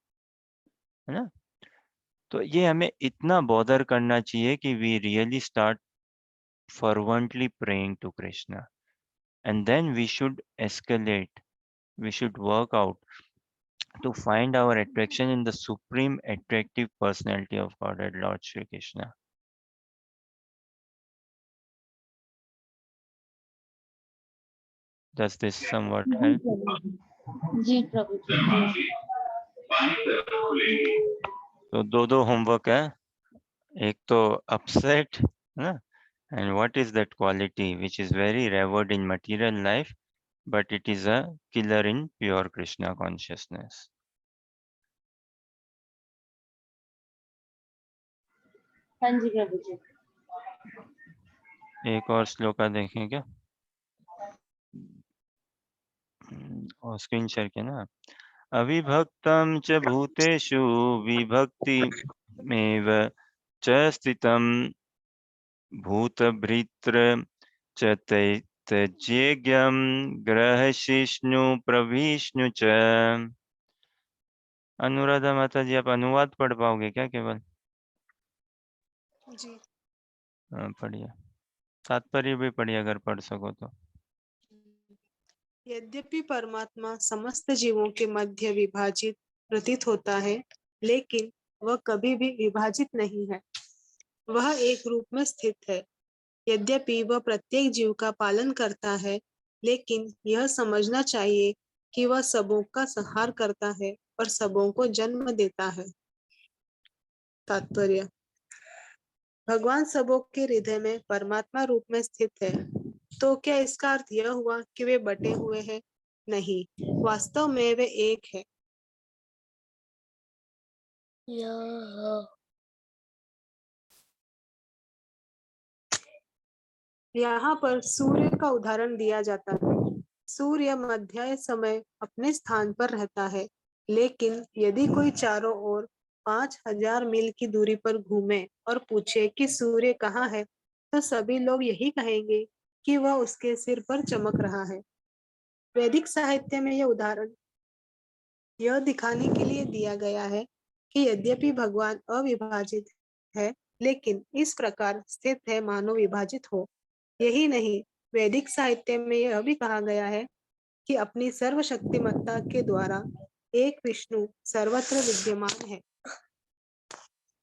है ना। तो ये हमें इतना बॉदर करना चाहिए कि we really start fervently praying to Krishna, and then we should escalate, we should work out to find our attraction in the supreme attractive personality of Godhead Lord Shri Krishna. Does this somewhat help? जी प्रभु जी। तो दो homework है, एक तो upset, है ना, and what is that quality which is very revered in material life but it is a killer in pure Krishna consciousness. हाँ जी प्रभु जी। एक और श्लोका देखें क्या, और स्क्रीन शेयर किया ना। अविभक्तं च भूतेषु विभक्तिमेव च स्थितं भूतभृत्र च त्यज्येज्ञं ग्रहशिष्णु प्रविष्णु च। अनुराधा माता जी, आप अनुवाद पढ़ पाओगे क्या केवल? जी। पढ़िए, तात्पर्य भी पढ़िए अगर पढ़ सको तो। यद्यपि परमात्मा समस्त जीवों के मध्य विभाजित प्रतीत होता है, लेकिन वह कभी भी विभाजित नहीं है। वह एक रूप में स्थित है। यद्यपि वह प्रत्येक जीव का पालन करता है, लेकिन यह समझना चाहिए कि वह सबों का संहार करता है और सबों को जन्म देता है। तात्पर्य: भगवान सबों के हृदय में परमात्मा रूप में स्थित है, तो क्या इसका अर्थ यह हुआ कि वे बटे हुए हैं नहीं, वास्तव में वे एक है। यहाँ पर सूर्य का उदाहरण दिया जाता है। सूर्य मध्य समय अपने स्थान पर रहता है, लेकिन यदि कोई चारों ओर 5000 मील की दूरी पर घूमे और पूछे कि सूर्य कहाँ है, तो सभी लोग यही कहेंगे कि वह उसके सिर पर चमक रहा है। वैदिक साहित्य में यह उदाहरण यह दिखाने के लिए दिया गया है कि यद्यपि भगवान अविभाजित है, लेकिन इस प्रकार स्थित है मानो विभाजित हो। यही नहीं, वैदिक साहित्य में यह भी कहा गया है कि अपनी सर्वशक्तिमत्ता के द्वारा एक विष्णु सर्वत्र विद्यमान है।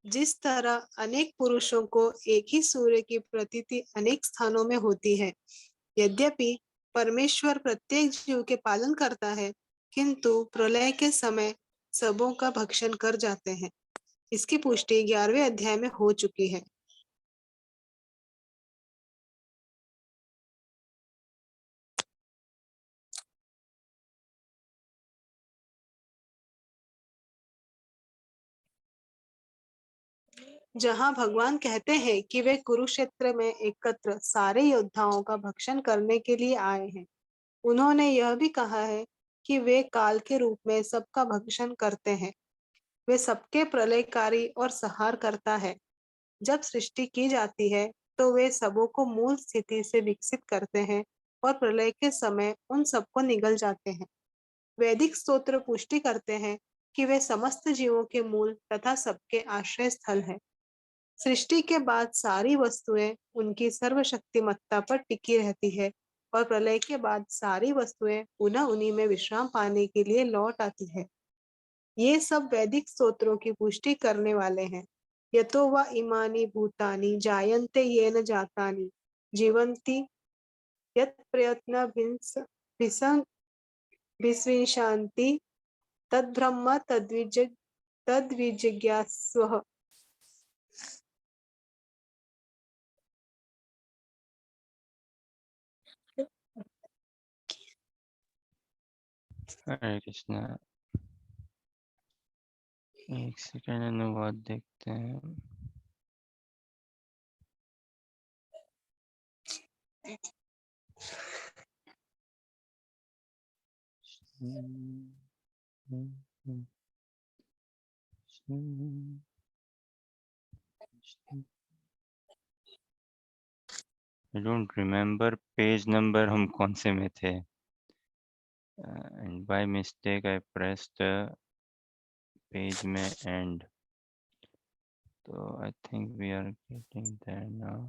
जिस तरह अनेक पुरुषों को एक ही सूर्य की प्रतीति अनेक स्थानों में होती है, यद्यपि परमेश्वर प्रत्येक जीव के पालन करता है, किंतु प्रलय के समय सबों का भक्षण कर जाते हैं। इसकी पुष्टि 11वें अध्याय में हो चुकी है। जहां भगवान कहते हैं कि वे कुरुक्षेत्र में एकत्र सारे योद्धाओं का भक्षण करने के लिए आए हैं, उन्होंने यह भी कहा है कि वे काल के रूप में सबका भक्षण करते हैं। वे सबके प्रलयकारी और संहार करता है। जब सृष्टि की जाती है, तो वे सबों को मूल स्थिति से विकसित करते हैं और प्रलय के समय उन सबको निगल जाते हैं। वैदिक स्तोत्र पुष्टि करते हैं कि वे समस्त जीवों के मूल तथा सबके आश्रय स्थल है। सृष्टि के बाद सारी वस्तुएं उनकी सर्वशक्तिमत्ता पर टिकी रहती है और प्रलय के बाद सारी वस्तुएं पुनः उन्हीं में विश्राम पाने के लिए लौट आती है। ये सब वैदिक स्तोत्रों की पुष्टि करने वाले हैं। यतो वा इमानि भूतानि जायन्ते येन जातानि जीवन्ति यत् प्रयत्न विस्विशान्ति तद्ब्रह्म तद्विजिज्ञास्व। हरे कृष्णा। एक सेकंड अनुवाद देखते हैं। I don't remember page number हम कौन से में थे। And by mistake I pressed page में end. तो I think we are getting there now.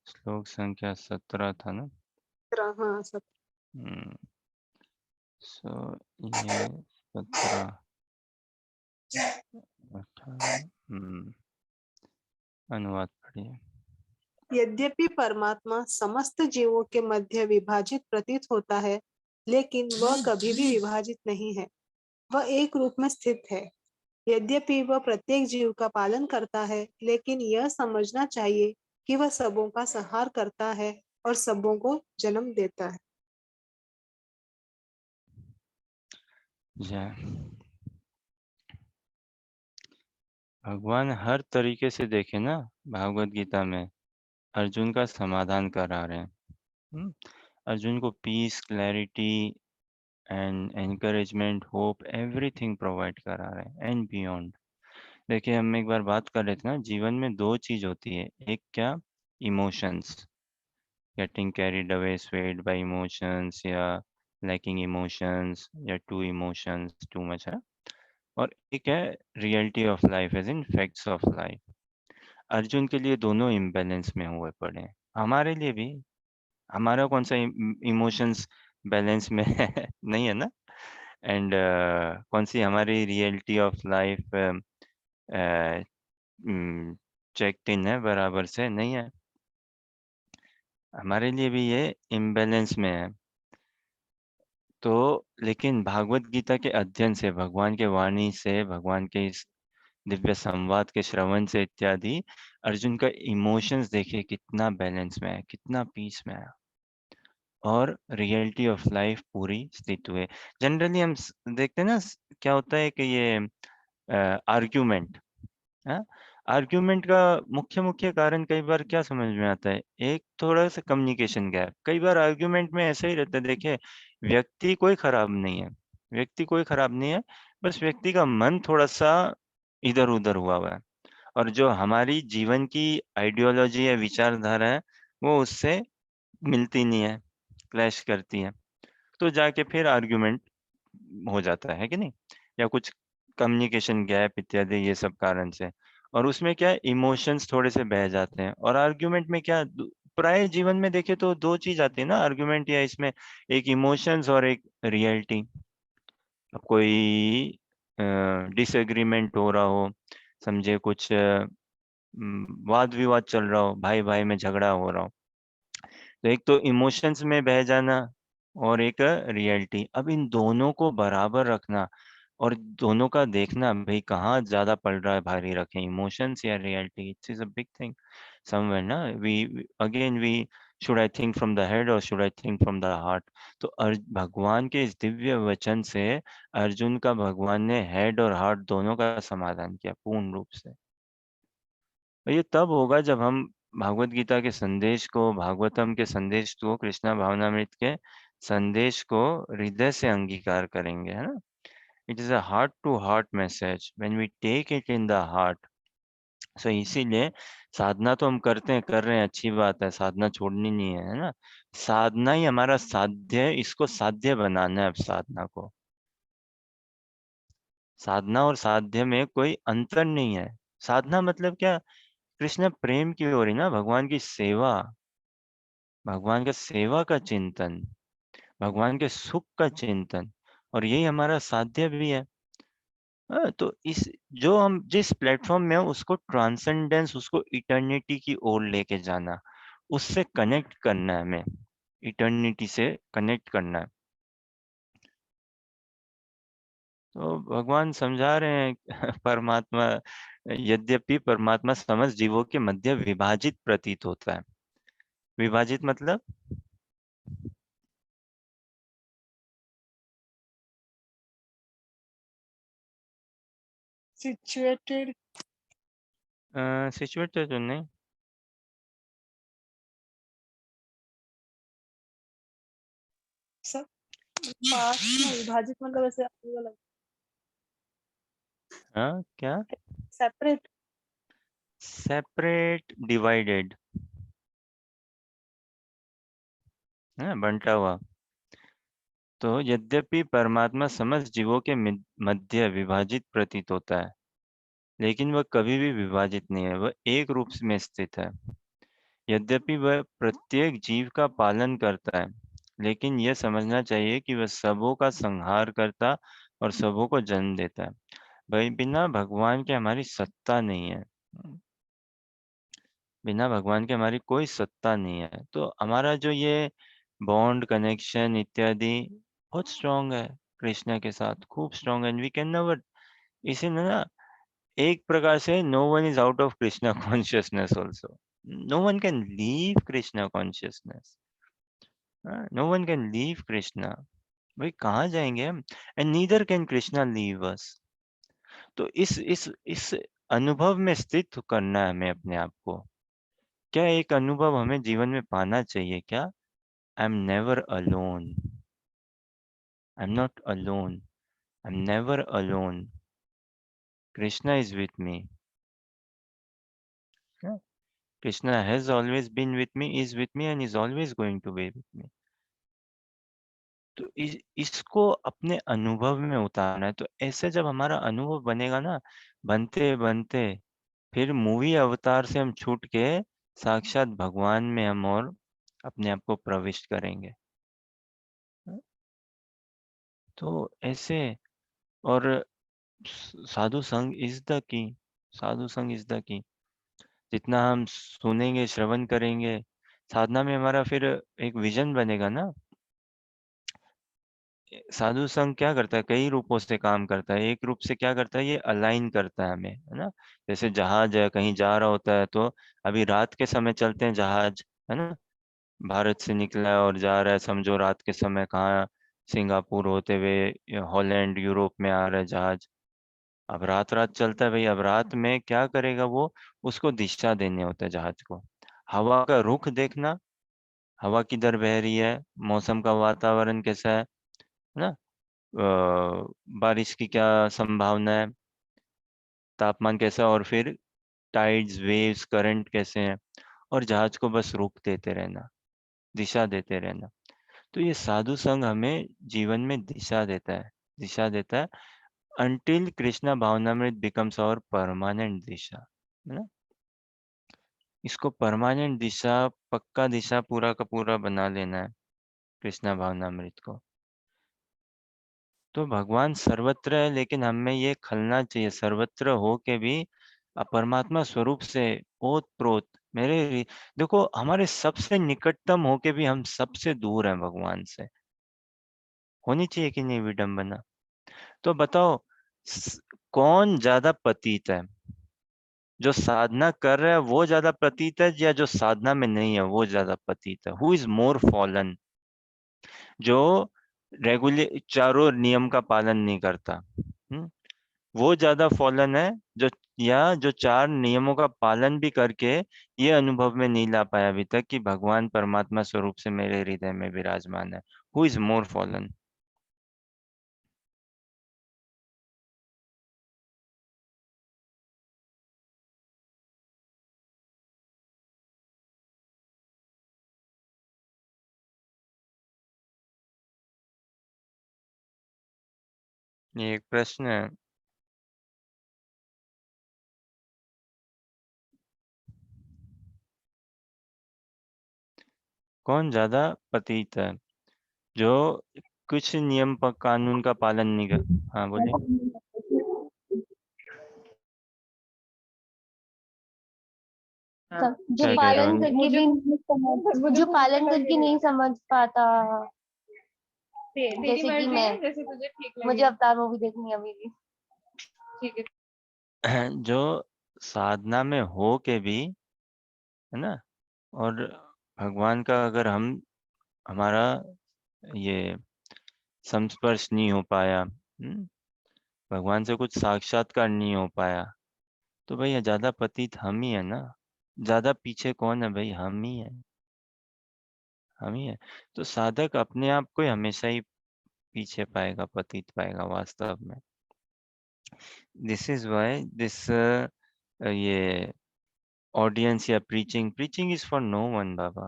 श्लोक संख्या 17 था ना। हाँ, सब सो ये 17 18 अनुवाद पढ़िए। यद्यपि परमात्मा समस्त जीवों के मध्य विभाजित प्रतीत होता है, लेकिन वह कभी भी विभाजित नहीं है। वह एक रूप में स्थित है। यद्यपि वह प्रत्येक जीव का पालन करता है, लेकिन यह समझना चाहिए कि वह सबों का संहार करता है और सबों को जन्म देता है। जय। भगवान हर तरीके से देखे ना, भागवत गीता में अर्जुन का समाधान करा रहे हैं। अर्जुन को peace, clarity and encouragement, hope, everything provide करा रहे हैं एंड बियॉन्ड। देखिए, हम एक बार बात कर रहे थे ना, जीवन में दो चीज होती है। एक क्या? Emotions, getting carried away, swayed by emotions, या लैकिंग इमोशंस, या टू इमोशंस, टू मच है। और एक है reality of life, as in facts of life. Arjun के लिए दोनों इम्बैलेंस में हुए पड़े हैं। हमारे लिए भी, हमारा कौन सा इमोशंस बैलेंस में है? नहीं है ना। एंड कौन सी हमारी reality of life checked in है, बराबर से नहीं है। हमारे लिए भी ये इम्बैलेंस में है। तो लेकिन भागवत गीता के अध्ययन से, भगवान के वाणी से, भगवान के इस दिव्य संवाद के श्रवण से इत्यादि, अर्जुन का इमोशंस देखिए कितना बैलेंस में है, कितना पीस में है। और रियलिटी ऑफ लाइफ पूरी स्थित हुए। जनरली हम देखते हैं ना, क्या होता है कि ये आर्ग्यूमेंट, आर्ग्यूमेंट का मुख्य मुख्य कारण कई बार क्या समझ में आता है, एक थोड़ा सा कम्युनिकेशन गैप। कई बार आर्ग्यूमेंट में ऐसा ही रहता है। देखिए, व्यक्ति कोई खराब नहीं है, व्यक्ति कोई खराब नहीं है, बस व्यक्ति का मन थोड़ा सा इधर उधर हुआ है, और जो हमारी जीवन की आइडियोलॉजी है, विचारधारा है, वो उससे मिलती नहीं है, क्लैश करती है, तो जाके फिर आर्ग्यूमेंट हो जाता है कि नहीं, या कुछ कम्युनिकेशन गैप इत्यादि, ये सब कारण से। और उसमें क्या है, इमोशंस थोड़े से बह जाते हैं। और आर्ग्यूमेंट में क्या, प्राय जीवन में देखे तो दो चीज आती है ना आर्ग्यूमेंट या इसमें, एक इमोशंस और एक रियलिटी। अब कोई डिसएग्रीमेंट हो रहा हो, समझे कुछ वाद विवाद चल रहा हो, भाई भाई में झगड़ा हो रहा हो, तो एक तो इमोशंस में बह जाना और एक रियलिटी। अब इन दोनों को बराबर रखना और दोनों का देखना, भाई कहाँ ज्यादा पड़ रहा है, भारी रखें, इमोशंस या reality, it's is a big thing somewhere ना। We should I think from the head और should I think from the heart. तो भगवान के इस दिव्य वचन से अर्जुन का भगवान ने हेड और हार्ट दोनों का समाधान किया पूर्ण रूप से। और ये तब होगा जब हम भागवत गीता के संदेश को, भागवतम के संदेश को, कृष्णा भावनामृत के संदेश को हृदय से अंगीकार करेंगे, है ना। It is a heart to heart message when we take it in the heart. So इसीलिए साधना तो हम करते हैं, कर रहे हैं, अच्छी बात है, साधना छोड़नी नहीं है ना। साधना ही हमारा साध्य है, इसको साध्य बनाना है। अब साधना को, साधना और साध्य में कोई अंतर नहीं है। साधना मतलब क्या, कृष्ण प्रेम की ओर ही ना, भगवान की सेवा, भगवान का सेवा का चिंतन, भगवान के सुख का चिंतन, और यही हमारा साध्य भी है। तो इस, जो हम जिस प्लेटफॉर्म में हो उसको ट्रांसेंडेंस, उसको इटर्निटी की ओर लेके जाना, उससे कनेक्ट करना है हमें, इटर्निटी से कनेक्ट करना है। तो भगवान समझा रहे हैं परमात्मा, यद्यपि परमात्मा समस्त जीवों के मध्य विभाजित प्रतीत होता है। विभाजित मतलब सिचुएटेड। सिचुएटेड तो नहीं। सब पास में विभाजित मतलब ऐसे अलग अलग, हाँ, क्या, सेपरेट। सेपरेट, डिवाइडेड, है बंटा हुआ। तो यद्यपि परमात्मा समस्त जीवों के मध्य विभाजित प्रतीत होता है, लेकिन वह कभी भी विभाजित नहीं है, वह एक रूप में स्थित है। यद्यपि वह प्रत्येक जीव का पालन करता है, लेकिन यह समझना चाहिए कि वह सबों का संहार करता और सबों को जन्म देता है। भाई, बिना भगवान के हमारी सत्ता नहीं है, बिना भगवान के हमारी कोई सत्ता नहीं है। तो हमारा जो ये बॉन्ड, कनेक्शन इत्यादि बहुत स्ट्रांग है कृष्णा के साथ, खूब स्ट्रांग है। वी कैन नेवर, इसे ना, एक प्रकार से no one is out of Krishna consciousness also, no one can leave Krishna consciousness, no one can leave Krishna. भाई कहाँ जाएंगे हम, and neither can Krishna leave us. तो इस अनुभव में स्थित करना है हमें अपने आप को। क्या एक अनुभव हमें जीवन में पाना चाहिए क्या, I am never alone, I am not alone, I am never alone, Krishna is with me, Krishna has always been with me, is with me and is always going to be with me. तो इसको अपने अनुभव में उतारना है। तो ऐसे जब हमारा अनुभव बनेगा ना, बनते बनते फिर मूवी अवतार से हम छूट के साक्षात भगवान में हम और अपने आप को प्रविष्ट करेंगे। तो ऐसे, और साधु संग इज द की, साधु संग इज द की। जितना हम सुनेंगे, श्रवण करेंगे, साधना में हमारा फिर एक विजन बनेगा ना। साधु संघ क्या करता है, कई रूपों से काम करता है। एक रूप से क्या करता है, ये अलाइन करता है हमें, है ना। जैसे जहाज है, कहीं जा रहा होता है, तो अभी रात के समय चलते हैं जहाज, है ना, भारत से निकला है और जा रहा है, समझो रात के समय कहाँ, सिंगापुर होते हुए हॉलैंड, यूरोप में आ रहा है जहाज। अब रात रात चलता है भाई, अब रात में क्या करेगा वो, उसको दिशा देने होता है जहाज को। हवा का रुख देखना, हवा किधर बह रही है, मौसम का वातावरण कैसा है ना, बारिश की क्या संभावना है, तापमान कैसा है, और फिर टाइड्स, वेव्स, करंट कैसे हैं, और जहाज को बस रुख देते रहना, दिशा देते रहना। तो ये साधु संग हमें जीवन में दिशा देता है, दिशा देता है, until कृष्णा भावनामृत becomes our परमानेंट दिशा, है ना। इसको परमानेंट दिशा, पक्का दिशा पूरा का पूरा बना लेना है कृष्णा भावनामृत को। तो भगवान सर्वत्र है, लेकिन हमें ये खलना चाहिए, सर्वत्र हो के भी परमात्मा स्वरूप से ओत प्रोत देखो हमारे सबसे निकटतम होके भी हम सबसे दूर हैं भगवान से। होनी चाहिए कि नहीं विडंबना। तो बताओ, कौन ज्यादा पतित है, जो साधना कर रहा है वो ज्यादा पतित है, या जो साधना में नहीं है वो ज्यादा पतित है? Who is more fallen? जो चारों नियम का पालन नहीं करता, वो ज्यादा फॉलन है, जो या जो चार नियमों का पालन भी करके ये अनुभव में नहीं ला पाया अभी तक कि भगवान परमात्मा स्वरूप से मेरे हृदय में विराजमान है? Who is more fallen? ये एक प्रश्न है। कौन ज्यादा पतित है, जो कुछ नियम पर कानून का पालन नहीं कर। हाँ बोलिए। जो क्या कह रहे हो पालन अनु? करके भी, जो पालन करके नहीं समझ पाता, तेरी जैसे कि मर्जी मैं, है, जैसे तुझे ठीक लगे। मुझे अवतार मूवी देखनी है अभी भी। ठीक है। जो साधना में हो के भी, है ना, और भगवान का अगर हमारा ये संस्पर्श नहीं हो पाया, भगवान से कुछ साक्षात्कार नहीं हो पाया, तो भाई ज्यादा पतित हम ही है ना। ज्यादा पीछे कौन है भाई? हम ही है, हम ही है। तो साधक अपने आप को ही हमेशा ही पीछे पाएगा, पतित पाएगा वास्तव में। दिस इज वाई दिस ये ऑडियंस या preaching is for no one बाबा।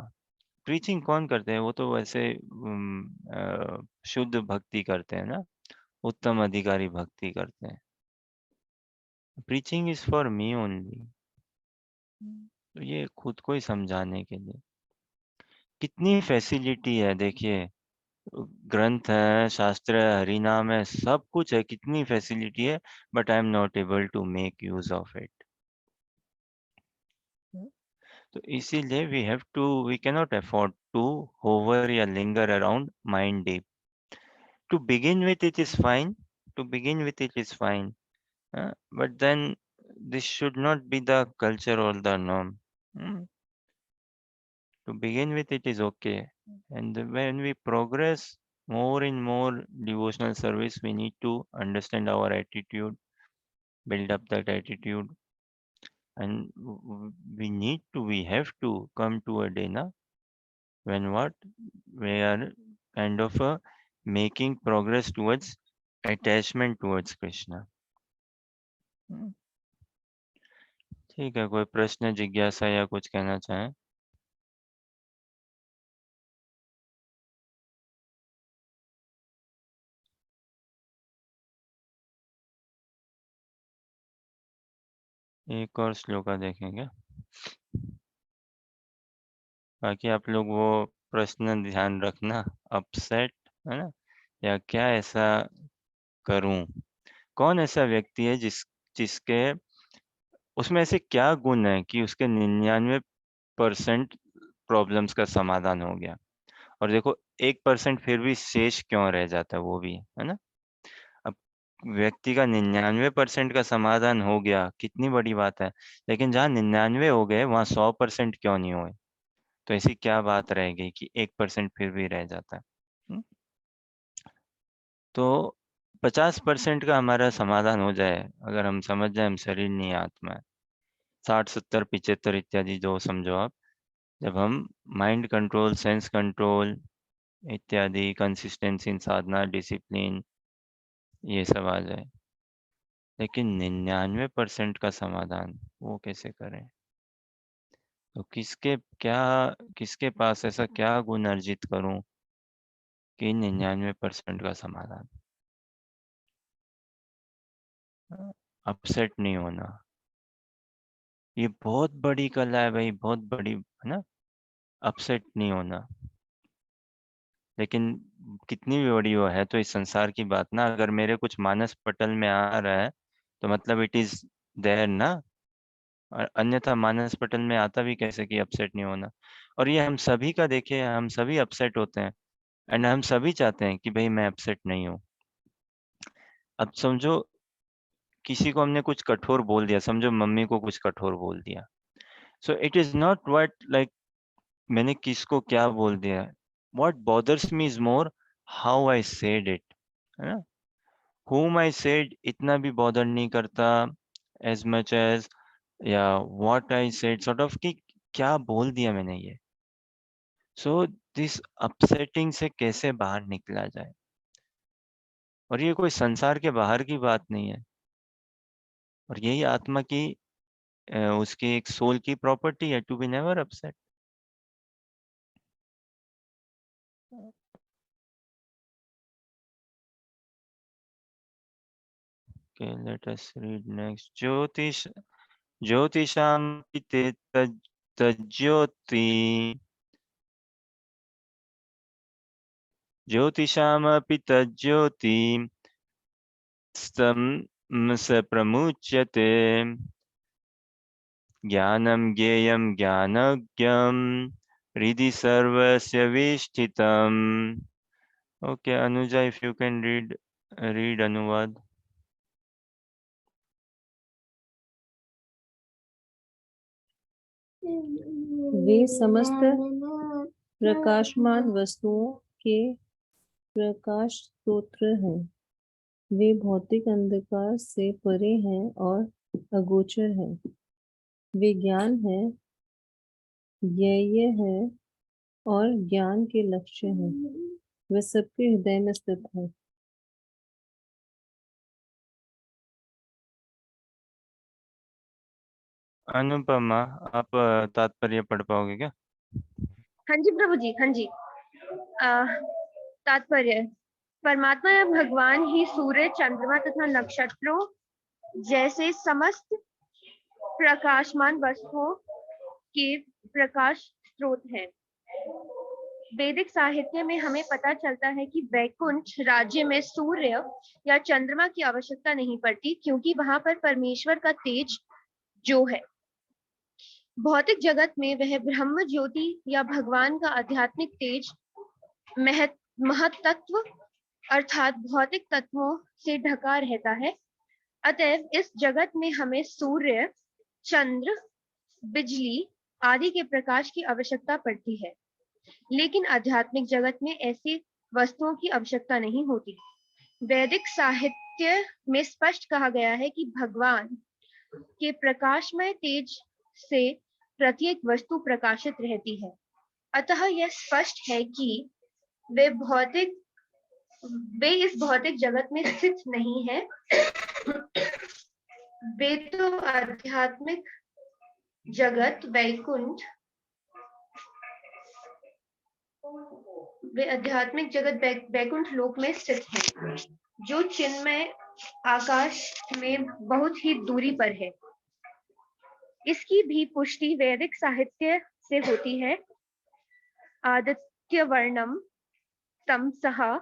प्रीचिंग कौन करते हैं? वो तो वैसे शुद्ध भक्ति करते हैं ना, उत्तम अधिकारी भक्ति करते हैं। Preaching is for me only. तो ये खुद को ही समझाने के लिए कितनी फैसिलिटी है, देखिए ग्रंथ है, शास्त्र है, हरि नाम है, सब कुछ है, कितनी फैसिलिटी है, but I am not able to make use of it. तो इसीलिए we cannot afford to hover या linger around mind deep. To begin with, it is fine. To begin with, it is fine. But then this should not be the culture or the norm. To begin with, it is okay. And when we progress more and more devotional service, we need to understand our attitude, build up that attitude, and we have to come to a day na, when what we are kind of making progress towards attachment towards Krishna. ठीक है, कोई प्रश्न, जिज्ञासा या कुछ कहना चाहें? एक और श्लोका देखेंगे, बाकी आप लोग वो प्रश्न ध्यान रखना। अपसेट है ना, या क्या ऐसा करूं? कौन ऐसा व्यक्ति है जिसके उसमें ऐसे क्या गुण है कि उसके 99% प्रॉब्लम्स का समाधान हो गया, और देखो 1% फिर भी शेष क्यों रह जाता है, वो भी है ना। अब व्यक्ति का 99% का समाधान हो गया, कितनी बड़ी बात है, लेकिन जहाँ 99 हो गए वहां 100% क्यों नहीं हुए? तो ऐसी क्या बात रह गई कि 1% फिर भी रह जाता है? हुँ? तो 50% का हमारा समाधान हो जाए, अगर हम समझ जाए हम शरीर नहीं आत्मा है। 60, 70, 75 इत्यादि जो समझो आप। जब हम माइंड कंट्रोल, सेंस कंट्रोल इत्यादि, कंसिस्टेंसी इन साधना, डिसिप्लिन, ये सब आ जाए। लेकिन 99% का समाधान वो कैसे करें? तो किसके पास ऐसा क्या गुण अर्जित करूं कि 99% का समाधान? अपसेट नहीं होना, ये बहुत बड़ी कला है भाई, बहुत बड़ी, है ना? अपसेट नहीं होना। लेकिन कितनी भी बड़ी वो है तो इस संसार की बात ना, अगर मेरे कुछ मानस पटल में आ रहा है तो मतलब इट इज देयर ना। और अन्यथा मानस पटल में आता भी कैसे कि अपसेट नहीं होना? और ये हम सभी का देखिए, हम सभी अपसेट होते हैं, एंड हम सभी चाहते हैं कि भाई मैं अपसेट नहीं हूँ। अब समझो किसी को हमने कुछ कठोर बोल दिया, समझो मम्मी को कुछ कठोर बोल दिया, so it is not what like मैंने किसको क्या बोल दिया। What bothers me is more how I said it, है ना? whom I said इतना भी बॉदर नहीं करता as much as या what I said sort of कि क्या बोल दिया मैंने ये। सो दिस अपसेटिंग से कैसे बाहर निकला जाए? और ये कोई संसार के बाहर की बात नहीं है, और यही आत्मा की उसकी एक सोल की प्रॉपर्टी है, to be never upset. Okay, let us read next. ज्योतिषां पिते तज्ज्योति ज्योतिषामपि तज्ज्योति स प्रमुच्यते ज्ञानं ज्ञेयं ज्ञानज्ञं हृदि सर्वस्य विष्ठितम्। Okay Anuja, if you can read अनुवाद। वे समस्त प्रकाशमान वस्तुओं के प्रकाश स्रोत हैं। वे भौतिक अंधकार से परे हैं और अगोचर हैं। वे ज्ञान है, ज्ञेय है और ज्ञान के लक्ष्य हैं। वे सबके हृदय में स्थित है। अनुपमा, आप तात्पर्य पढ़ पाओगे क्या? हाँ जी प्रभु जी, हाँ जी। तात्पर्य: परमात्मा या भगवान ही सूर्य, चंद्रमा तथा नक्षत्रों जैसे समस्त प्रकाशमान वस्तुओं के प्रकाश स्रोत हैं। वैदिक साहित्य में हमें पता चलता है कि वैकुंठ राज्य में सूर्य या चंद्रमा की आवश्यकता नहीं पड़ती, क्योंकि वहां पर परमेश्वर का तेज जो है। भौतिक जगत में वह ब्रह्म ज्योति या भगवान का आध्यात्मिक तेज महत्त्व अर्थात भौतिक तत्वों से ढका रहता है। अतएव इस जगत में हमें सूर्य, चंद्र, बिजली आदि के प्रकाश की आवश्यकता पड़ती है, लेकिन आध्यात्मिक जगत में ऐसी वस्तुओं की आवश्यकता नहीं होती। वैदिक साहित्य में स्पष्ट कहा गया है कि भगवान के प्रकाशमय तेज से प्रत्येक वस्तु प्रकाशित रहती है। अतः यह स्पष्ट है कि वे इस भौतिक जगत में स्थित नहीं है। वे तो आध्यात्मिक जगत वैकुंठ लोक में स्थित है, जो चिन्मय आकाश में बहुत ही दूरी पर है। इसकी भी पुष्टि वैदिक साहित्य से होती है। आदित्य वर्णम तमसः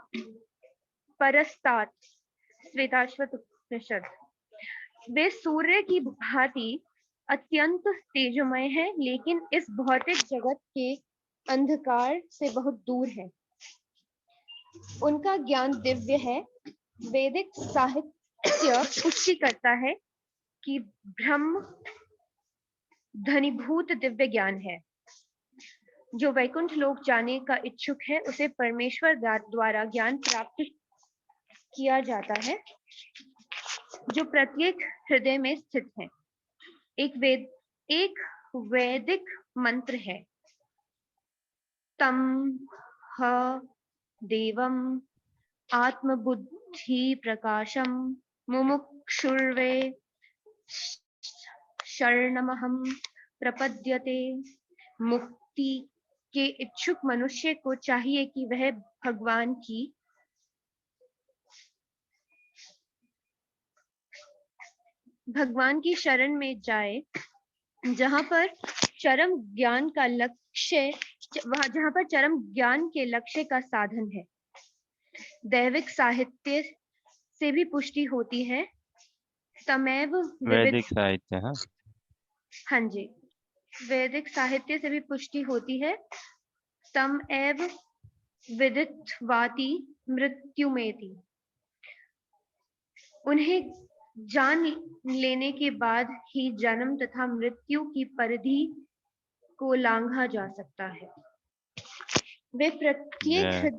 परस्तात् श्वेताश्वत उपनिषद। वे सूर्य की भांति अत्यंत तेजोमय है, लेकिन इस भौतिक जगत के अंधकार से बहुत दूर है। उनका ज्ञान दिव्य है। वैदिक साहित्य पुष्टि करता है कि ब्रह्म धनीभूत दिव्य ज्ञान है। जो वैकुंठ लोक जाने का इच्छुक है उसे परमेश्वर द्वारा ज्ञान प्राप्त किया जाता है, जो प्रत्येक हृदय में स्थित है। एक वैदिक मंत्र है, तम ह देवम आत्मबुद्धि प्रकाशम मुमुक्षुर्वे शरणमहं प्रपद्यते। मुक्ति के इच्छुक मनुष्य को चाहिए कि वह भगवान की शरण में जाए, जहां पर चरम ज्ञान के लक्ष्य का साधन है। दैविक साहित्य से भी पुष्टि होती है, तमेव वैदिक साहित्य, हाँ जी, वैदिक साहित्य से भी पुष्टि होती है, तम एव विदित्वाति मृत्युमेति। उन्हें जान लेने के बाद ही जन्म तथा मृत्यु की परिधि को लांघा जा सकता है। वे प्रत्येक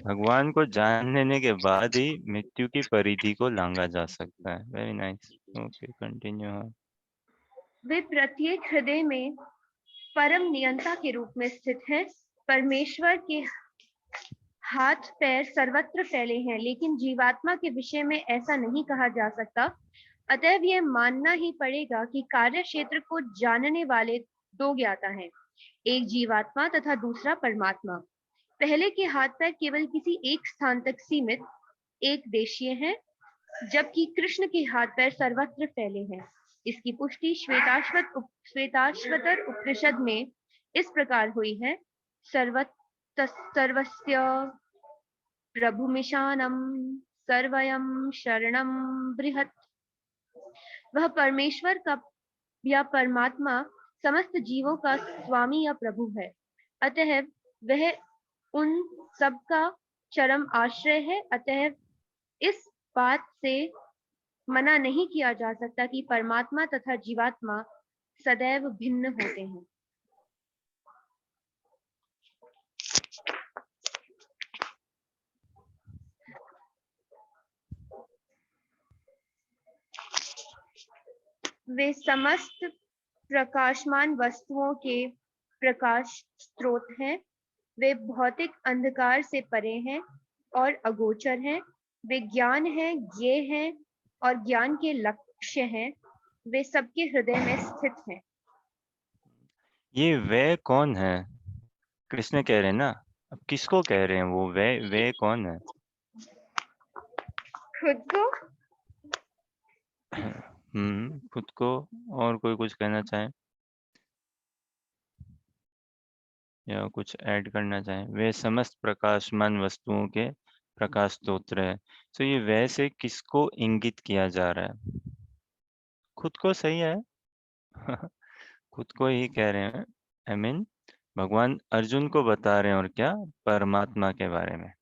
भगवान को जान लेने के बाद ही मृत्यु की परिधि को लांघा जा सकता है। Very nice, okay continue. वे प्रत्येक हृदय में परम नियंता के रूप में स्थित है। परमेश्वर के हाथ पैर सर्वत्र फैले हैं, लेकिन जीवात्मा के विषय में ऐसा नहीं कहा जा सकता। अतएव यह मानना ही पड़ेगा कि कार्य क्षेत्र को जानने वाले दो ज्ञाता हैं, एक जीवात्मा तथा दूसरा परमात्मा। पहले के हाथ पैर केवल किसी एक स्थान तक सीमित एक देशीय हैं, जबकि कृष्ण के हाथ पैर सर्वत्र फैले हैं। इसकी पुष्टि श्वेताश्वतर उपनिषद में इस प्रकार हुई है, सर्वस्य प्रभुमिशानम सर्वयं शरणं बृहत्। वह परमेश्वर का या परमात्मा समस्त जीवों का स्वामी या प्रभु है, अतः वह उन सब का चरम आश्रय है। अतः इस बात से मना नहीं किया जा सकता कि परमात्मा तथा जीवात्मा सदैव भिन्न होते हैं। वे समस्त प्रकाशमान वस्तुओं के प्रकाश स्रोत हैं। वे भौतिक अंधकार से परे हैं और अगोचर हैं। वे ज्ञान हैं, ज्ञेय हैं और ज्ञान के लक्ष्य हैं। वे सबके हृदय में स्थित हैं। ये वे कौन है? कृष्ण कह रहे हैं ना, अब किसको कह रहे हैं? वो वे कौन है? खुद को। खुद को। और कोई कुछ कहना चाहे या कुछ ऐड करना चाहे? वे समस्त प्रकाशमान वस्तुओं के प्रकाश स्तोत्र है। तो ये वे से किसको इंगित किया जा रहा है? खुद को, सही है। खुद को ही कह रहे हैं। I mean, भगवान अर्जुन को बता रहे हैं, और क्या? परमात्मा के बारे में।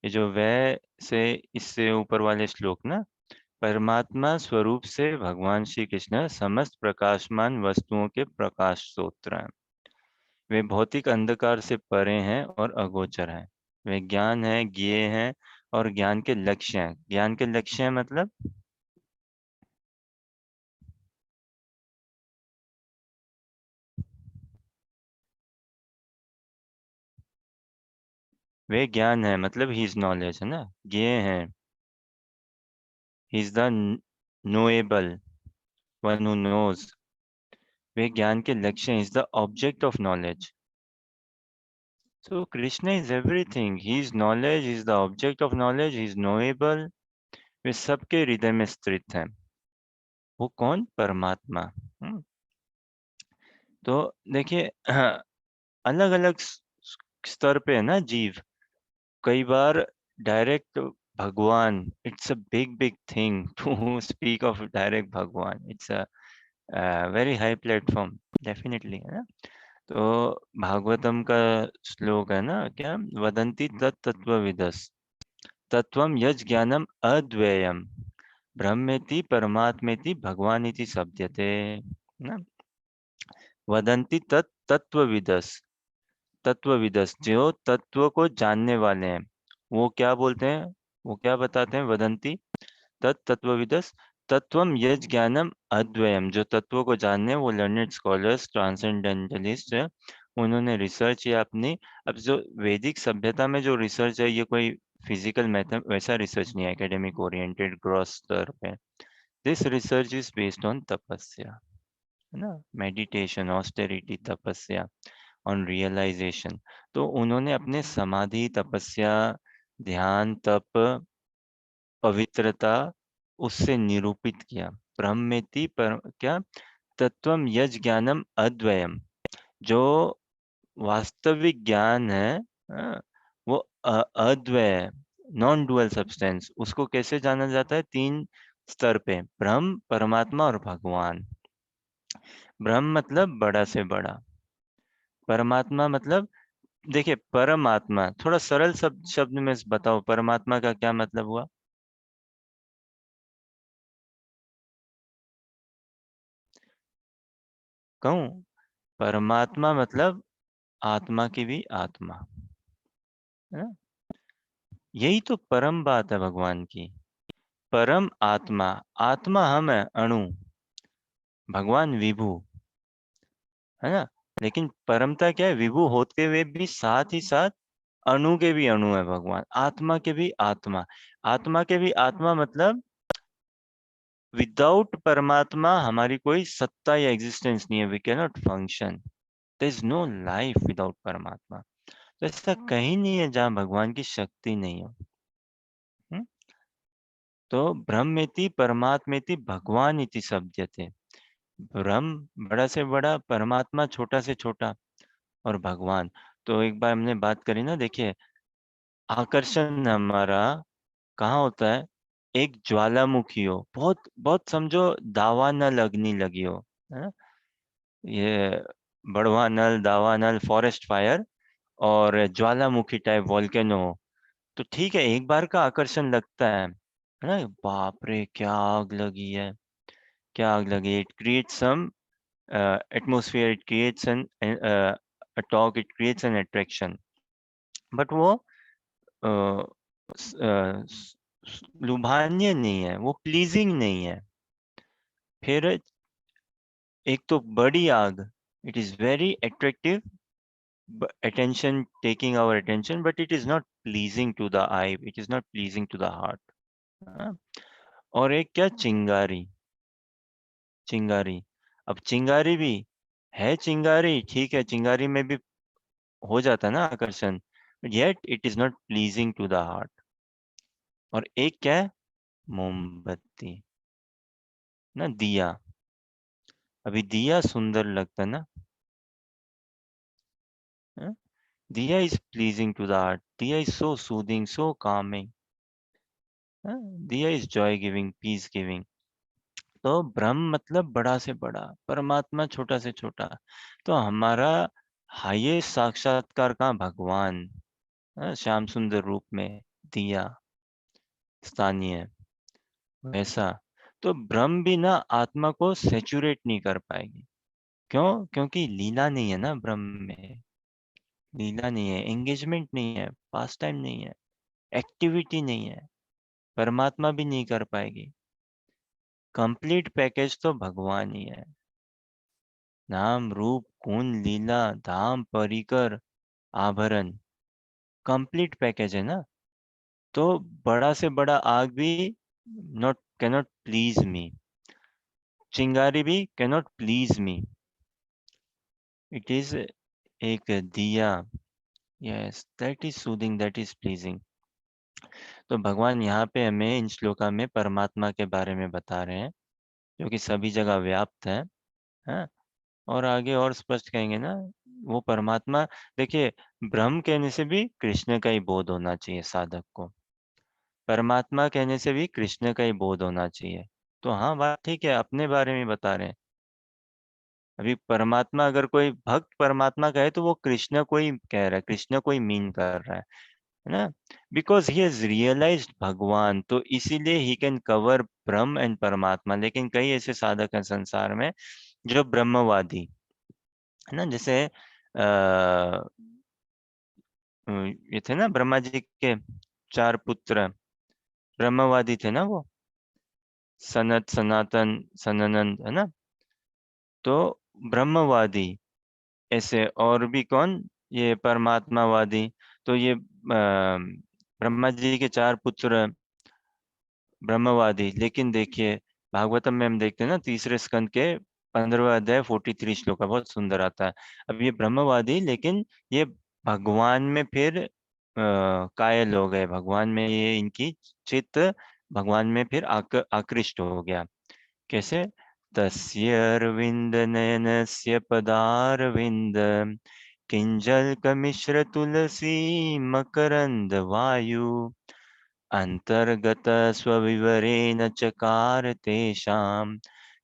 ये जो वे से इससे ऊपर वाले श्लोक ना, परमात्मा स्वरूप से भगवान श्री कृष्ण समस्त प्रकाशमान वस्तुओं के प्रकाश स्तोत्र हैं। वे भौतिक अंधकार से परे हैं और अगोचर हैं। वे ज्ञान है, ज्ञेय हैं और ज्ञान के लक्ष्य हैं। ज्ञान के लक्ष्य मतलब वे ज्ञान है, मतलब ही इज नॉलेज, है ना। ज्ञेय है, he is the knowable one who knows. वे ज्ञान के लक्ष्य, is the object of knowledge. So Krishna is everything. He is knowledge, he is the object of knowledge, he is knowable. वे सबके हृदय में स्थित हैं। वो कौन? परमात्मा। तो देखिए, अलग अलग स्तर पे है ना जीव। कई बार डायरेक्ट भगवान, it's a big thing to speak of direct भगवान। It's a very high platform, definitely, है ना। तो भागवतम का श्लोक है ना, क्या? वदंती तत्त्वविदस् तत्वम यज ज्ञानम अद्वयम ब्रह्मेति परमात्मेति भगवानिति शब्दते ना। वदंती तत्त्वविदस्, तत्वविदस, जो तत्व को जानने वाले हैं, वो क्या बोलते हैं, वो क्या बताते हैं, वदंती तत्वविदस तत्वम यज ज्ञानम अद्वयम, जो तत्व को जानने हैं, वो लर्नेड स्कॉलर्स, ट्रांसेंडेंटलिस्ट है, उन्होंने रिसर्च या अपनी, अब जो वैदिक सभ्यता में जो रिसर्च है, ये कोई फिजिकल मेथड वैसा रिसर्च नहीं है, एकेडमिक ओरिएंटेड ग्रॉस स्तर पे। This research is based on तपस्या, है ना, मेडिटेशन, ऑस्टेरिटी, तपस्या, ऑन रियलाइजेशन। तो उन्होंने अपने समाधि, तपस्या, ध्यान, तप, पवित्रता, उससे निरूपित किया। ब्रह्मेति पर क्या, तत्वम यज ज्ञानम अद्वयम, जो वास्तविक ज्ञान है, हाँ, वो अद्वय, नॉन डुअल सब्सटेंस, उसको कैसे जाना जाता है, 3 स्तर पे, ब्रह्म, परमात्मा और भगवान। ब्रह्म मतलब बड़ा से बड़ा, परमात्मा मतलब, देखिए परमात्मा, थोड़ा सरल शब्द में बताओ, परमात्मा का क्या मतलब हुआ? कहूं, परमात्मा मतलब आत्मा की भी आत्मा, है ना? यही तो परम बात है भगवान की। परम आत्मा, आत्मा हम है अणु, भगवान विभु, है ना? लेकिन परमता क्या है, विभु होते हुए भी साथ ही साथ अणु के भी अणु है भगवान, आत्मा के भी आत्मा। आत्मा के भी आत्मा मतलब विदाउट परमात्मा हमारी कोई सत्ता या एग्जिस्टेंस नहीं है, we can not function, there is no life without Paramatma. तो ऐसा कहीं नहीं है जहाँ भगवान की शक्ति नहीं हो। हम्म? तो ब्रह्मेति परमात्मेति भगवान इति शब्दते, ब्रह्म बड़ा से बड़ा, परमात्मा छोटा से छोटा, और भगवान। तो एक बार हमने बात करी ना, देखिए आकर्षण हमारा कहाँ होता है, एक ज्वालामुखी हो, बहुत बहुत समझो दावानल अग्नि लगी हो, है ना? ये बड़वानल, दावानल, फॉरेस्ट फायर, और ज्वालामुखी टाइप वॉल्केनो हो, तो ठीक है, एक बार का आकर्षण लगता है ना, बाप रे क्या आग लगी है, क्या आग लगी, it creates some atmosphere, it creates an talk, it creates an attraction, but वो अ, लुभान्य नहीं है, वो प्लीजिंग नहीं है। फिर एक तो बड़ी आग, it is very attractive, attention, taking our attention, but it is not pleasing to the eye, it is not pleasing to the heart, हाँ? और एक क्या, चिंगारी, चिंगारी, अब चिंगारी भी है, चिंगारी ठीक है, चिंगारी में भी हो जाता है ना आकर्षण, but yet it is not pleasing to the heart. और एक क्या है, मोमबत्ती, ना दिया, अभी दिया सुंदर लगता है ना, हाँ? दिया is pleasing to the heart, दिया is so soothing, so calming, दिया is joy giving, peace giving. तो ब्रह्म मतलब बड़ा से बड़ा, परमात्मा छोटा से छोटा। तो हमारा हाईएस्ट साक्षात्कार कहाँ, भगवान, श्याम सुंदर रूप में दिया, स्थानीय, वैसा। तो ब्रह्म भी ना आत्मा को सेचुरेट नहीं कर पाएगी, क्यों, क्योंकि लीला नहीं है ना ब्रह्म में, लीला नहीं है, एंगेजमेंट नहीं है, पास टाइम नहीं है, एक्टिविटी नहीं है, परमात्मा भी नहीं कर पाएगी। कंप्लीट पैकेज तो भगवान ही है, नाम रूप गुण लीला धाम परिकर आभरण, कंप्लीट पैकेज है ना। तो बड़ा से बड़ा आग भी नॉट, कैनॉट प्लीज मी, चिंगारी भी cannot please me, it is एक दिया, yes that is soothing, that is pleasing. तो भगवान यहाँ पे हमें इन श्लोका में परमात्मा के बारे में बता रहे हैं, जो कि सभी जगह व्याप्त है, हाँ? और आगे और स्पष्ट कहेंगे ना, वो परमात्मा, देखिए ब्रह्म कहने से भी कृष्ण का ही बोध होना चाहिए साधक को, परमात्मा कहने से भी कृष्ण का ही बोध होना चाहिए। तो हाँ बात ठीक है, अपने बारे में बता रहे हैं। अभी परमात्मा, अगर कोई भक्त परमात्मा कहे तो वो कृष्ण को ही कह रहा है, कृष्ण को ही मीन कर रहा है ना, बिकॉज ही हैज रियलाइज्ड भगवान, तो इसीलिए he can cover Brahma and परमात्मा। लेकिन कई ऐसे साधक हैं संसार में जो ब्रह्मवादी, है ना, जैसे ये थे ना ब्रह्मा जी के 4 पुत्र, ब्रह्मवादी थे ना वो, सनत, सनातन, सननंद, है ना। तो ब्रह्मवादी ऐसे, और भी कौन, ये परमात्मावादी। तो ये ब्रह्मा जी के 4 पुत्र ब्रह्मवादी। लेकिन देखिए भागवतम में हम देखते हैं ना, तीसरे स्कंद के 15वां अध्याय 43 श्लोक का बहुत सुंदर आता है। अब ये ब्रह्मवादी, लेकिन ये भगवान में फिर कायल हो गए, भगवान में ये इनकी चित्त भगवान में फिर आकृष्ट हो गया। कैसे? तस्य अरविंद नयनस्य पदारविंद किंजल्कमिश्र तुलसी मकरंद वायु अंतर्गत स्वविवरेण चकार तेषां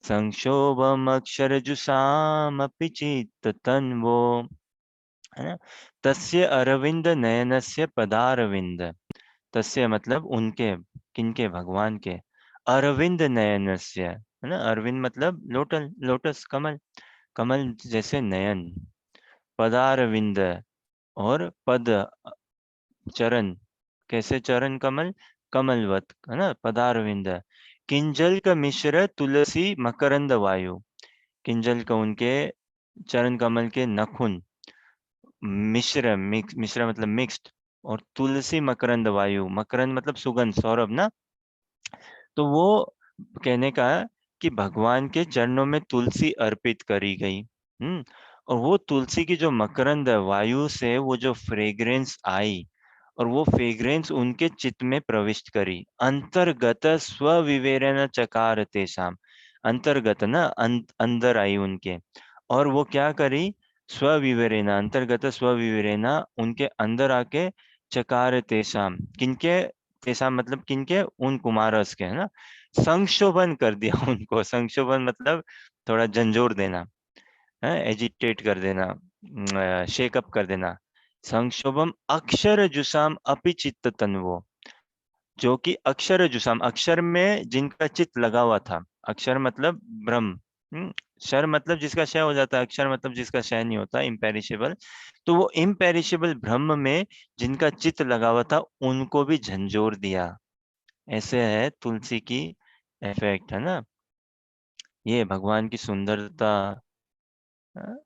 संक्षोभमक्षरजुषामपि चित्ततन्वो, है ना। तस्य अरविंद नयनस्य पदारविंद, तस्य मतलब उनके, किनके, भगवान के, अरविंद नयनस्य, है ना। अरविंद मतलब लोटस, लोटस कमल, कमल जैसे नयन, पदारविंद, और पद चरण, कैसे चरण कमल, कमलवत, है ना, पदारविंद। किंजल का मिश्र तुलसी मकरंद वायु, किंजल का उनके चरण कमल के नखुन, मिश्र, मिश्र मतलब मिक्स्ड, और तुलसी मकरंद वायु, मकरंद मतलब सुगंध, सौरभ ना। तो वो कहने का है कि भगवान के चरणों में तुलसी अर्पित करी गई। और वो तुलसी की जो मकरंद वायु से वो जो फ्रेग्रेंस आई, और वो फ्रेग्रेंस उनके चित्त में प्रविष्ट करी। अंतर्गत स्वविवेरेण चकार तेषाम, अंतर्गत ना, अंदर आई उनके। और वो क्या करी? स्वविवेरेना, अंतर्गत स्वविवेरेना, उनके अंदर आके चकार तेषाम, किनके, तेषाम मतलब किनके, उन कुमारस के, है ना। संक्षोभन कर दिया उनको, संक्षोभन मतलब थोड़ा झंझोर देना, है, एजिटेट कर देना, शेकअप कर देना। संक्षोभम अक्षर जुसाम अपि चित्त तन्वो, जो कि अक्षर जुसाम, अक्षर में जिनका चित्त लगा हुआ था। अक्षर मतलब ब्रह्म, शर मतलब जिसका क्षय हो जाता है, अक्षर मतलब जिसका क्षय नहीं होता, इम्पेरिशेबल। तो वो इम्पेरिशेबल ब्रह्म में जिनका चित्त लगा हुआ था, उनको भी झंझोर दिया। ऐसे है तुलसी की इफेक्ट, है ना। ये भगवान की सुंदरता, हाँ,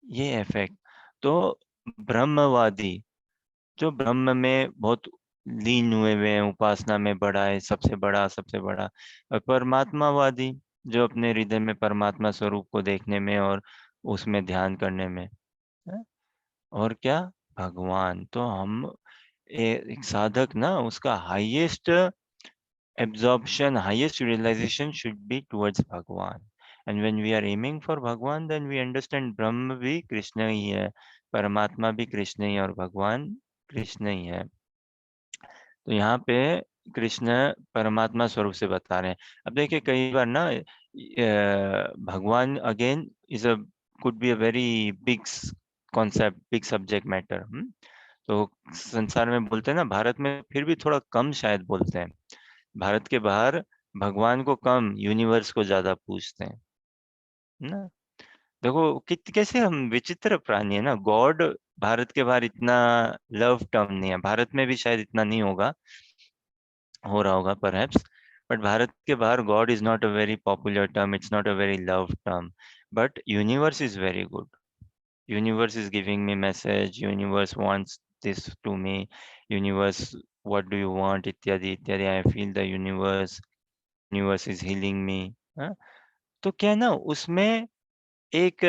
ये इफेक्ट। तो ब्रह्मवादी, जो ब्रह्म में बहुत लीन हुए हुए हैं, उपासना में बड़ा है, सबसे बड़ा, सबसे बड़ा। और परमात्मावादी, जो अपने हृदय में परमात्मा स्वरूप को देखने में और उसमें ध्यान करने में, है? और क्या, भगवान। तो हम एक साधक ना, उसका highest absorption, highest realization should be towards Bhagwan. And when we are aiming for Bhagwan, then we understand ब्रह्म भी कृष्ण ही है, परमात्मा भी कृष्ण ही है, और भगवान कृष्ण ही है। तो यहाँ पे कृष्ण परमात्मा स्वरूप से बता रहे हैं। अब देखिए कई बार ना, भगवान again is a, could be a very big concept, big subject matter. तो संसार में बोलते हैं ना, भारत में फिर भी थोड़ा कम शायद बोलते हैं। भारत के बाहर भगवान को कम, यूनिवर्स को ज्यादा पूछते हैं ना। देखो कैसे हम विचित्र प्राणी है ना। गॉड भारत के बाहर इतना लव टर्म नहीं है, भारत में भी शायद इतना नहीं होगा, हो रहा होगा परहैप्स, बट भारत के बाहर God is not a very popular term, it's not a very love term. But universe is very good, universe is giving me message, universe wants this to me, universe, what do you want, इत्यादि इत्यादि, I feel the universe is healing me, हाँ? तो क्या है ना, उसमें एक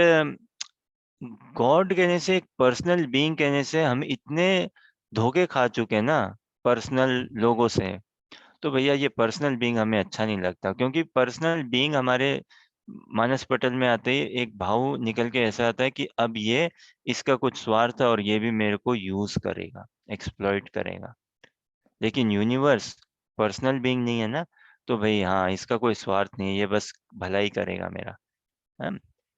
God कहने से, एक पर्सनल बीइंग कहने से हम इतने धोखे खा चुके हैं ना, पर्सनल लोगों से। तो भैया ये पर्सनल बीइंग हमें अच्छा नहीं लगता, क्योंकि पर्सनल बीइंग हमारे मानस पटल में आते ही एक भाव निकल के ऐसा आता है कि अब ये, इसका कुछ स्वार्थ है और ये भी मेरे को यूज करेगा, एक्सप्लॉइट करेगा। लेकिन यूनिवर्स पर्सनल बीइंग नहीं है ना, तो भाई हाँ, इसका कोई स्वार्थ नहीं है, ये बस भलाई करेगा मेरा, है,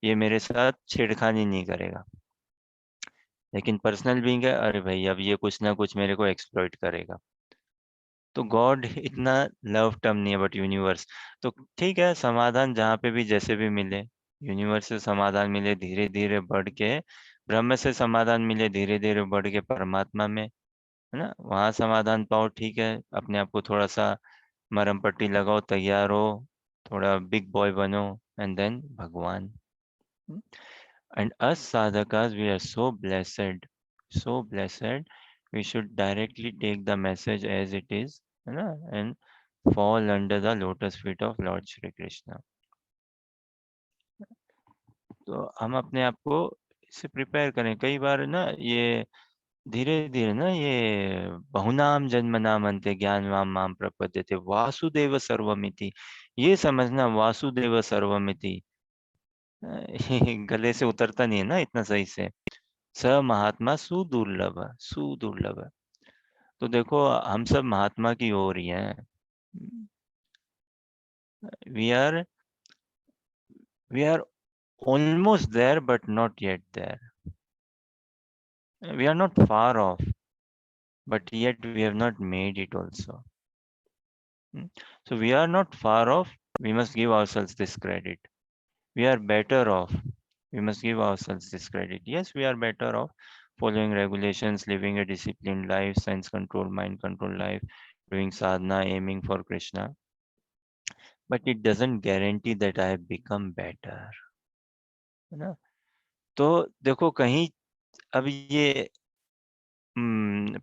ये मेरे साथ छेड़खानी नहीं करेगा। लेकिन पर्सनल बीइंग है, अरे भाई अब ये कुछ ना कुछ मेरे को एक्सप्लॉइट करेगा। तो गॉड इतना लव टर्म नहीं है, बट यूनिवर्स। तो ठीक है, समाधान जहाँ पे भी जैसे भी मिले, यूनिवर्स से समाधान मिले, धीरे धीरे बढ़ के ब्रह्म से समाधान मिले, धीरे धीरे बढ़ के परमात्मा में, है ना, वहां समाधान पाओ, ठीक है, अपने आप को थोड़ा सा मरहम पट्टी लगाओ, तैयार हो, थोड़ा बिग बॉय बनो, एंड देन भगवान। एंड अस साधकास we are so blessed, we should directly take the message as it is, है ना, and fall under the lotus feet of Lord Shri Krishna. तो हम अपने आप को इससे प्रिपेयर करें। कई बार ना ये धीरे धीरे ना ये बहुनाम जन्म नाम अंते ज्ञान वाम माम प्रपद्यते वासुदेव सर्वमिति, ये समझना वासुदेव सर्वमिति गले से उतरता नहीं है ना इतना सही से। स महात्मा सुदुर्लभ, सुदुर्लभ। तो देखो हम सब महात्मा की ओर ही हैं। We are almost there but not yet there. We are not far off, but yet we have not made it also. So we are not far off, we must give ourselves this credit. We are better off, we must give ourselves this credit. Yes, we are better off following regulations, living a disciplined life, sense control, mind control life, doing sadhana, aiming for Krishna. But it doesn't guarantee that I have become better. है ना? तो देखो कहीं अब ये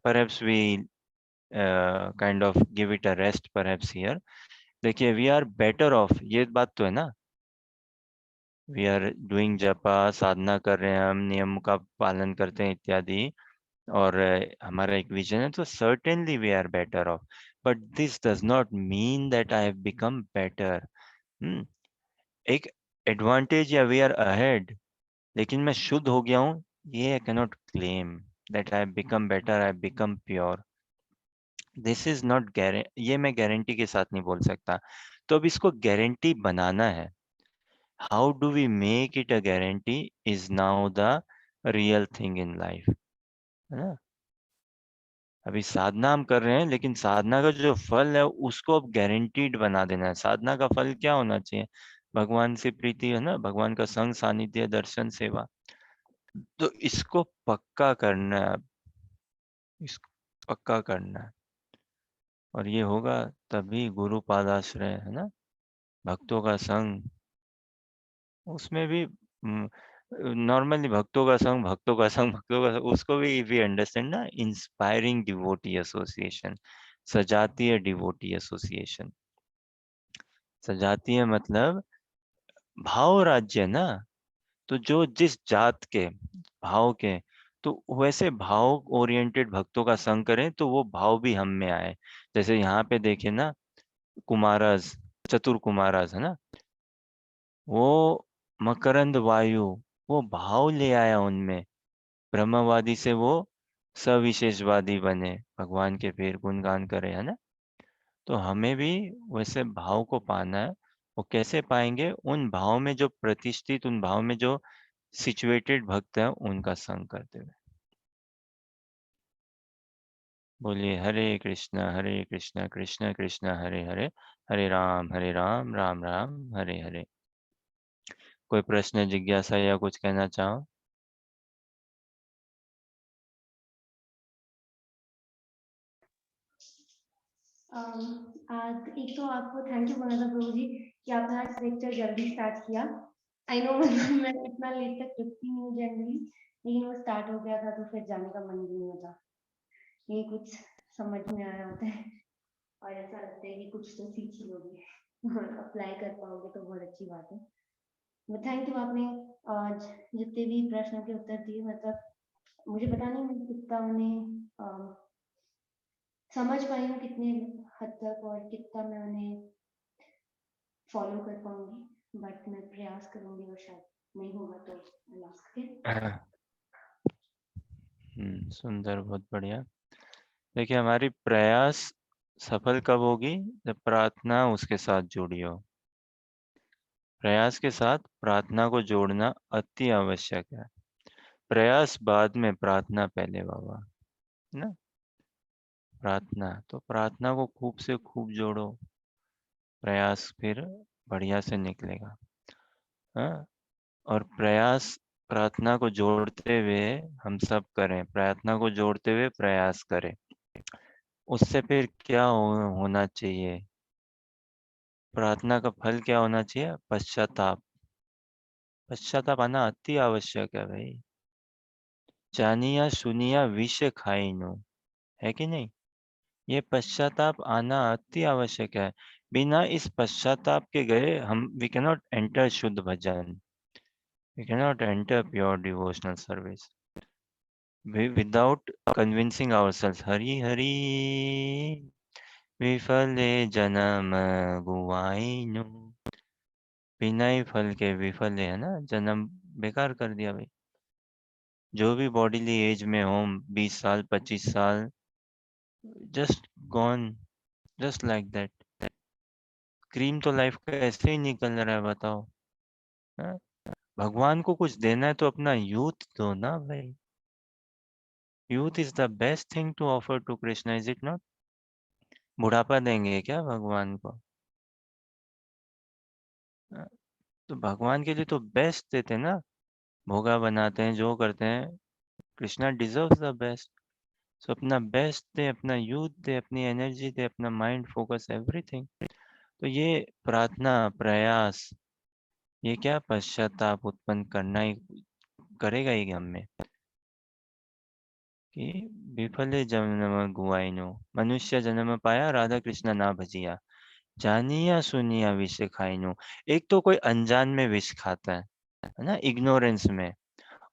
perhaps we kind of give it a rest perhaps here. देखिए we are better off, ये बात तो है ना, वी आर डूइंग जपा, साधना कर रहे हैं हम, नियम का पालन करते हैं इत्यादि, और हमारा एक विजन है, तो certainly we are better off, but this does not mean that I have become better. एक एडवांटेज या वी आर अहेड, लेकिन मैं शुद्ध हो गया हूँ, ये I cannot claim that I have become better, I have become pure. This is not guarantee, ये मैं गारंटी के साथ नहीं बोल सकता। तो अब इसको गारंटी बनाना है। How do we make it a guarantee is now the real thing in life, है ना? अभी साधना हम कर रहे हैं, लेकिन साधना का जो फल है उसको अब गारंटीड बना देना है। साधना का फल क्या होना चाहिए? भगवान से प्रीति, है ना, भगवान का संग, सानिध्य, दर्शन, सेवा। तो इसको पक्का करना है, इसको पक्का करना है, और ये होगा तभी गुरु पादाश्रय, है ना, भक्तों का संग। उसमें भी नॉर्मली भक्तों का संग, भक्तों का संग, भक्तों का संग, उसको भी वी अंडरस्टैंड ना, इंस्पायरिंग डिवोटी एसोसिएशन, सजातीय डिवोटी एसोसिएशन। सजातीय मतलब भाव राज्य ना, तो जो जिस जात के भाव के, तो वैसे भाव ओरिएंटेड भक्तों का संग करें तो वो भाव भी हम में आए। जैसे यहाँ पे देखे ना, कुमारस, चतुर कुमारस, है ना, वो मकरंद वायु, वो भाव ले आया उनमें, ब्रह्मवादी से वो सविशेषवादी बने, भगवान के फिर गुणगान करे, है ना। तो हमें भी वैसे भाव को पाना है। वो कैसे पाएंगे? उन भाव में जो प्रतिष्ठित, उन भाव में जो सिचुएटेड भक्त है, उनका संग करते हुए। बोलिए हरे कृष्णा कृष्ण कृष्ण हरे हरे, हरे राम राम राम हरे हरे। कोई प्रश्न, जिज्ञासा या कुछ कहना चाहो? आज एक तो आपको थैंक यू बोलना था प्रभु जी कि आपने आज लेक्चर जल्दी स्टार्ट किया। आई नो मैं इतना लेट तक रुकती नहीं हूँ जनरली, लेकिन वो स्टार्ट हो गया था तो फिर जाने का मन भी नहीं होता। ये कुछ समझ में आया होता है और ऐसा लगता है कि कुछ तो सीख ही लोगे और अप्लाई कर पाओगे तो बहुत अच्छी बात है। थैंक यू, आपने आज जितने भी प्रश्नों के उत्तर दिए, मतलब मुझे पता नहीं मैं कितना उन्हें समझ पाई हूँ कितने हद तक, और कितना मैं उन्हें फॉलो कर पाऊंगी, बट मैं प्रयास करूंगी और शायद नहीं होगा तो सुंदर, बहुत बढ़िया। देखिए हमारी प्रयास सफल कब होगी? जब प्रार्थना उसके साथ जुड़ी हो। प्रयास के साथ प्रार्थना को जोड़ना अति आवश्यक है। प्रयास बाद में, प्रार्थना पहले बाबा, है ना। प्रार्थना, तो प्रार्थना को खूब से खूब जोड़ो, प्रयास फिर बढ़िया से निकलेगा। हाँ, और प्रयास प्रार्थना को जोड़ते हुए हम सब करें, प्रार्थना को जोड़ते हुए प्रयास करें। उससे फिर क्या होना चाहिए? प्रार्थना का फल क्या होना चाहिए? पश्चाताप। पश्चाताप आना अति आवश्यक है भाई। जानिया सुनिया विषय खाइनु, है कि नहीं? ये पश्चाताप आना अति आवश्यक है। बिना इस पश्चाताप के गए हम वी कैन नॉट एंटर शुद्ध भजन, we can not enter pure devotional service without convincing ourselves. हरि हरि विफले जन्म गुआइनु। बिना ही फल के विफल है ना, जन्म बेकार कर दिया भाई। जो भी बॉडीली एज में हो, 20 साल 25 साल, just gone, just like that. Cream तो लाइफ का ऐसे ही निकल रहा है, बताओ। हाँ? भगवान को कुछ देना है तो अपना यूथ दो ना भाई। Youth is the best thing to offer to Krishna, is it not? बुढ़ापा देंगे क्या भगवान को? हाँ, तो भगवान के लिए तो बेस्ट देते हैं ना, भोगा बनाते हैं, जो करते हैं। Krishna deserves the best. So अपना बेस्ट दे, अपना यूथ दे, अपनी एनर्जी दे, अपना माइंड फोकस, एवरीथिंग। तो ये प्रार्थना प्रयास, ये क्या पश्चाताप उत्पन्न करना ही करेगा ही हम में कि विफले जन्म गुआइनो, मनुष्य जन्म पाया राधा कृष्ण ना भजिया, जानिया सुनिया विष खाइनो। एक तो कोई अनजान में विष खाता है ना, इग्नोरेंस में,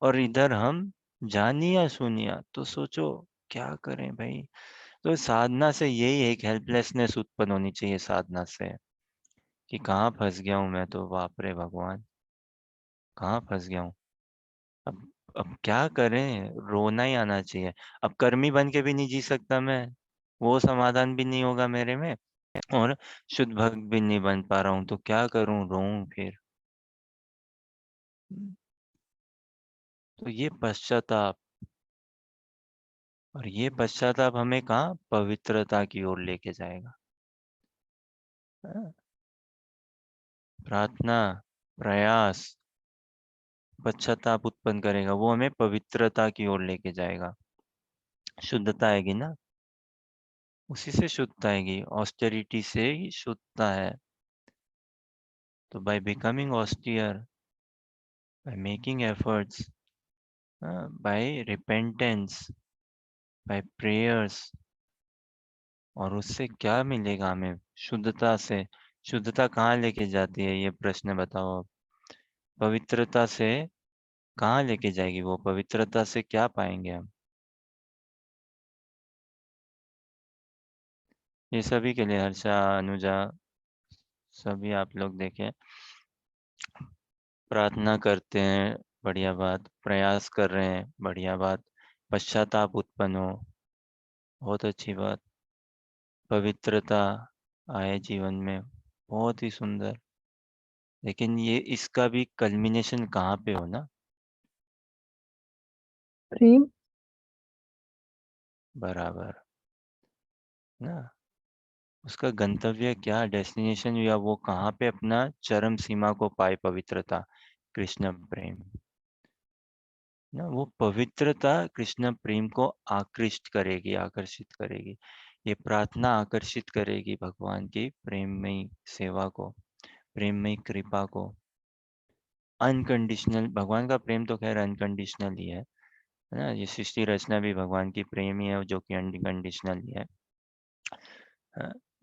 और इधर हम जानिया सुनिया, तो सोचो क्या करें भाई। तो साधना से यही एक हेल्पलेसनेस उत्पन्न होनी चाहिए साधना से, कि कहाँ फंस गया हूँ मैं, तो बाप रे भगवान, कहाँ फंस गया हूँ। अब क्या करें, रोना ही आना चाहिए। अब कर्मी बन के भी नहीं जी सकता मैं, वो समाधान भी नहीं होगा मेरे में, और शुद्ध भक्त भी नहीं बन पा रहा हूँ, तो क्या करूं, रोऊं फिर? तो ये पश्चाताप, और ये पश्चाताप हमें कहाँ पवित्रता की ओर लेके जाएगा। हाँ? प्रार्थना प्रयास पश्चाताप उत्पन्न करेगा, वो हमें पवित्रता की ओर लेके जाएगा। शुद्धता आएगी ना, उसी से शुद्धता आएगी, ऑस्टेरिटी से ही शुद्धता है। तो by becoming austere, by making efforts, by repentance, by prayers, और उससे क्या मिलेगा हमें? शुद्धता से। शुद्धता कहाँ लेके जाती है, ये प्रश्न बताओ अब। पवित्रता से कहाँ लेके जाएगी वो? पवित्रता से क्या पाएंगे हम? ये सभी के लिए, हर्षा, अनुजा, सभी आप लोग देखें, प्रार्थना करते हैं, बढ़िया बात, प्रयास कर रहे हैं, बढ़िया बात, पश्चाताप उत्पन्न हो, बहुत अच्छी बात, पवित्रता आए जीवन में, बहुत ही सुंदर। लेकिन ये इसका भी कल्मिनेशन कहाँ पे हो ना? प्रेम। बराबर ना, उसका गंतव्य क्या, डेस्टिनेशन, या वो कहाँ पे अपना चरम सीमा को पाए पवित्रता, कृष्ण प्रेम ना। वो पवित्रता कृष्ण प्रेम को आकृष्ट करेगी, आकर्षित करेगी। ये प्रार्थना आकर्षित करेगी भगवान की प्रेममयी सेवा को, प्रेममयी कृपा को। अनकंडीशनल भगवान का प्रेम तो खैर अनकंडीशनल ही है ना। ये सृष्टि रचना भी भगवान की प्रेम ही है, जो कि अनकंडीशनल ही है।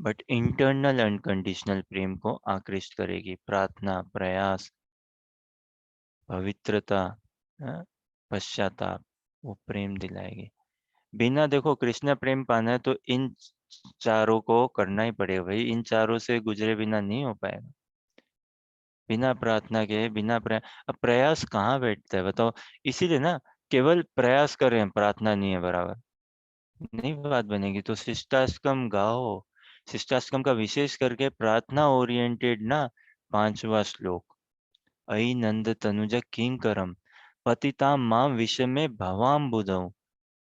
बट इंटरनल अनकंडीशनल प्रेम को आकृष्ट करेगी प्रार्थना, प्रयास, पवित्रता, हाँ, पश्चाताप, वो प्रेम दिलाएगी। बिना, देखो, कृष्ण प्रेम पाना है तो इन चारों को करना ही पड़ेगा भाई, इन चारों से गुजरे बिना नहीं हो पाएगा। बिना प्रार्थना के, बिना प्रयास, अब प्रयास कहाँ बैठता है बताओ? इसीलिए ना, केवल प्रयास कर रहे हैं, प्रार्थना नहीं है बराबर, नहीं बात बनेगी। तो शिष्टाष्टकम गाओ, शिष्टाष्टकम का विशेष करके प्रार्थना ओरिएंटेड ना 5वां श्लोक, अई नंद तनुज किंकरम पतिताम माम विश्व में भवाम बुधौ।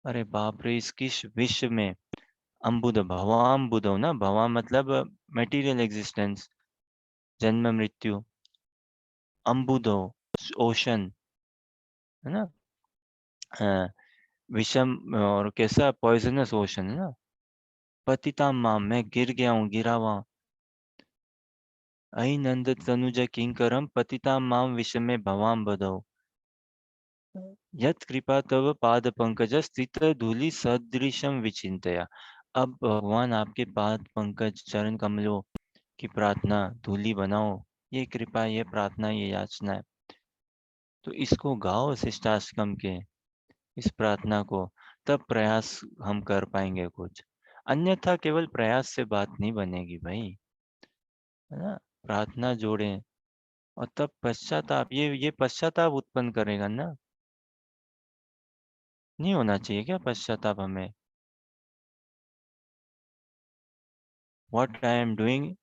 अरे बाप रे, इस किस विश्व में, अम्बुद भवाम बुधौ ना, भवा मतलब मटेरियल एग्जिस्टेंस, जन्म मृत्यु, अम्बुधौ ओशन, है ना, विषम और कैसा पॉइजनस ओशन है ना। पतिता माम, मैं गिर गया हूँ, गिरा हुआ। अहि नंद तनुज किंकरम पतिता माम विषमे भवाम बदौ। यत कृपा तव पाद पंकज स्थित धूलि सदृशम विचिंतया। अब भगवान आपके पाद पंकज चरण कमलों की प्रार्थना धूलि बनाओ, ये कृपा, ये प्रार्थना, ये याचना है। तो इसको गाओ शिष्टाष्टकम के, इस प्रार्थना को, तब प्रयास हम कर पाएंगे कुछ। अन्यथा केवल प्रयास से बात नहीं बनेगी भाई, है ना। प्रार्थना जोड़ें और तब पश्चाताप, ये पश्चाताप उत्पन्न करेगा ना। नहीं होना चाहिए क्या पश्चाताप हमें? What I am doing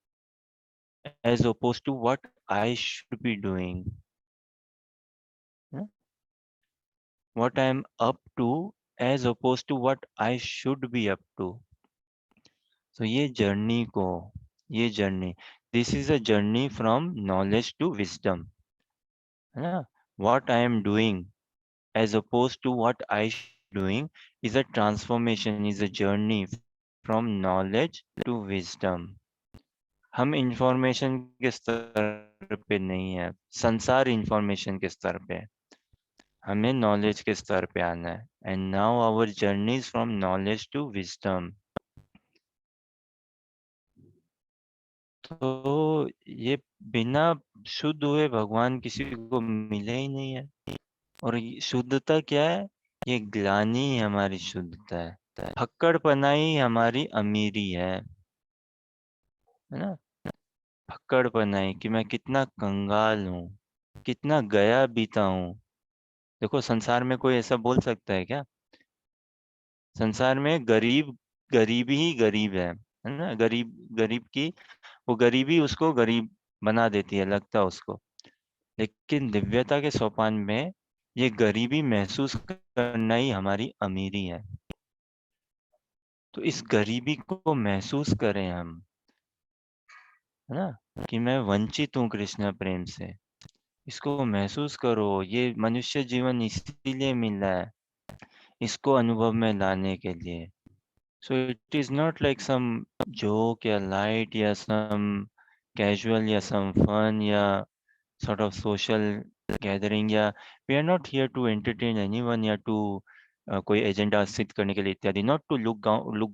as opposed to what I should be doing. What I am up to as opposed to what I should be up to. So ये journey, this is a journey from knowledge to wisdom. है ना? What I am doing as opposed to what I should be doing is a transformation, is a journey from knowledge to wisdom. हम information के स्तर पे नहीं है, संसार information के स्तर पे है, हमें नॉलेज के स्तर पे आना है। And now our journey is from knowledge to wisdom. तो ये बिना शुद्ध हुए भगवान किसी को मिले ही नहीं है। और शुद्धता क्या है? ये ग्लानि ही हमारी शुद्धता है, फक्कड़पना ही हमारी अमीरी है ना। फक्कड़पना ही कि मैं कितना कंगाल हूँ, कितना गया बीता हूँ। देखो संसार में कोई ऐसा बोल सकता है क्या? संसार में गरीब गरीबी ही गरीब है ना। गरीब की वो गरीबी उसको गरीब बना देती है, लगता है उसको। लेकिन दिव्यता के सोपान में ये गरीबी महसूस करना ही हमारी अमीरी है। तो इस गरीबी को महसूस करें हम, है ना, कि मैं वंचित हूँ कृष्ण प्रेम से। इसको महसूस करो। ये मनुष्य जीवन इसीलिए मिला है, इसको अनुभव में लाने के लिए। So it is not like some joke या light या some casual या some fun या sort of social gathering, या we are not here to entertain anyone या to कोई एजेंडा सिद्ध करने के लिए इत्यादि, not to look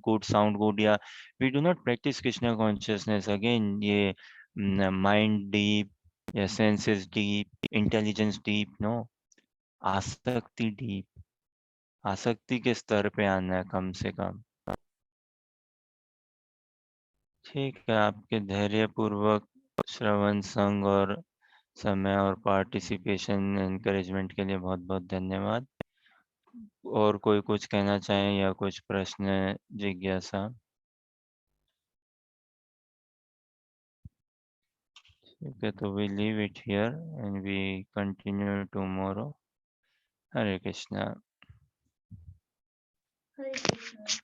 good, sound good, या we do not practice Krishna consciousness again, ये mind deep या senses deep, intelligence deep, no, आसक्ति deep, आसक्ति के स्तर पे आना है कम से कम। ठीक है, आपके धैर्यपूर्वक श्रवण संग और समय और पार्टिसिपेशन एनकरेजमेंट के लिए बहुत बहुत धन्यवाद। और कोई कुछ कहना चाहे या कुछ प्रश्न जिज्ञासा? ठीक है, तो we leave it here and we continue tomorrow. Hare Krishna. Hare Krishna.